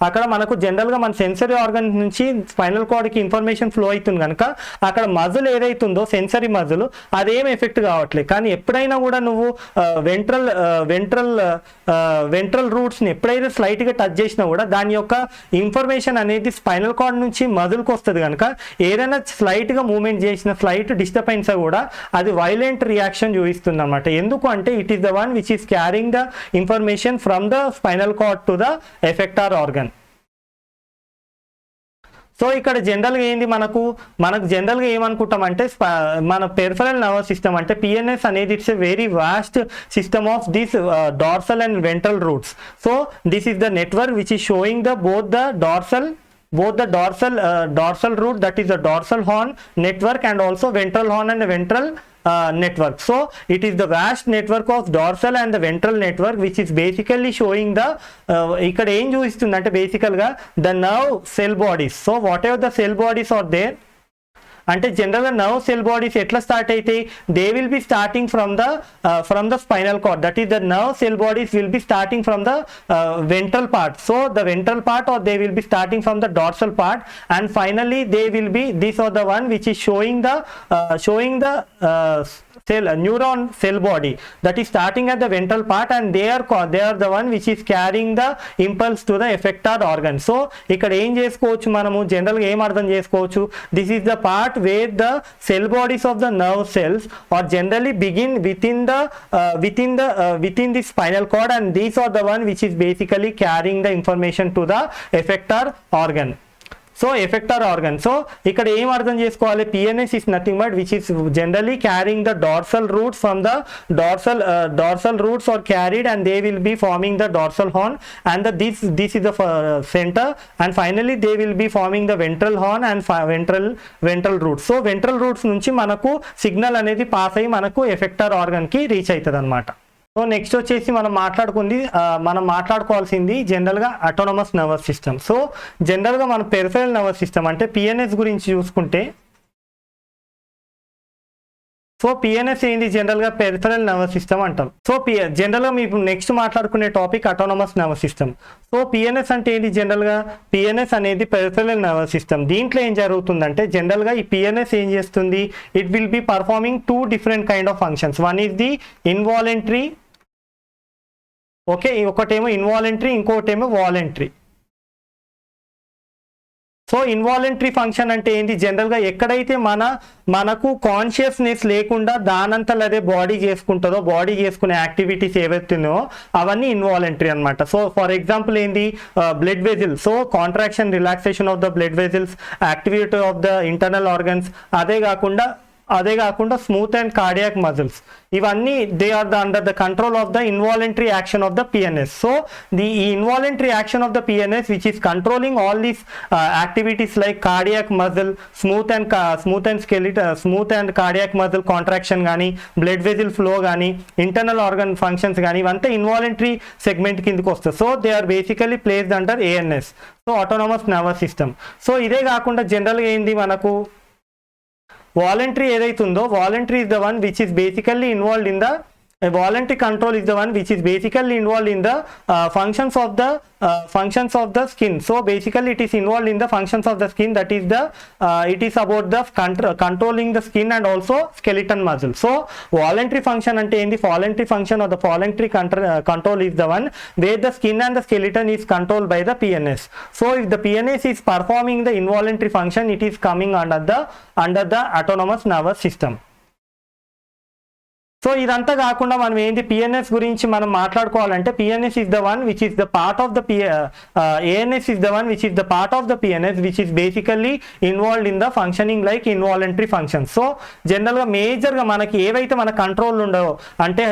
అక్కడ మనకు జనరల్గా మన సెన్సరీ ఆర్గన్ నుంచి స్పైనల్ కార్డ్కి ఇన్ఫర్మేషన్ ఫ్లో అవుతుంది కనుక అక్కడ మజిల్ ఏదైతుందో సెన్సరీ మజిల్ అదేం ఎఫెక్ట్ కావట్లేదు. కానీ ఎప్పుడైనా కూడా నువ్వు వెంట్రల్ రూట్స్ని ఎప్పుడైతే స్లైట్గా టచ్ చేసినా కూడా దాని యొక్క ఇన్ఫర్మేషన్ అనేది స్పైనల్ కార్డ్ నుంచి మజిల్కి వస్తుంది కనుక ఏదైనా స్లైట్గా మూవ్మెంట్ చేసిన స్లైట్ డిస్టర్బెన్స్ కూడా అది వైలెంట్ రియాక్షన్ చూపిస్తుంది అనమాట. ఎందుకు అంటే it is the one which is carrying the information from the spinal cord to the effector organ. So ఇక్కడ జనరల్గా ఏంది మనకు జనరల్గా ఏమనుకుంటామంటే మన పెరిఫెరల్ నర్వస్ సిస్టమ్ అంటే పిఎన్ఎస్ అనేది it's a very vast system of this dorsal and ventral roots. So this is the network which is showing the both the dorsal root, that is the dorsal horn network, and also ventral horn and the ventral network. So it is the vast network of dorsal and the ventral network which is basically showing the ఇక్కడ ఏం చూపిస్తుందంటే బేసికల్గా the nerve cell bodies. So whatever the cell bodies are there అంటే జనరల్గా nerve cell bodies ఎట్లా start అయితే they will be starting from the spinal cord, that is the nerve cell bodies will be starting from the ventral part. So the ventral part, or they will be starting from the dorsal part, and finally they will be, these are the one which is showing the neuron cell body that is starting at the ventral part, and they are the one which is carrying the impulse to the effector organ. So ఇక్కడ ఏం చేసుకోవచ్చు మనము జనరల్గా ఏం అర్థం చేసుకోవచ్చు, this is the part where the cell bodies of the nerve cells or generally begin within the spinal cord, and these are the one which is basically carrying the information to the effector organ. So effector organ. So ఇక్కడ ఏం అర్థం చేసుకోవాలి, PNS is nothing but which is generally carrying the dorsal roots from the dorsal roots are carried, and they will be forming the dorsal horn, and this is the center, and finally they will be forming the ventral horn and ventral roots. So ventral roots నుంచి మనకు signal అనేది pass అయ్యి మనకు effector organ కి reach అవుతుంది అనమాట. So next వచ్చేసి మనం మాట్లాడుకోవాల్సింది జనరల్గా అటానమస్ నర్వస్ సిస్టమ్. సో జనరల్గా మన పెరిఫెరల్ నర్వస్ సిస్టమ్ అంటే పిఎన్ఎస్ గురించి చూసుకుంటే, సో పిఎన్ఎస్ ఏంది జనరల్గా పెరిఫెరల్ నర్వస్ సిస్టమ్ అంటాం. సో జనరల్గా మీకు నెక్స్ట్ మాట్లాడుకునే topic autonomous nervous system. So PNS అంటే ఏంటి జనరల్గా, పిఎన్ఎస్ అనేది పెరిఫెరల్ నర్వస్ సిస్టమ్. దీంట్లో ఏం జరుగుతుందంటే జనరల్గా ఈ పిఎన్ఎస్ ఏం చేస్తుంది, it will be performing 2 different kind of functions. One is the involuntary, okay, ఒకటేమో ఇన్వాలంటరీ, ఇంకోటేమో వాలంటరీ. సో ఇన్వాలంటరీ ఫంక్షన్ అంటే ఏంటి జనరల్గా ఎక్కడైతే మనకు కాన్షియస్నెస్ లేకుండా దానంతలో అదే బాడీ చేసుకుంటుందో, బాడీ చేసుకునే యాక్టివిటీస్ ఏవైతున్నాయో అవన్నీ ఇన్వాలంటరీ అనమాట. సో ఫర్ ఎగ్జాంపుల్ ఏంది, blood vessels, so contraction relaxation of the blood vessels, activity of the internal organs, అదే కాకుండా స్మూత్ అండ్ కార్డియాక్ మజిల్స్, ఇవన్నీ they are under the control of the involuntary action of the PNS. So ఈ involuntary action of the PNS which is controlling all these activities like cardiac muscle, smooth and cardiac muscle contraction కానీ, blood vessel flow కానీ, internal organ functions కానీ, ఇవంతా involuntary segment కిందకి వస్తుంది. So they are basically placed under ANS, so autonomous nervous system. So ఇదే కాకుండా జనరల్గా ఏంది మనకు వాలంటరీ ఏదైతుందో, voluntary is the one which is basically involved in the voluntary control is the one which is basically involved in the functions of the skin. So basically it is involved in the functions of the skin, that is it is about the controlling the skin and also skeleton muscle. So voluntary function ante endi, voluntary function or the voluntary control is the one where the skin and the skeleton is controlled by the PNS. So if the PNS is performing the involuntary function, it is coming under the autonomous nervous system. So ఇదంతా కాకుండా మనం ఏంటి PNS గురించి మనం మాట్లాడుకోవాలంటే, PNS is the one which is the part of the ANS is the one which is the part of the PNS which is basically involved in the functioning like involuntary functions. So జనరల్గా మేజర్గా మనకి ఏవైతే మన control ఉండవో అంటే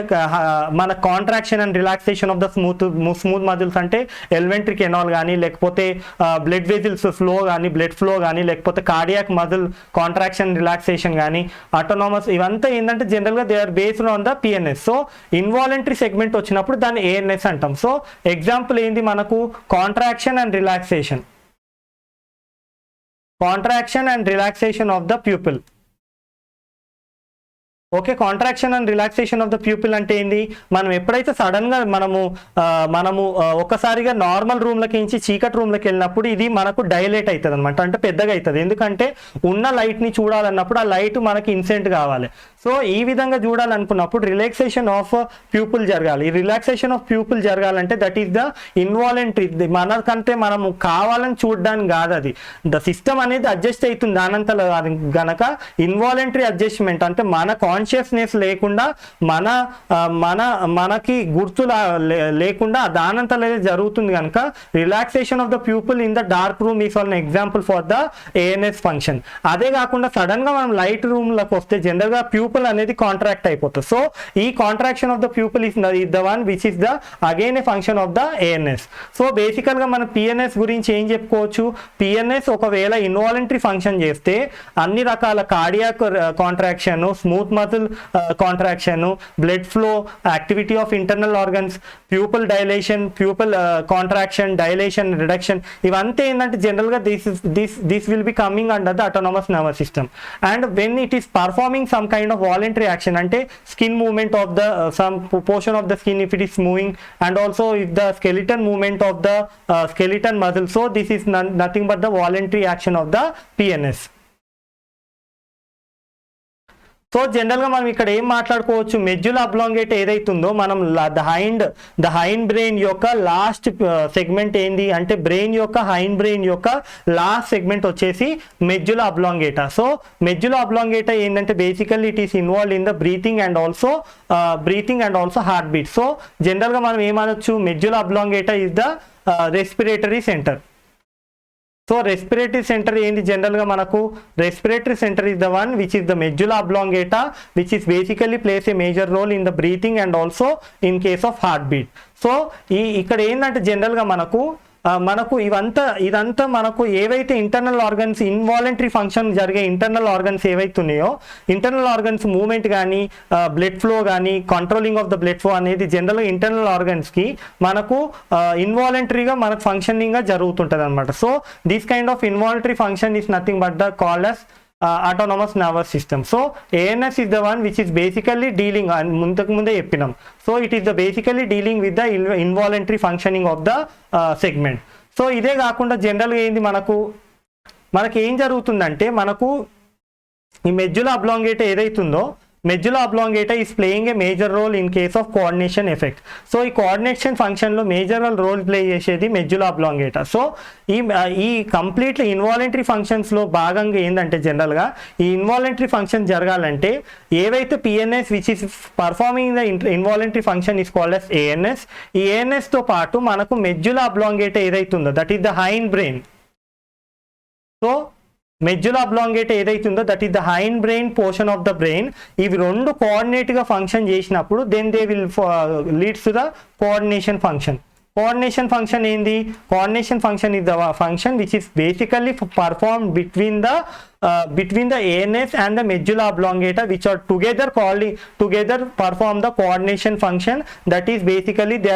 మన contraction and relaxation of the smooth muscles అంటే elementary canal కానీ, లేకపోతే బ్లడ్ వెజిల్స్ ఫ్లో కానీ, బ్లడ్ ఫ్లో కానీ, లేకపోతే కార్డియాక్ మజిల్ కాంట్రాక్షన్ రిలాక్సేషన్ కానీ, ఆటోనామస్, ఇవంతా ఏంటంటే జనరల్గా they are based on the PNS. So involuntary segment వచ్చినప్పుడు దాన్ని ఏఎన్ఎస్ అంటాం. సో ఎగ్జాంపుల్ ఏంది మనకు contraction and relaxation of the pupil. Okay, contraction and relaxation of the pupil అంటే ఏంది, మనం ఎప్పుడైతే సడన్గా మనము ఒక్కసారిగా నార్మల్ రూమ్లకి నుంచి చీకటి రూమ్లోకి వెళ్ళినప్పుడు ఇది మనకు డైలేట్ అవుతుంది అనమాట, అంటే పెద్దగా అవుతుంది. ఎందుకంటే ఉన్న లైట్ని చూడాలన్నప్పుడు ఆ లైట్ మనకి ఇన్సెంట్ కావాలి. సో ఈ విధంగా చూడాలనుకున్నప్పుడు రిలాక్సేషన్ ఆఫ్ ప్యూపుల్ జరగాలి. ఈ రిలాక్సేషన్ ఆఫ్ ప్యూపుల్ జరగాలంటే దట్ ఈస్ ద ఇన్వాలంటరీ, మనకంటే మనము కావాలని చూడడానికి కాదు, అది ద సిస్టమ్ అనేది అడ్జస్ట్ అవుతుంది దానంతలో. అది గనక ఇన్వాలంటరీ అడ్జస్ట్మెంట్ అంటే మన కాన్షియస్నెస్ లేకుండా మనకి గుర్తు లేకుండా దానంతలో జరుగుతుంది కనుక relaxation of the pupil in the dark room is one example for the ANS function. అదే కాకుండా సడన్ గా మనం లైట్ రూమ్ లకు వస్తే జనరల్ గా ప్యూపుల్ అనేది కాంట్రాక్ట్ అయిపోతుంది. సో ఈ contraction of the pupil is the one which is the again A function of the ANS. So బేసికల్ గా మనం పిఎన్ఎస్ గురించి ఏం చెప్పుకోవచ్చు, పిఎన్ఎస్ ఒకవేళ ఇన్వాలంటరీ ఫంక్షన్ చేస్తే అన్ని రకాల cardiac contraction, smooth muscle contraction, blood flow, activity of internal organs, pupil dilation, pupil contraction, dilation, reduction, ఇవంతా ఏంటంటే జనరల్ గా this will be coming under the autonomous nervous system. And when it is performing some kind of voluntary action, ante skin movement of the some portion of the skin if it is moving, and also if the skeleton movement of the skeleton muscle, so this is nothing but the voluntary action of the PNS. So జనరల్గా మనం ఇక్కడ ఏం మాట్లాడుకోవచ్చు, medulla oblongata ఏదైతుందో మనం the hind brain యొక్క last segment ఏంది అంటే బ్రెయిన్ యొక్క హైండ్ బ్రెయిన్ యొక్క లాస్ట్ సెగ్మెంట్ వచ్చేసి medulla oblongata. So medulla oblongata ఏంటంటే basically it is involve in the breathing and also heart beat. So జనరల్గా మనం ఏమనొచ్చు, medulla oblongata is the respiratory centre. So respiratory centre ఏంది జనరల్గా మనకు, respiratory centre is the one which is the medulla oblongata which is basically plays a major role in the breathing and also in case of heart beat. So ఇక్కడ ఏంటంటే జనరల్గా మనకు ఇదంతా మనకు ఏవైతే ఇంటర్నల్ ఆర్గన్స్ ఇన్వాలంటరీ ఫంక్షన్ జరిగే internal organs ఏవైతే ఉన్నాయో, ఇంటర్నల్ ఆర్గన్స్ మూవ్మెంట్ కానీ బ్లడ్ ఫ్లో కానీ controlling of the blood flow అనేది జనరల్గా ఇంటర్నల్ ఆర్గన్స్కి మనకు ఇన్వాలంటరీగా మనకు ఫంక్షనింగ్గా జరుగుతుంటుంది అనమాట. So this kind of involuntary function is nothing but the called as autonomous nervous system. So ANS is the one which is basically dealing, ముందుకు ముందే చెప్పినాం, so it is the basically dealing with the involuntary functioning of the segment. So ఇదే కాకుండా జనరల్గా ఏంది మనకి ఏం జరుగుతుందంటే మనకు ఈ మెడ్యులా అబ్లాంగేటా ఏదైతుందో, medulla oblongata is playing a major role in case of coordination effect. So ఈ కోఆర్డినేషన్ ఫంక్షన్లో మేజర్ రోల్ ప్లే చేసేది మెడ్యులా అబ్లాంగేటా. సో ఈ కంప్లీట్లీ ఇన్వాలంటరీ ఫంక్షన్స్లో భాగంగా ఏంటంటే జనరల్గా ఈ ఇన్వాలంటరీ ఫంక్షన్ జరగాలంటే ఏవైతే PNS which is performing the involuntary function is called as ANS. ఈ ఏఎన్ఎస్తో పాటు మనకు మెడ్యులా అబ్లాంగేటా ఏదైతుందో that is the hind brain. So medulla oblongata ఏదైతుందో that is the hind brain portion of the brain. ఇవి రెండు కోఆర్డినేట్గా ఫంక్షన్ చేసినప్పుడు then they will leads to the coordination function. Coordination function ఏంది, coordination function is the function which is basically perform between the ANS and the medulla oblongata which are together perform the coordination function. That is basically they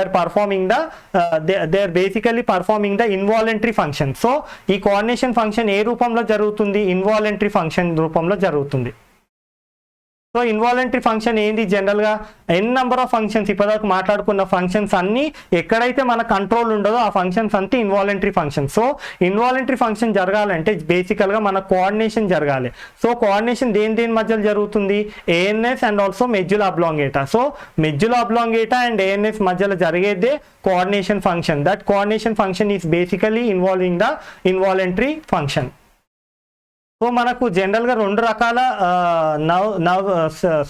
are basically performing the involuntary function. So ఈ coordination function ఏ రూపంలో జరుగుతుంది, involuntary function రూపంలో జరుగుతుంది. So involuntary function ఏంది జనరల్గా number of functions, ఇప్పటివరకు మాట్లాడుకున్న functions అన్నీ ఎక్కడైతే మన కంట్రోల్ ఉండదో ఆ ఫంక్షన్స్ అంతా involuntary function. So involuntary function జరగాలంటే బేసికల్గా మన కోఆర్డినేషన్ జరగాలి. సో కోఆర్డినేషన్ దేని మధ్యలో జరుగుతుంది, ANS and also medulla oblongata. So medulla oblongata and ANS మధ్యలో జరిగేదే coordination function. That coordination function is basically involving the involuntary function. So మనకు జనరల్గా రెండు రకాల నర్వ్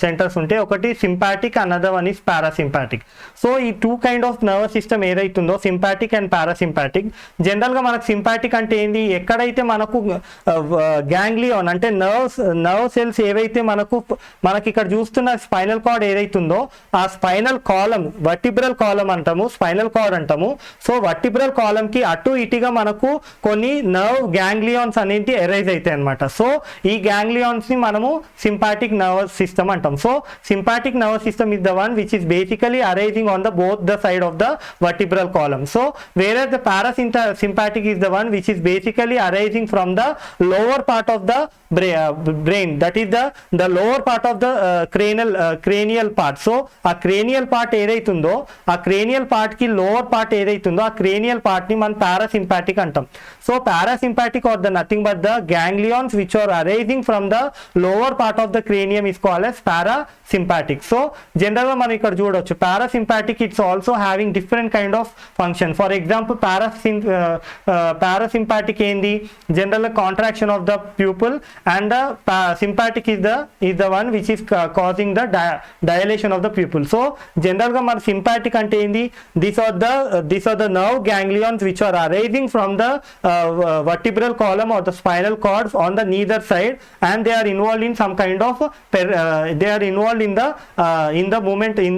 సెంటర్స్ ఉంటాయి, ఒకటి sympathetic, another one is parasympathetic. So ఈ two kind of nervous system ఏదైతుందో సింపాటిక్ అండ్ పారాసింపాటిక్. జనరల్గా మనకు సింపాటిక్ అంటే ఏంది, ఎక్కడైతే మనకు గ్యాంగ్లియాన్ అంటే నర్వ్ సెల్స్ ఏవైతే మనకి ఇక్కడ చూస్తున్న స్పైనల్ కార్డ్ ఏదైతుందో ఆ స్పైనల్ కాలం వర్టిబ్రల్ కాలం అంటాము, స్పైనల్ కార్డ్ అంటాము. సో వర్టిబ్రల్ కాలంకి అటు ఇటుగా మనకు కొన్ని నర్వ్ గ్యాంగ్లియాన్స్ అనేది ఎరైజ్ అవుతాయి అన్నమాట. సో ఈ గ్యాంగ్లియాన్స్ ని మనము సింపాటిక్ నర్వస్ సిస్టమ్ అంటాం. So sympathetic nervous system is the one which is basically arising on the both the side of the vertebral column. So whereas the parasympathetic is the one which is basically arising from the lower part of the brain, that is the lower part of the cranial part. So ఆ cranial part ఏదైతుందో ఆ cranial part కి lower part ఏదైతుందో ఆ cranial part ని మనం parasympathetic అంటాం. So parasympathetic or the nothing but the ganglions ganglions which are arising from the lower part of the cranium is called as parasympathetic. So generally మనం ఇక్కడ చూడొచ్చు parasympathetic it's also having different kind of function. For example parasympathetic ఏంది general contraction of the pupil and the sympathetic is the one which is causing the dilation of the pupil. So general గా మన sympathetic అంటే ఏంది these are the nerve ganglions which are arising from the vertebral column or the spinal cords on the neither side, and they are involved in some kind of they are involved in the movement in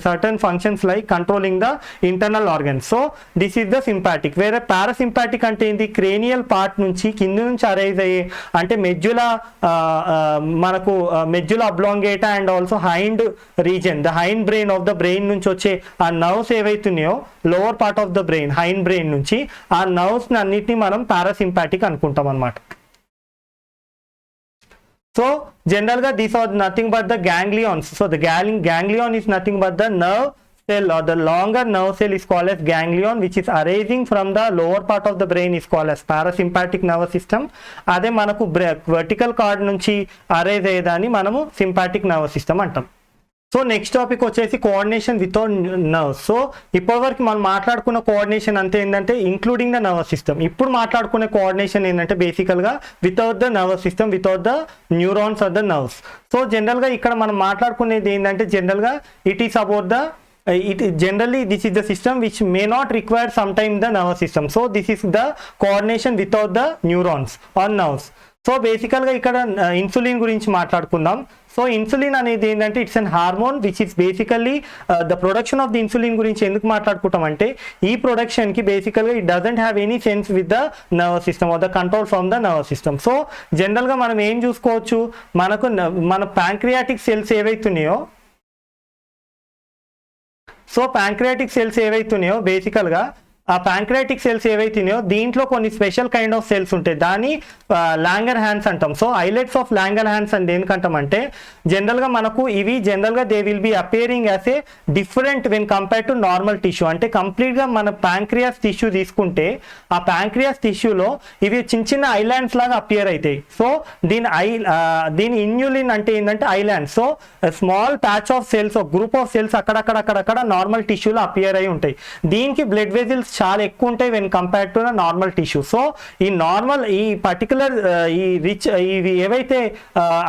certain functions like controlling the internal organs. So this is the sympathetic. Where parasympathetic అంటే ఏంది cranial part నుంచి కింద నుంచి arise అయ్యే అంటే medulla మనకు medulla oblongata and also hind region the hind brain of the brain నుంచి వచ్చే ఆ నర్వ్స్ ఏవైతున్నాయో lower part of the brain hind brain నుంచి ఆ నర్వ్స్ అన్నిటిని మనం పారాసింపాటిక్ అనుకుంటాం అన్నమాట. సో జనరల్ గా these are nothing but the ganglions. So the ganglion is nothing but the nerve cell or the longer nerve cell is called as ganglion, which is arising from the lower part of the brain is called as parasympathetic nervous system. అదే మనకు vertical cord నుంచి arise అయ్యేదాన్ని మనము sympathetic nervous system అంటాం. So next topic వచ్చేసి coordination without nerves. So ఇప్పటివరకు మనం మాట్లాడుకున్న కోఆర్డినేషన్ అంతే ఏంటంటే ఇంక్లూడింగ్ ద నర్వస్ సిస్టమ్. ఇప్పుడు మాట్లాడుకునే కోఆర్డినేషన్ ఏంటంటే బేసికల్గా without the nervous system, without the neurons are the nerves. So జనరల్గా ఇక్కడ మనం మాట్లాడుకునేది ఏంటంటే జనరల్గా it is about the generally this is the system which may not require sometimes the nervous system. So this is the coordination without the neurons or nerves. So బేసికల్గా ఇక్కడ insulin గురించి మాట్లాడుకుందాం. సో ఇన్సులిన్ అనేది ఏంటంటే it's an hormone which is basically the production of the insulin గురించి ఎందుకు మాట్లాడుకుంటాం అంటే ఈ ప్రొడక్షన్కి బేసికల్గా it doesn't have any sense with the nervous system or the control from the nervous system. So జనరల్గా మనం ఏం చూసుకోవచ్చు, మన ప్యాంక్రియాటిక్ సెల్స్ ఏవైతున్నాయో బేసికల్గా ఆ ప్యాంక్రియాటిక్ సెల్స్ ఏవైతున్నాయో దీంట్లో కొన్ని స్పెషల్ కైండ్ ఆఫ్ సెల్స్ ఉంటాయి, దాన్ని లాంగర్ హ్యాండ్స్ అంటాం. So islets of longer hands అని దేనికంటామంటే జనరల్గా మనకు ఇవి జనరల్గా they will B appearing as a different when compare to normal tissue. అంటే కంప్లీట్గా మన ప్యాంక్రియాస్ టిష్యూ తీసుకుంటే ఆ ప్యాంక్రియాస్ టిష్యూలో ఇవి చిన్న చిన్న ఐలాండ్స్ లాగా అపియర్ అవుతాయి. సో దీని ఇన్యులిన్ అంటే ఏంటంటే islands. So small patch of cells, group of cells అక్కడక్కడ నార్మల్ టిష్యూలో అపియర్ అయి ఉంటాయి. దీనికి బ్లడ్ వెజిల్స్ చాలా ఎక్కువ ఉంటాయి when compare to normal tissue. So ఈ పర్టికులర్ ఇవి ఏవైతే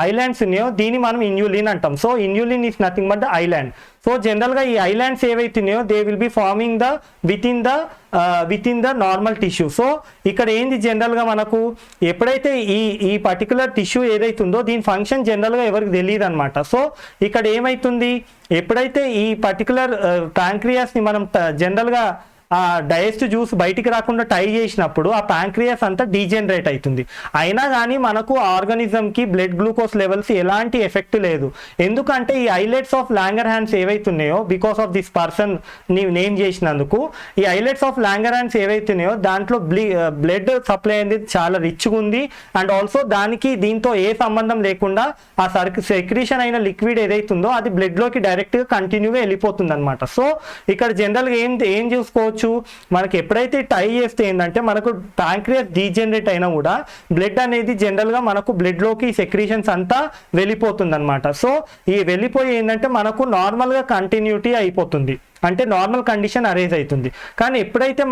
ఐలాండ్స్ ఉన్నాయో దీన్ని మనం ఇన్యులిన్ అంటాం. So inulin is nothing but the island. So జనరల్గా ఈ ఐలాండ్స్ ఏవైతున్నాయో they will B farming with in the normal tissue. So ఇక్కడ ఏంది జనరల్గా మనకు ఎప్పుడైతే ఈ పర్టికులర్ టిష్యూ ఏదైతుందో దీని ఫంక్షన్ జనరల్గా ఎవరికి తెలియదు అనమాట. సో ఇక్కడ ఏమైతుంది, ఎప్పుడైతే ఈ పర్టికులర్ ప్యాంక్రియాస్ని మనం జనరల్గా ఆ డైజెస్ట్ జ్యూస్ బయటికి రాకుండా టై చేసినప్పుడు ఆ ప్యాంక్రియాస్ అంతా డీజనరేట్ అవుతుంది. అయినా కానీ మనకు ఆర్గానిజంకి బ్లడ్ గ్లూకోజ్ లెవెల్స్ ఎలాంటి ఎఫెక్ట్ లేదు. ఎందుకంటే ఈ ఐలెట్స్ ఆఫ్ లాంగర్ హ్యాండ్స్ ఏవైతున్నాయో because of this person name చేసినందుకు ఈ ఐలెట్స్ ఆఫ్ లాంగర్ హ్యాండ్స్ ఏవైతున్నాయో దాంట్లో బ్లడ్ సప్లై అనేది చాలా రిచ్గా ఉంది. అండ్ ఆల్సో దానికి దీంతో ఏ సంబంధం లేకుండా ఆ సెక్రీషన్ అయిన లిక్విడ్ ఏదైతుందో అది బ్లడ్లోకి డైరెక్ట్గా కంటిన్యూగా వెళ్ళిపోతుంది అనమాట. సో ఇక్కడ జనరల్గా ఏం చూసుకోవచ్చు, మనకి ఎప్పుడైతే టై చేస్తే ఏంటంటే మనకు ప్యాంక్రియాస్ డీజనరేట్ అయినా కూడా బ్లడ్ అనేది జనరల్గా మనకు బ్లడ్లోకి సెక్రీషన్స్ అంతా వెళ్ళిపోతుంది అనమాట. సో ఈ వెళ్ళిపోయి ఏంటంటే మనకు నార్మల్గా కంటిన్యూటీ అయిపోతుంది, అంటే నార్మల్ కండిషన్ అరేంజ్ అవుతుంది. కానీ ఎప్పుడైతే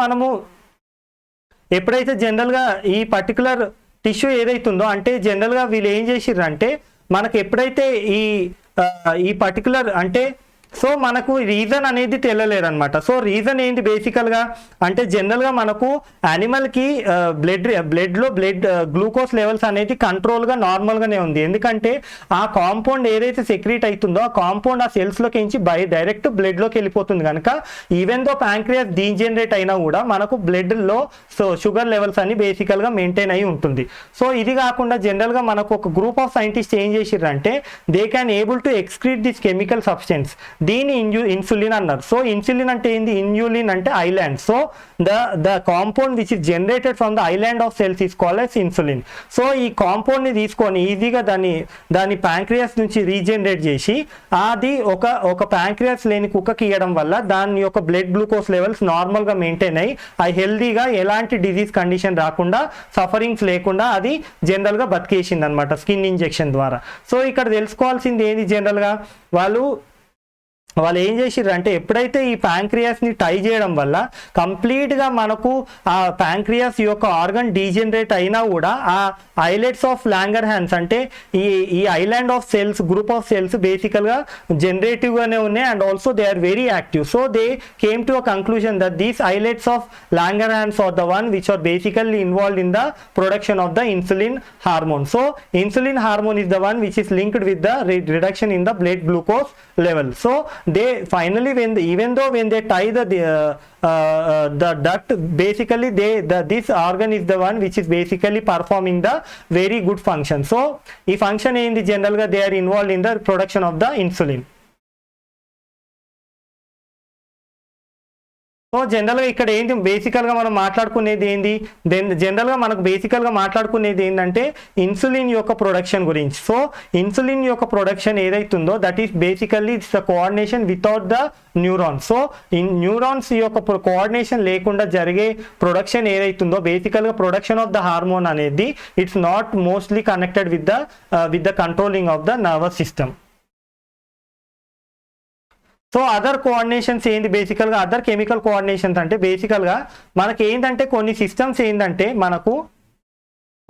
జనరల్గా ఈ పర్టికులర్ టిష్యూ ఏదైతుందో అంటే జనరల్గా వీళ్ళు ఏం చేసిర్రంటే మనకు ఎప్పుడైతే ఈ పర్టికులర్ అంటే సో మనకు రీజన్ అనేది తెలియలేరనమాట. సో రీజన్ ఏంటి బేసికల్గా అంటే జనరల్గా మనకు యానిమల్కి బ్లడ్లో గ్లూకోజ్ లెవెల్స్ అనేది కంట్రోల్గా నార్మల్గానే ఉంది. ఎందుకంటే ఆ కాంపౌండ్ ఏదైతే సెక్రీట్ అవుతుందో ఆ కాంపౌండ్ ఆ సెల్స్లోకి నుంచి డైరెక్ట్ బ్లడ్లోకి వెళ్ళిపోతుంది కనుక ఈవెన్ దో ప్యాంక్రియాస్ డీజనరేట్ అయినా కూడా మనకు బ్లడ్లో షుగర్ లెవెల్స్ అని బేసికల్గా మెయింటైన్ అయి ఉంటుంది. సో ఇది కాకుండా జనరల్గా మనకు ఒక గ్రూప్ ఆఫ్ సైంటిస్ట్ ఏం చేసిర్రంటే they can able to excrete this chemical substance దీని ఇన్సులిన్ అన్నారు. సో ఇన్సులిన్ అంటే ఏంది, ఇన్యులిన్ అంటే island. So the compound which is generated from the island of cells is called as insulin. So ఈ కాంపౌండ్ని తీసుకొని ఈజీగా దాన్ని ప్యాంక్రియాస్ నుంచి రీజనరేట్ చేసి అది ఒక ప్యాంక్రియాస్ లేని కుక్కకి ఇవ్వడం వల్ల దాని యొక్క బ్లడ్ గ్లూకోజ్ లెవెల్స్ నార్మల్గా మెయింటైన్ అయ్యి అది హెల్దీగా ఎలాంటి డిజీజ్ కండిషన్ రాకుండా సఫరింగ్స్ లేకుండా అది జనరల్గా బతికేసింది అనమాట స్కిన్ ఇంజెక్షన్ ద్వారా. సో ఇక్కడ తెలుసుకోవాల్సింది ఏంది, జనరల్గా వాళ్ళు ఏం చేసిర్రు అంటే ఎప్పుడైతే ఈ ప్యాంక్రియాస్ని టై చేయడం వల్ల కంప్లీట్గా మనకు ఆ ప్యాంక్రియాస్ యొక్క ఆర్గన్ డీజనరేట్ అయినా కూడా ఆ ఐలెట్స్ ఆఫ్ లాంగర్హాన్స్ అంటే ఈ island of cells, group of cells బేసికల్గా జనరేటివ్గానే ఉన్నాయి and also they are very active. So they came to a conclusion that these islets of Langerhans are the one which are basically involved in the production of the insulin hormone. So insulin hormone is the one which is linked with the reduction in the blood glucose level. So they finally even though when they tie the duct, basically this organ is the one which is basically performing the very good function. So ఈ function ఏంది, general గా they are involved in the production of the insulin. So జనరల్గా ఇక్కడ ఏంటి బేసికల్గా మనం మాట్లాడుకునేది ఏంది, జనరల్గా మనకు బేసికల్గా మాట్లాడుకునేది ఏంటంటే ఇన్సులిన్ యొక్క ప్రొడక్షన్ గురించి. సో ఇన్సులిన్ యొక్క ప్రొడక్షన్ ఏదైతుందో that is basically it's the coordination without the neurons. So neurons యొక్క కోఆర్డినేషన్ లేకుండా జరిగే ప్రొడక్షన్ ఏదైతుందో బేసికల్గా ప్రొడక్షన్ ఆఫ్ ద హార్మోన్ అనేది it's not mostly connected with the controlling of the nervous system. So other coordinations ఏంటి, బేసికల్గా other chemical coordinations అంటే బేసికల్గా మనకి ఏంటంటే కొన్ని సిస్టమ్స్ ఏంటంటే మనకు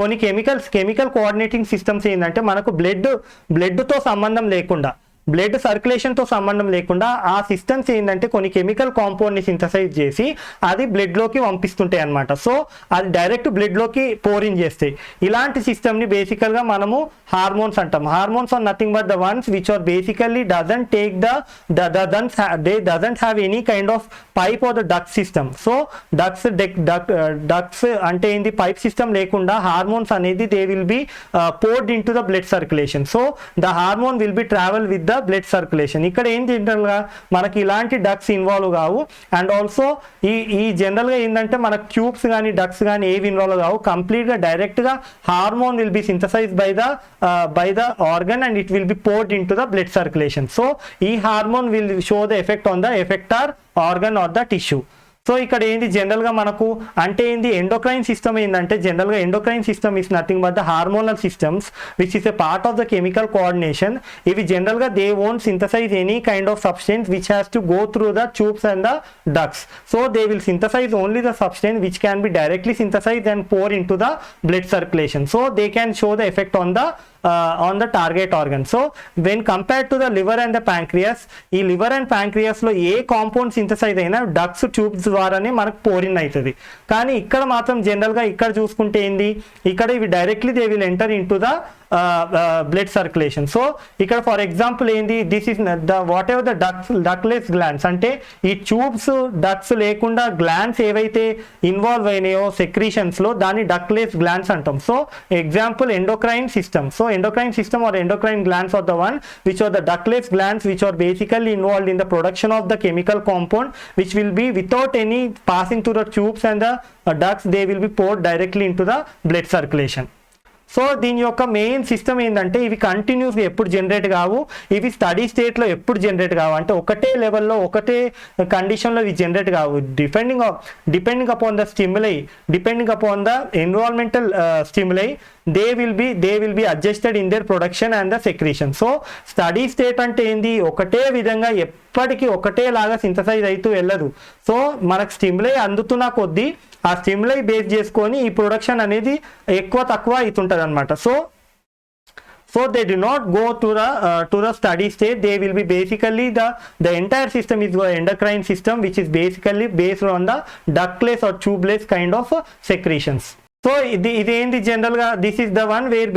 కొన్ని కెమికల్ కోఆర్డినేటింగ్ సిస్టమ్స్ ఏంటంటే మనకు బ్లడ్తో సంబంధం లేకుండా, బ్లడ్ సర్క్యులేషన్తో సంబంధం లేకుండా ఆ సిస్టమ్స్ ఏంటంటే కొన్ని కెమికల్ కాంపౌండ్ని సింథసైజ్ చేసి అది బ్లడ్లోకి పంపిస్తుంటాయి అనమాట. సో అది డైరెక్ట్ బ్లడ్లోకి పోరిన్ చేస్తాయి. ఇలాంటి సిస్టమ్ని బేసికల్గా మనము హార్మోన్స్ అంటాం. Hormones are nothing but the ones which are basically doesn't have any kind of pipe or the duct system. So ducts అంటే ఏంది, పైప్ సిస్టమ్ లేకుండా హార్మోన్స్ అనేది they will be poured in to the blood circulation. So the hormone will be travel with the blood circulation. ఇక్కడ ఏం జనరల్గా మనకి ఇలాంటి ducts involve కావు అండ్ ఆల్సో ఈ జనరల్గా ఏంటంటే మనకు ట్యూబ్స్ కానీ డక్స్ కానీ ఏవి ఇన్వాల్వ్ కావు. కంప్లీట్గా డైరెక్ట్గా hormone will be synthesize by the organ and it will be poured into the blood circulation. So ఈ hormone will show the effect on the effector organ or the tissue. So ఇక్కడ ఏంటి జనరల్గా మనకు అంటే ఏంది ఎండోక్రైన్ సిస్టమ్ ఏంటంటే జనరల్గా endocrine system is nothing but the hormonal systems which is a part of the chemical coordination. ఇవి జనరల్గా they won't synthesize any kind of substance which has to go through the tubes and the ducts. So they will synthesize only the substance which can be directly synthesize and pour into the blood circulation. So they can show the effect on the target organ. So when compared to the liver and the pancreas, ఈ liver and pancreas లో ఏ compound synthesise అయినా ducts tubes ద్వారానే మనకు పోరిన్ అవుతుంది. కానీ ఇక్కడ మాత్రం జనరల్గా ఇక్కడ చూసుకుంటే ఏంది, ఇక్కడ ఇవి directly they will enter in to the blood circulation. So ఇక్కడ ఫర్ ఎగ్జాంపుల్ ఏంది, this is the what ever the ductless glands అంటే ఈ ట్యూబ్స్ డక్ట్స్ లేకుండా గ్లాండ్స్ ఏవైతే ఇన్వాల్వ్ అయినాయో సెక్రీషన్స్ లో దాన్ని డక్లెస్ గ్లాండ్స్ అంటాం. So example endocrine system. So endocrine system or endocrine glands are the one which are the ductless glands which are basically involved in the production of the chemical compound which will be without any passing through the tubes and the ducts, they will be poured directly into the blood circulation. So దీని యొక్క main system ఏంటంటే ఇవి కంటిన్యూస్గా ఎప్పుడు generate కావు, ఇవి study స్టేట్లో ఎప్పుడు జనరేట్ కావు అంటే ఒకటే లెవెల్లో ఒకటే కండిషన్లో ఇవి జనరేట్ కావు. Depending upon the stimuli, depending upon the environmental stimuli they will be adjusted in their production and the secretion. So steady state అంటే ఏంది, ఒకటే విధంగా ఎప్పటికీ ఒకటే లాగా సింథసైజ్ అవుతూ వెళ్ళదు. సో మనకు స్టిమ్యులై అందుతున్న కొద్దీ ఆ స్టిమ్యులై బేస్ చేసుకొని ఈ ప్రొడక్షన్ అనేది ఎక్కువ తక్కువ అవుతుంటుంది అనమాట. So they do not go to the steady state. They will be basically the entire system is the endocrine system which is basically based on the ductless or tubeless kind of secretions. So iదేంటి జనరల్గా this is the one wear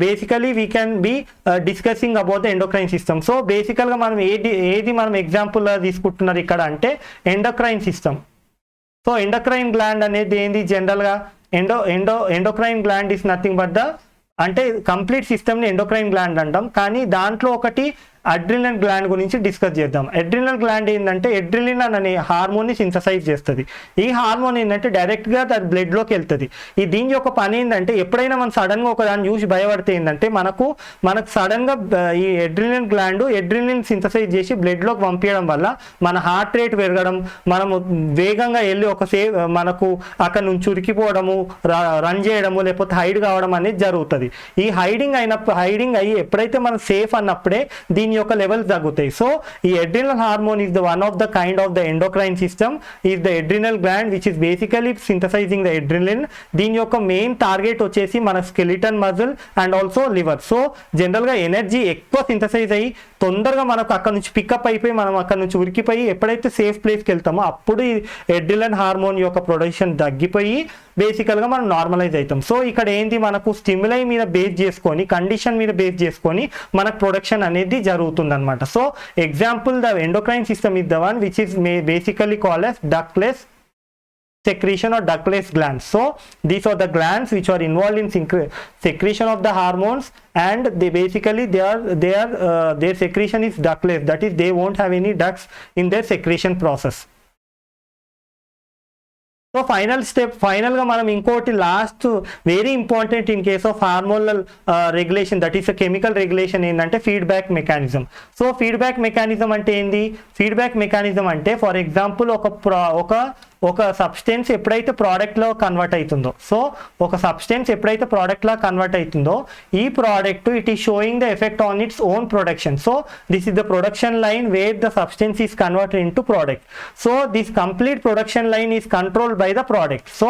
basically we can be discussing about the endocrine system. So బేసికల్గా మనం ఏది మనం example తీసుకుంటున్నారు ఇక్కడ అంటే endocrine system. So endocrine gland అనేది ఏంది జనరల్గా endocrine gland is nothing but the అంటే కంప్లీట్ సిస్టమ్ని ఎండోక్రైన్ గ్లాండ్ అంటాం. కానీ దాంట్లో ఒకటి అడ్రినల్ గ్లాండ్ గురించి డిస్కస్ చేద్దాం. అడ్రినల్ గ్లాండ్ ఏంటంటే అడ్రిలిన్ అనే హార్మోన్ని సింథసైజ్ చేస్తుంది. ఈ హార్మోన్ ఏంటంటే డైరెక్ట్గా దాని బ్లడ్లోకి వెళ్తుంది. దీని యొక్క పని ఏంటంటే ఎప్పుడైనా మనం సడన్గా ఒక దాన్ని చూసి భయపడితే ఏంటంటే మనకు సడన్గా ఈ అడ్రినల్ గ్లాండ్ అడ్రిలిన్ సింథసైజ్ చేసి బ్లడ్లోకి పంపించడం వల్ల మన హార్ట్ రేట్ పెరగడం, మనము వేగంగా వెళ్ళి మనకు అక్కడ నుంచి ఉరికిపోవడము, రన్ చేయడము, లేకపోతే హైడ్ కావడం అనేది జరుగుతుంది. ఈ హైడింగ్ అయ్యి ఎప్పుడైతే మనం సేఫ్ అన్నప్పుడే దీని యొక్క లెవెల్స్ తగ్గుతాయి. సో ఈ adrenal hormone is the one of the kind of the endocrine system is the adrenal gland which is basically synthesising the adrenaline. దీని యొక్క మెయిన్ టార్గెట్ వచ్చేసి మన skeleton muscle and also liver. So జనరల్గా energy ఎక్కువ synthesise అయ్యి తొందరగా మనకు అక్కడ నుంచి పికప్ అయిపోయి మనం అక్కడ నుంచి ఉరికిపోయి ఎప్పుడైతే సేఫ్ ప్లేస్కి వెళ్తామో అప్పుడు ఈ అడ్రినల్ హార్మోన్ యొక్క ప్రొడక్షన్ తగ్గిపోయి బేసికల్గా మనం నార్మలైజ్ అవుతాం. సో ఇక్కడ ఏంటి మనకు స్టిమ్యులై మీద బేస్ చేసుకొని, కండిషన్ మీద బేస్ చేసుకొని మనకు ప్రొడక్షన్ అనేది జరుగుతుంది అనమాట. So example the endocrine system is the one which is basically called as ductless secretion or ductless glands. So these are the glands which are involved in secretion of the hormones, and they basically their secretion is ductless, that is they won't have any ducts in their secretion process. So ఫైనల్గా మనం ఇంకోటి last very important in case of hormonal regulation, that is a chemical regulation ఏంటంటే feedback mechanism. So feedback mechanism అంటే ఏంది? Feedback mechanism అంటే for example ఒక substance ఎప్పుడైతే ప్రోడక్ట్లో కన్వర్ట్ అవుతుందో, సో ఒక సబ్స్టెన్స్ ఎప్పుడైతే ప్రోడక్ట్లో కన్వర్ట్ అవుతుందో ఈ product it is showing the effect on its own production. So this is the production line where the substance is converted in to product. So this complete production line is controlled by the product. So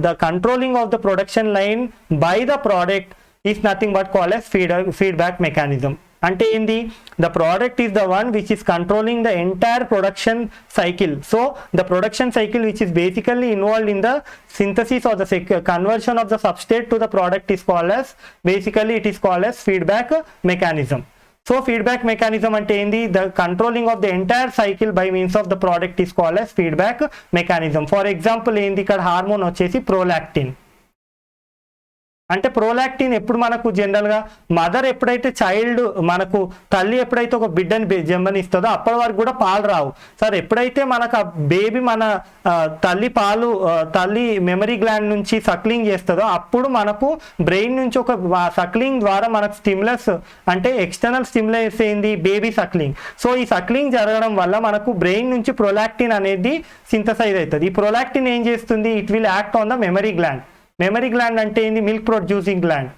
the controlling of the production line by the product is nothing but called as feedback mechanism. Ante indi the product is the one which is controlling the entire production cycle. So the production cycle which is basically involved in the synthesis or the conversion of the substrate to the product is called as it is called as feedback mechanism. So feedback mechanism ante endi the controlling of the entire cycle by means of the product is called as feedback mechanism. For example endi ikkada hormone vachesi prolactin. అంటే prolactin ఎప్పుడు మనకు జనరల్గా mother ఎప్పుడైతే మనకు తల్లి ఎప్పుడైతే ఒక బిడ్డని జన్మనిస్తుందో అప్పటి వరకు కూడా పాలు రావు సార్. ఎప్పుడైతే మనకు ఆ బేబీ మన తల్లి మెమరీ గ్లాండ్ నుంచి సక్లింగ్ చేస్తుందో అప్పుడు మనకు బ్రెయిన్ నుంచి ఒక సక్లింగ్ ద్వారా మనకు స్టిమ్యులస్ అంటే ఎక్స్టర్నల్ స్టిమ్యులస్ ఏంది బేబీ సక్లింగ్. సో ఈ సక్లింగ్ జరగడం వల్ల మనకు బ్రెయిన్ నుంచి ప్రొలాక్టిన్ అనేది సింథసైజ్ అవుతుంది. ఈ ప్రొలాక్టిన్ ఏం చేస్తుంది? It will act on the memory gland. Memory gland అంటే ఏంది? Milk producing gland.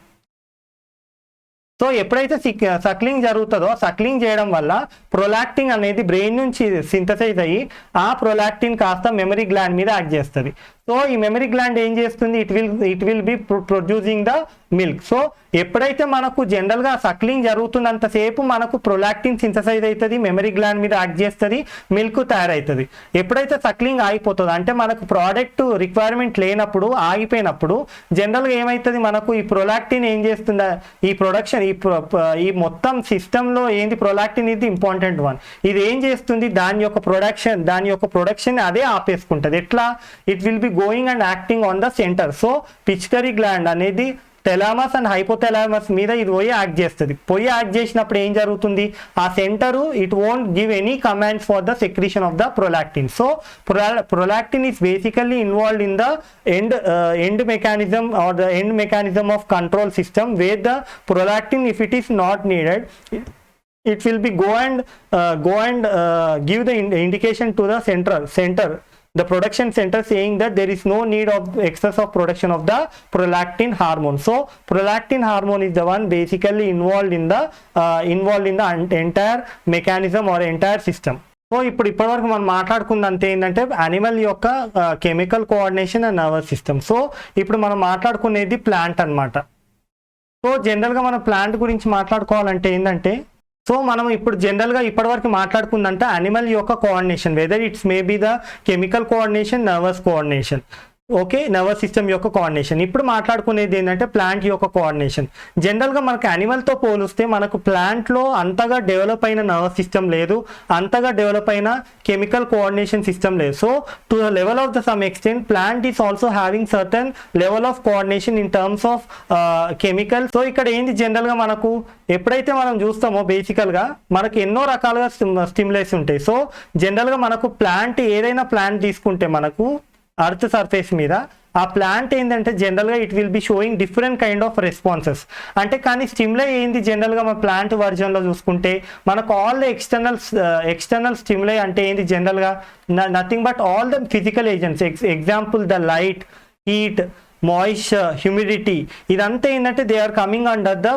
సో ఎప్పుడైతే సక్లింగ్ జరుగుతుందో సక్లింగ్ చేయడం వల్ల ప్రొలాక్టిన్ అనేది బ్రెయిన్ నుంచి సింథసైజ్ అయ్యి ఆ ప్రొలాక్టిన్ కాస్త మెమరీ గ్లాండ్ మీద యాక్ట్ చేస్తుంది. సో ఈ మెమరీ గ్లాండ్ ఏం చేస్తుంది? It will B producing the milk. So ఎప్పుడైతే మనకు జనరల్గా సక్లింగ్ జరుగుతున్నంతసేపు మనకు ప్రొలాక్టిన్ సింథసైజ్ అవుతుంది, మెమరీ గ్లాండ్ మీద యాక్ట్ చేస్తుంది, మిల్క్ తయారవుతుంది. ఎప్పుడైతే సక్లింగ్ ఆగిపోతుందో అంటే మనకు ప్రోడక్ట్ రిక్వైర్మెంట్ లేనప్పుడు ఆగిపోయినప్పుడు జనరల్గా ఏమవుతుంది? మనకు ఈ ప్రొలాక్టిన్ ఏం చేస్తుందా ఈ ప్రొడక్షన్ ఈ మొత్తం సిస్టంలో ఏంది? ప్రొలాక్టిన్ ఇది ఇంపార్టెంట్ వన్. ఇది ఏం చేస్తుంది? దాని యొక్క ప్రొడక్షన్ అదే ఆపేసుకుంటుంది. ఎట్లా? It will be going and acting on the centre. So pituitary gland అనేది థెలామస్ అండ్ హైపోథెలామస్ మీద ఇది యాక్ట్ చేస్తుంది. యాక్ట్ చేసినప్పుడు ఏం జరుగుతుంది? ఆ centre it won't give any commands for the secretion of the prolactin. So prolactin is basically involved in the end mechanism or the end mechanism of control system where the prolactin, if it is not needed, it will be go and give the indication to the center, the production center, saying that there is no need of excess of production of the prolactin hormone. So prolactin hormone is the one basically involved in the entire mechanism or entire system. So ఇప్పటివరకు మనం మాట్లాడుకున్నంత ఏంటంటే animal యొక్క chemical coordination and nervous system. So ఇప్పుడు మనం మాట్లాడుకునేది plant అన్నమాట. So జనరల్గా మనం ప్లాంట్ గురించి మాట్లాడుకోవాలంటే ఏంటంటే సో మనం ఇప్పుడు జనరల్గా ఇప్పటివరకు మాట్లాడుకుందంటే యానిమల్ యొక్క coordination, whether it's May be the chemical coordination, nervous coordination. Okay, nervous system యొక్క కోఆర్డినేషన్. ఇప్పుడు మాట్లాడుకునేది ఏంటంటే ప్లాంట్ యొక్క కోఆర్డినేషన్. జనరల్గా మనకు యానిమల్తో పోలిస్తే మనకు ప్లాంట్లో అంతగా డెవలప్ అయిన నర్వస్ సిస్టమ్ లేదు, అంతగా డెవలప్ అయిన కెమికల్ కోఆర్డినేషన్ సిస్టమ్ లేదు. So to the level of the sum extent plant is also having certain level of coordination in terms of chemical. So ఇక్కడ ఏంది జనరల్గా మనకు ఎప్పుడైతే మనం చూస్తామో బేసికల్గా మనకు ఎన్నో రకాలుగా స్టిమ్యులేస్ ఉంటాయి. సో జనరల్గా మనకు ప్లాంట్ ఏదైనా ప్లాంట్ తీసుకుంటే మనకు అర్త్ సర్ఫేస్ మీద ఆ ప్లాంట్ ఏంటంటే జనరల్గా it will be sowing different kind of responses. అంటే కానీ స్టిమ్యులై ఏంది జనరల్గా మన ప్లాంట్ వర్జన్లో చూసుకుంటే మనకు ఆల్ ద ఎక్స్టర్నల్ స్టిమ్యులై అంటే ఏంది జనరల్గా nothing but all the physical agents. Example the light, heat, moisture, humidity, ఇదంతా ఏంటంటే they are coming under the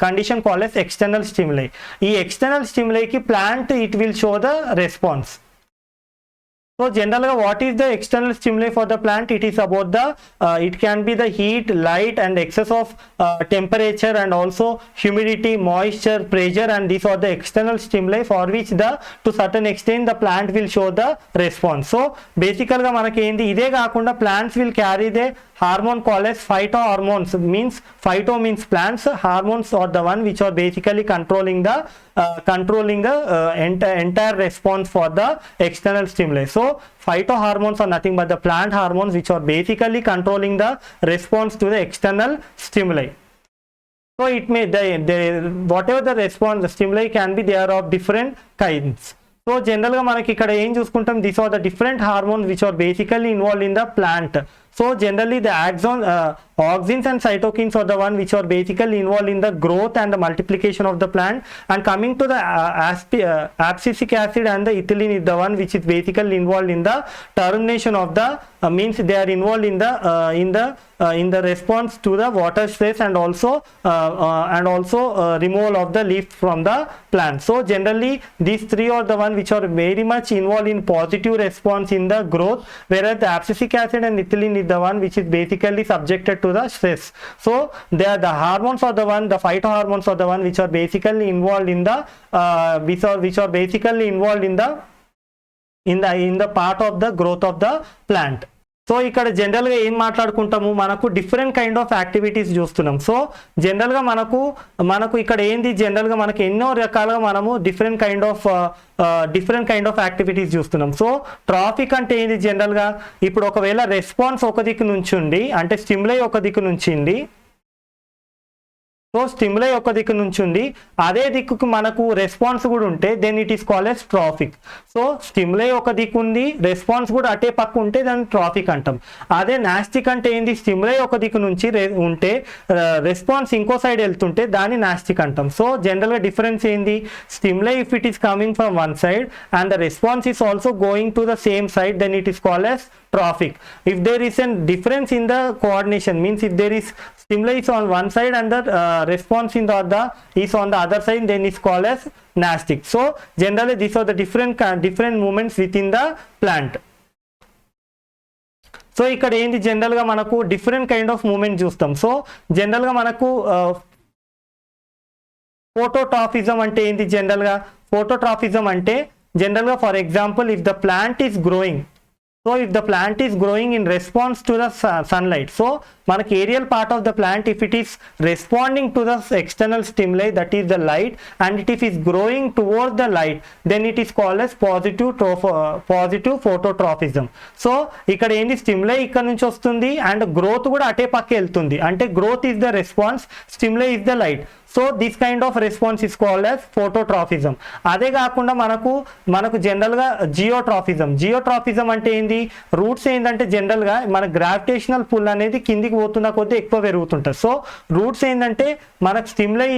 condition called as external stimuli. ఈ ఎక్స్టర్నల్ స్టిమ్యులైకి plant it will show the response. So generally what is the external stimuli for the plant? It is about the it can be the heat, light and excess of temperature and also humidity, moisture, pressure, and these are the external stimuli for which the to certain extent the plant will show the response. So basically ga manaki endi ide kaakunda plants will carry the hormone called as phytohormones. Means phyto means plants, hormones are the one which are basically controlling the entire response for the external stimuli. So phytohormones are nothing but the plant hormones which are basically controlling the response to the external stimuli. So it may whatever the response the stimuli can be, they are of different kinds. So generally మనకి ఇక్కడ ఏం చూసుకుంటాం, these are the different hormones which are basically involved in the plant. So generally the auxins and cytokines are the one which are basically involved in the growth and the multiplication of the plant. And coming to the abscisic acid and the ethylene is the one which is basically involved in the termination of the means they are involved in the response to the water stress and also removal of the leaf from the plant. So generally these three are the one which are very much involved in positive response in the growth, whereas the abscisic acid and ethylene is the one which is basically subjected to the stress. So they are the hormones are the one, the phytohormones are the one which are basically involved in the which are basically involved in the part of the growth of the plant. So ఇక్కడ జనరల్గా ఏం మాట్లాడుకుంటాము, మనకు different kind of activities చూస్తున్నాం. So జనరల్గా మనకు ఇక్కడ ఏంది జనరల్గా మనకు ఎన్నో రకాలుగా మనము డిఫరెంట్ కైండ్ ఆఫ్ యాక్టివిటీస్ చూస్తున్నాం. సో ట్రాఫిక్ అంటే ఏంది జనరల్గా ఇప్పుడు ఒకవేళ రెస్పాన్స్ ఒక దిక్కు నుంచి ఉండి అంటే స్టిమ్యులై ఒక దిక్కు నుంచి ఉండి, సో స్టిమ్యులై ఒక దిక్కు నుంచి ఉంది అదే దిక్కుకు మనకు రెస్పాన్స్ కూడా ఉంటే then it is called as traffic. So stimuli ఒక దిక్కు ఉంది, రెస్పాన్స్ కూడా అటే పక్క ఉంటే దాన్ని ట్రాఫిక్ అంటాం. అదే నాస్టిక్ అంటే ఏంది, స్టిమ్యులై ఒక దిక్కు నుంచి ఉంటే రెస్పాన్స్ ఇంకో సైడ్ వెళ్తుంటే దాన్ని నాస్టిక్ అంటాం. సో జనరల్గా డిఫరెన్స్ ఏంది, stimuli if it is coming from one side and the response is also going to the same side then it is called as traffic. If there is a difference in the coordination, means if there is stimuli is on one side and the response in the is on the other side, then it's called as nastic. So generally these are the different movements within the plant. So ఇక్కడ ఏంది జనరల్గా మనకు different kind of moment చూస్తాం. So జనరల్గా మనకు ఫోటోట్రాఫిజం అంటే ఏంది, జనరల్గా ఫోటోట్రాఫిజం అంటే జనరల్గా for example if the plant is growing, so if the plant is growing in response to the sunlight, so మనకి aerial part of the plant if it is responding to the external stimuli that is the light and it is growing toward the light then it is called as positive phototropism. So ఇక్కడ ఏంటి, stimuli ఇక్కడ నుంచి వస్తుంది and growth కూడా అటే పక్క వెళ్తుంది, అంటే growth is the response, stimuli is the light. So this kind of response is called as phototropism. అదే కాకుండా మనకు జనరల్గా జియోట్రాఫిజం అంటే ఏంది, రూట్స్ ఏంటంటే జనరల్గా మన గ్రావిటేషనల్ పుల్ అనేది కిందికి పోతున్న కొద్దీ ఎక్కువ పెరుగుతుంటుంది. సో రూట్స్ ఏంటంటే మనకు stimuli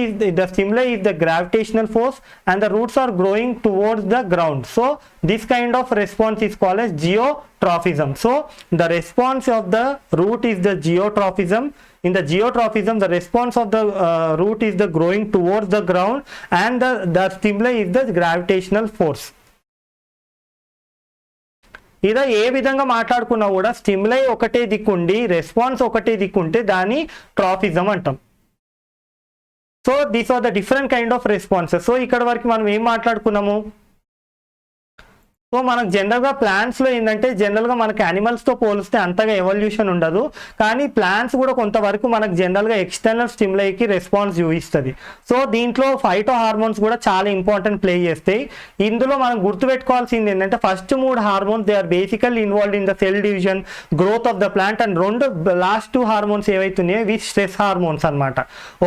is the gravitational force and the roots are growing towards the ground. So this kind of response is called as geotrophism. So the response of the root is the geotrophism. In the geotrophism the response of the root is the growing towards the ground and the stimuli is the gravitational force. ఇదా ఏ విధంగా మాట్లాడుకున్నా కూడా stimuli ఒకటే దిక్కుండి response ఒకటే దిక్కుంటే దాన్ని trophism అంటాం. So these are the different kind of responses. So ఇక్కడ వరకు మనం ఏం మాట్లాడుకున్నాము, సో మనకు జనరల్గా ప్లాంట్స్లో ఏంటంటే జనరల్గా మనకి యానిమల్స్తో పోలిస్తే అంతగా ఎవల్యూషన్ ఉండదు, కానీ ప్లాంట్స్ కూడా కొంతవరకు మనకు జనరల్గా ఎక్స్టర్నల్ స్టిమ్యులైకి రెస్పాన్స్ చూపిస్తుంది. సో దీంట్లో ఫైటో హార్మోన్స్ కూడా చాలా ఇంపార్టెంట్ ప్లే చేస్తాయి. ఇందులో మనం గుర్తుపెట్టుకోవాల్సింది ఏంటంటే first 3 hormones they are basically involved in the cell division, growth of the plant, and last 2 hormones ఏవైతున్నాయో వి స్ట్రెస్ హార్మోన్స్ అనమాట.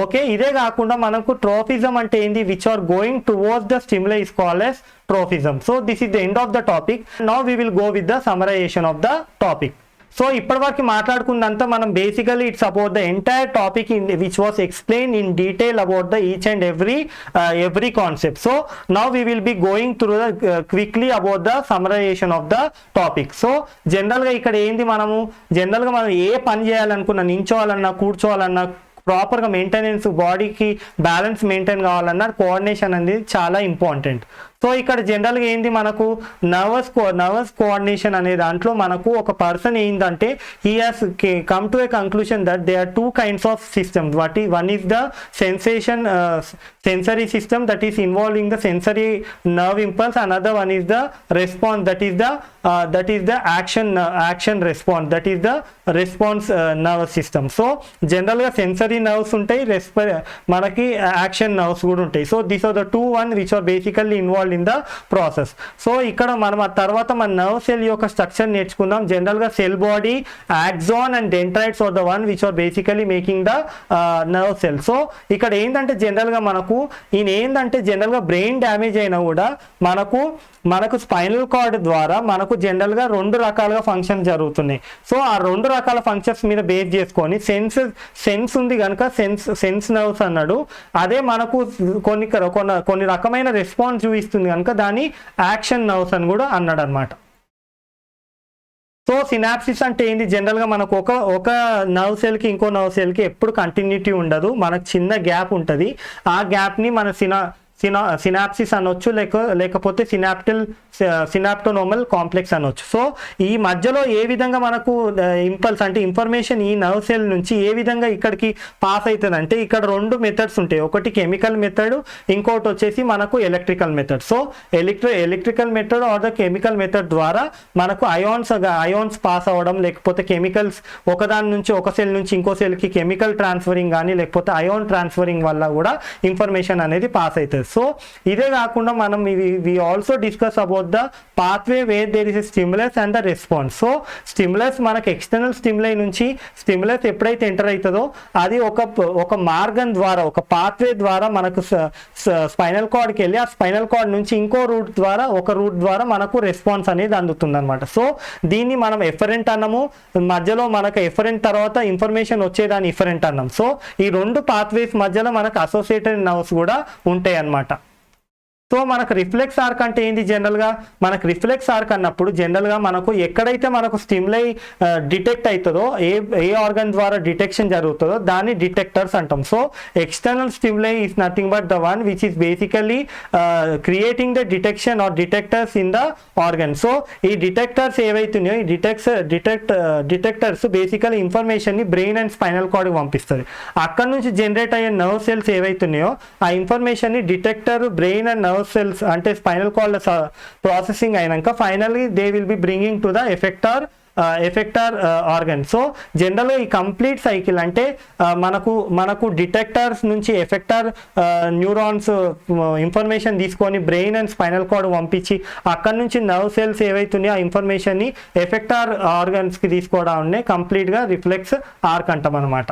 ఓకే, ఇదే కాకుండా మనకు ట్రోఫిజం అంటే ఏంది, which are going towards the stimuli is called as trophism. So this is the end of the topic. Now we will go with the summarization of the topic. So ఇప్పటివరకు మాట్లాడుకున్నంత మనం basically it's about the entire topic which was explain in detail about the each and every concept. So now we will be going through the quickly about the summarisation of the topic. So జనరల్గా ఇక్కడ ఏంది, మనము జనరల్గా మనం ఏ పని చేయాలనుకున్నా, నించోవాలన్నా కూర్చోవాలన్నా, ప్రాపర్గా maintenance, బాడీకి బ్యాలెన్స్ మెయింటైన్ కావాలన్నా కోఆర్డినేషన్ అనేది చాలా ఇంపార్టెంట్. సో ఇక్కడ జనరల్గా ఏంది, మనకు నర్వస్ కోఆర్డినేషన్ అనే దాంట్లో మనకు ఒక పర్సన్ ఏంటంటే he has come to a conclusion that they are 2 kinds of systems. One is the sensory system that is involving the sensory nerve impulse, another one is the response that is the action response, that is the response nervous system. So జనరల్గా sensory nerves ఉంటాయి, మనకి action nerves కూడా ఉంటాయి. So these are the 2 which are basically involved in the process. So ఇక్కడ మనం ఆ తర్వాత మన నర్వ్ సెల్ యొక్క స్ట్రక్చర్ నేర్చుకుందాం. జనరల్గా cell body, axon and dendrites are the one which are basically making the nerve cell. So ఇక్కడ ఏంటంటే జనరల్గా జనరల్గా బ్రెయిన్ డ్యామేజ్ అయినా కూడా మనకు స్పైనల్ కార్డ్ ద్వారా మనకు జనరల్గా 2 రకాలుగా ఫంక్షన్ జరుగుతున్నాయి. సో ఆ 2 రకాల ఫంక్షన్స్ మీద బేస్ చేసుకొని సెన్స్ ఉంది కనుక సెన్స్ నర్వ్స్ అన్నాడు, అదే మనకు కొన్ని రకమైన రెస్పాన్స్ చూపిస్తుంది కనుక దాన్ని యాక్షన్ నర్వ్స్ అని కూడా అన్నాడు అనమాట. సో సినాప్సిస్ అంటే ఏంటి, జనరల్గా మనకు ఒక నర్వ్ సెల్కి ఇంకో నర్వ్ సెల్కి ఎప్పుడు కంటిన్యూటీ ఉండదు, మనకు చిన్న గ్యాప్ ఉంటుంది. ఆ గ్యాప్ని మన సినాప్సిస్ అనొచ్చు, లేకపోతే సినాప్టోనోమల్ కాంప్లెక్స్ అనొచ్చు. సో ఈ మధ్యలో ఏ విధంగా మనకు ఇంపల్స్ అంటే ఇన్ఫర్మేషన్ ఈ నర్వ్ సెల్ నుంచి ఏ విధంగా ఇక్కడికి పాస్ అవుతుంది అంటే ఇక్కడ 2 మెథడ్స్ ఉంటాయి, ఒకటి కెమికల్ మెథడ్, ఇంకోటి వచ్చేసి మనకు electrical method. So electrical method or the chemical method ద్వారా మనకు అయాన్స్ పాస్ అవ్వడం, లేకపోతే కెమికల్స్ ఒకదాని నుంచి ఒక సెల్ నుంచి ఇంకో సెల్కి కెమికల్ ట్రాన్స్ఫరింగ్ కానీ లేకపోతే అయాన్ ట్రాన్స్ఫరింగ్ వల్ల కూడా ఇన్ఫర్మేషన్ అనేది పాస్ అవుతుంది. సో ఇదే కాకుండా మనం we also discuss about the pathway where there is a stimulus and the response. So stimulus మనకు ఎక్స్టర్నల్ స్టిమ్యులై నుంచి స్టిమ్యులస్ ఎప్పుడైతే ఎంటర్ అవుతుందో అది ఒక మార్గం ద్వారా, ఒక పాత్వే ద్వారా మనకు స్పైనల్ కార్డ్కి వెళ్ళి ఆ స్పైనల్ కార్డ్ నుంచి ఇంకో రూట్ ద్వారా మనకు రెస్పాన్స్ అనేది అందుతుంది అనమాట. సో దీన్ని మనం ఎఫరెంట్ అన్నాము, మధ్యలో మనకు ఎఫరెంట్ తర్వాత ఇన్ఫర్మేషన్ వచ్చేదాన్ని ఇఫరెంట్ అన్నాం. సో ఈ 2 పాత్వేస్ మధ్యలో మనకు అసోసియేటెడ్ నర్వ్స్ కూడా ఉంటాయి అన్నమాట. సో మనకు రిఫ్లెక్స్ ఆర్క్ అంటే ఏంటి, జనరల్గా మనకు రిఫ్లెక్స్ ఆర్క్ అన్నప్పుడు జనరల్గా మనకు ఎక్కడైతే మనకు స్టిమ్యులై డిటెక్ట్ అవుతుందో, ఏ ఆర్గన్ ద్వారా డిటెక్షన్ జరుగుతుందో దాన్ని డిటెక్టర్స్ అంటాం. So external stimuli is nothing but the one which is basically creating the detection or detectors in the organ. So ఈ డిటెక్టర్స్ ఏవైతున్నాయో ఈ డిటెక్టర్స్ బేసికలీ ఇన్ఫర్మేషన్ని బ్రెయిన్ అండ్ స్పైనల్ కార్డ్కి పంపిస్తుంది. అక్కడ నుంచి జనరేట్ అయ్యే నర్వ్ సెల్స్ ఏవైతున్నాయో ఆ ఇన్ఫర్మేషన్ని detector, brain and nerve cells అంటే స్పైనల్ కార్డ్ ప్రాసెసింగ్ అయినాక finally they will be bringing to the effector organ. So జనరల్గా ఈ కంప్లీట్ సైకిల్ అంటే మనకు డిటెక్టర్స్ నుంచి ఎఫెక్టర్ న్యూరాన్స్ ఇన్ఫర్మేషన్ తీసుకొని బ్రెయిన్ అండ్ స్పైనల్ కార్డ్ పంపించి అక్కడ నుంచి నర్వ్ సెల్స్ ఏవైతున్నాయో ఆ ఇన్ఫర్మేషన్ని ఎఫెక్టర్ ఆర్గన్స్కి తీసుకోవడాన్ని కంప్లీట్గా రిఫ్లెక్స్ ఆర్క్ అంటాం అనమాట.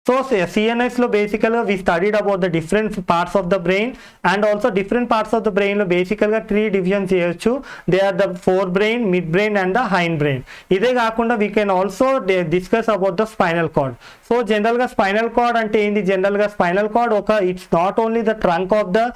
So CNS లో బేసికల్గా we studied about the different parts of the brain and also different parts of the brain లో బేసికల్గా 3 divisions చేయొచ్చు. They are the forebrain, midbrain and the hindbrain. ఇదే కాకుండా we can also discuss about the spinal cord. So జనరల్గా spinal card అంటే ఏంది, జనరల్గా spinal card it's not only the trunk of the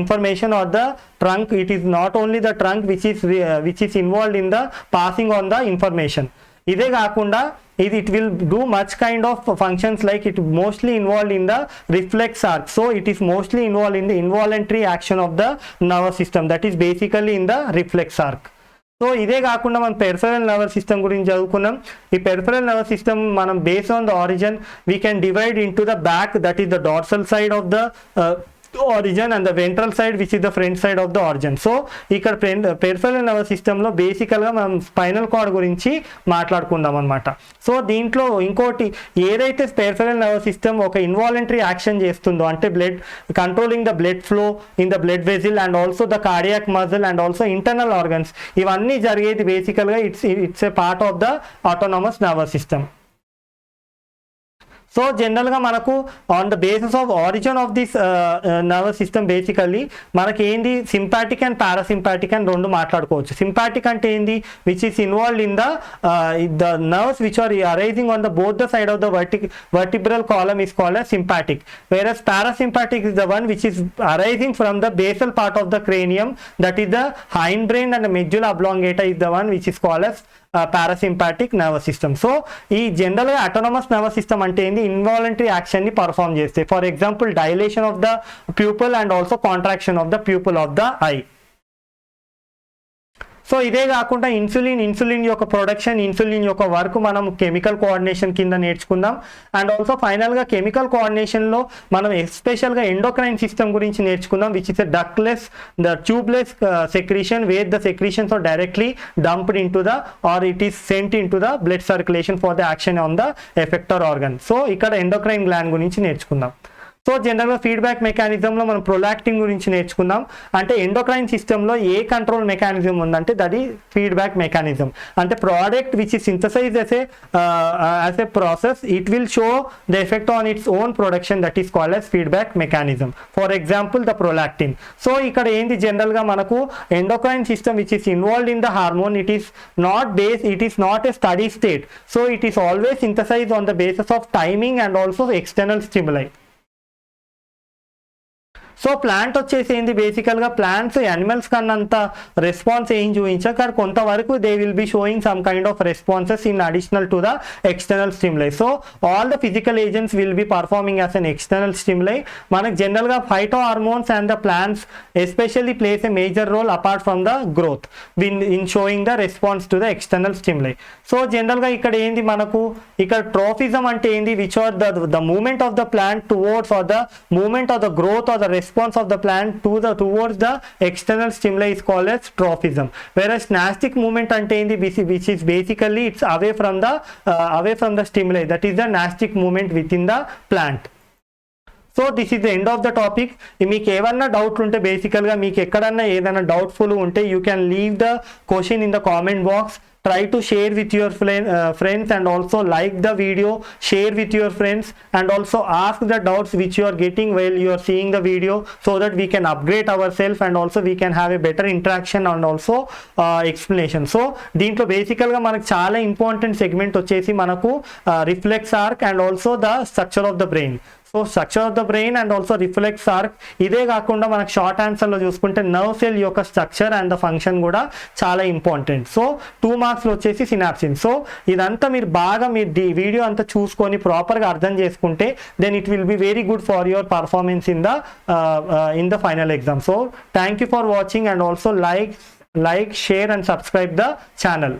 information are the trunk, it is not only the trunk which is involved in the passing on the information. ఇదే కాకుండా it will do much kind of functions like it mostly involved in the reflex arc. So it is mostly involved in the involuntary action of the nervous system, that is basically in the reflex arc. So ఇదే కాకుండా మనం peripheral nervous system గురించి చదువుకున్నాం. ఈ peripheral nervous system మనం based on the origin we can divide in to the back, that is the dorsal side of the origin and the ventral side which is the front side of the origin. So ఇక్కడ peripheral nervous సిస్టంలో బేసికల్గా మనం spinal cord గురించి మాట్లాడుకుందాం అనమాట. So దీంట్లో ఇంకోటి, ఏదైతే పెరిఫెరల్ నర్వస్ సిస్టమ్ ఒక ఇన్వాలంటరీ యాక్షన్ చేస్తుందో, అంటే blood controlling the blood flow in the blood వెజిల్ and also the cardiac muscle and also internal organs, ఇవన్నీ జరిగేది బేసికల్గా it's a part of the autonomous nervous system. So జనరల్గా మనకు on the basis of origin of this nervous system basically మనకి ఏంది సింపాటిక్ and పారాసింపాటిక్ అని రెండు మాట్లాడుకోవచ్చు. సింపాటిక్ అంటే ఏంది, which is involved in the nerves which are arising on the both the side of the vertebral column is called as sympathetic, whereas parasympathetic is the one which is arising from the basal part of the cranium, that is the hindbrain, and the medulla oblongata is the one which is called as parasympathetic nervous system. So ఈ జనరల్గా autonomous nervous system అంటే ఏంది, involuntary యాక్షన్ని perform చేస్తాయి. For example dilation of the pupil and also contraction of the pupil of the eye. So ఇదే కాకుండా insulin యొక్క production, insulin యొక్క వర్క్ మనం కెమికల్ కోఆర్డినేషన్ కింద నేర్చుకుందాం. అండ్ ఆల్సో ఫైనల్గా కెమికల్ కోఆర్డినేషన్లో మనం ఎస్పెషల్గా ఎండోక్రైన్ సిస్టమ్ గురించి నేర్చుకుందాం, which is a ductless the tubeless secretion, where the secretions are directly dumped in to the or it is sent in to the blood circulation for the action on the effector organ. So ఇక్కడ endocrine gland గురించి నేర్చుకుందాం. So జనరల్గా feedback మెకానిజంలో మనం prolactin గురించి నేర్చుకుందాం. అంటే endocrine సిస్టంలో ఏ కంట్రోల్ మెకానిజం ఉందంటే దట్ ఫీడ్బ్యాక్ మెకానిజం. అంటే product which is synthesize as a process, it will show the effect on its own production, that is called as feedback mechanism. For example the prolactin. So ఇక్కడ ఏంది జనరల్గా మనకు endocrine system which is involved in the hormone, it is not a steady state. So it is always synthesize on the basis of timing and also external stimuli. So plant వచ్చేసి ఏంది, బేసికల్గా plants animals కన్నంత response ఏం చూపించా, కానీ కొంతవరకు they will be showing some kind of responses in additional to the external stimuli. So all the physical agents will be performing as an external stimuli. మనకు జనరల్గా phyto hormones and the plants especially plays a major role apart from the growth in showing the response to the external stimuli. So జనరల్గా ఇక్కడ ఏంది మనకు, ఇక్కడ trophism అంటే ఏంది, which are the movement of the plant towards or the movement of the growth or the response of the plant towards the external stimuli is called as trophism, whereas nastic movement ante indi which is basically it's away from the stimuli, that is the nastic movement within the plant. So this is the end of the topic. మీకు ఏమన్నా డౌట్లు ఉంటే, బేసికల్గా మీకు ఎక్కడన్నా ఏదైనా doubtful ఉంటే you can leave the question in the comment box. Try to share with your friends and also like the video, share with your friends, and also ask the doubts which you are getting while you are seeing the video, so that we can upgrade ourselves and also we can have a better interaction and also explanation. So దీంట్లో బేసికల్గా మనకు చాలా important segment వచ్చేసి మనకు reflex arc and also the structure of the brain. So structure of the brain and also reflex arc. ఇదే కాకుండా మనకు short ఆన్సర్లో చూసుకుంటే నర్వ్ సెల్ యొక్క స్ట్రక్చర్ అండ్ ద ఫంక్షన్ కూడా చాలా ఇంపార్టెంట్. సో 2 మార్క్స్లో వచ్చేసి సినాప్సిన్. సో ఇదంతా మీరు బాగా మీరు వీడియో అంతా చూసుకొని ప్రాపర్గా అర్థం చేసుకుంటే then it will be very good for your performance in the final exam. So thank you for watching, and also like, share and subscribe the channel.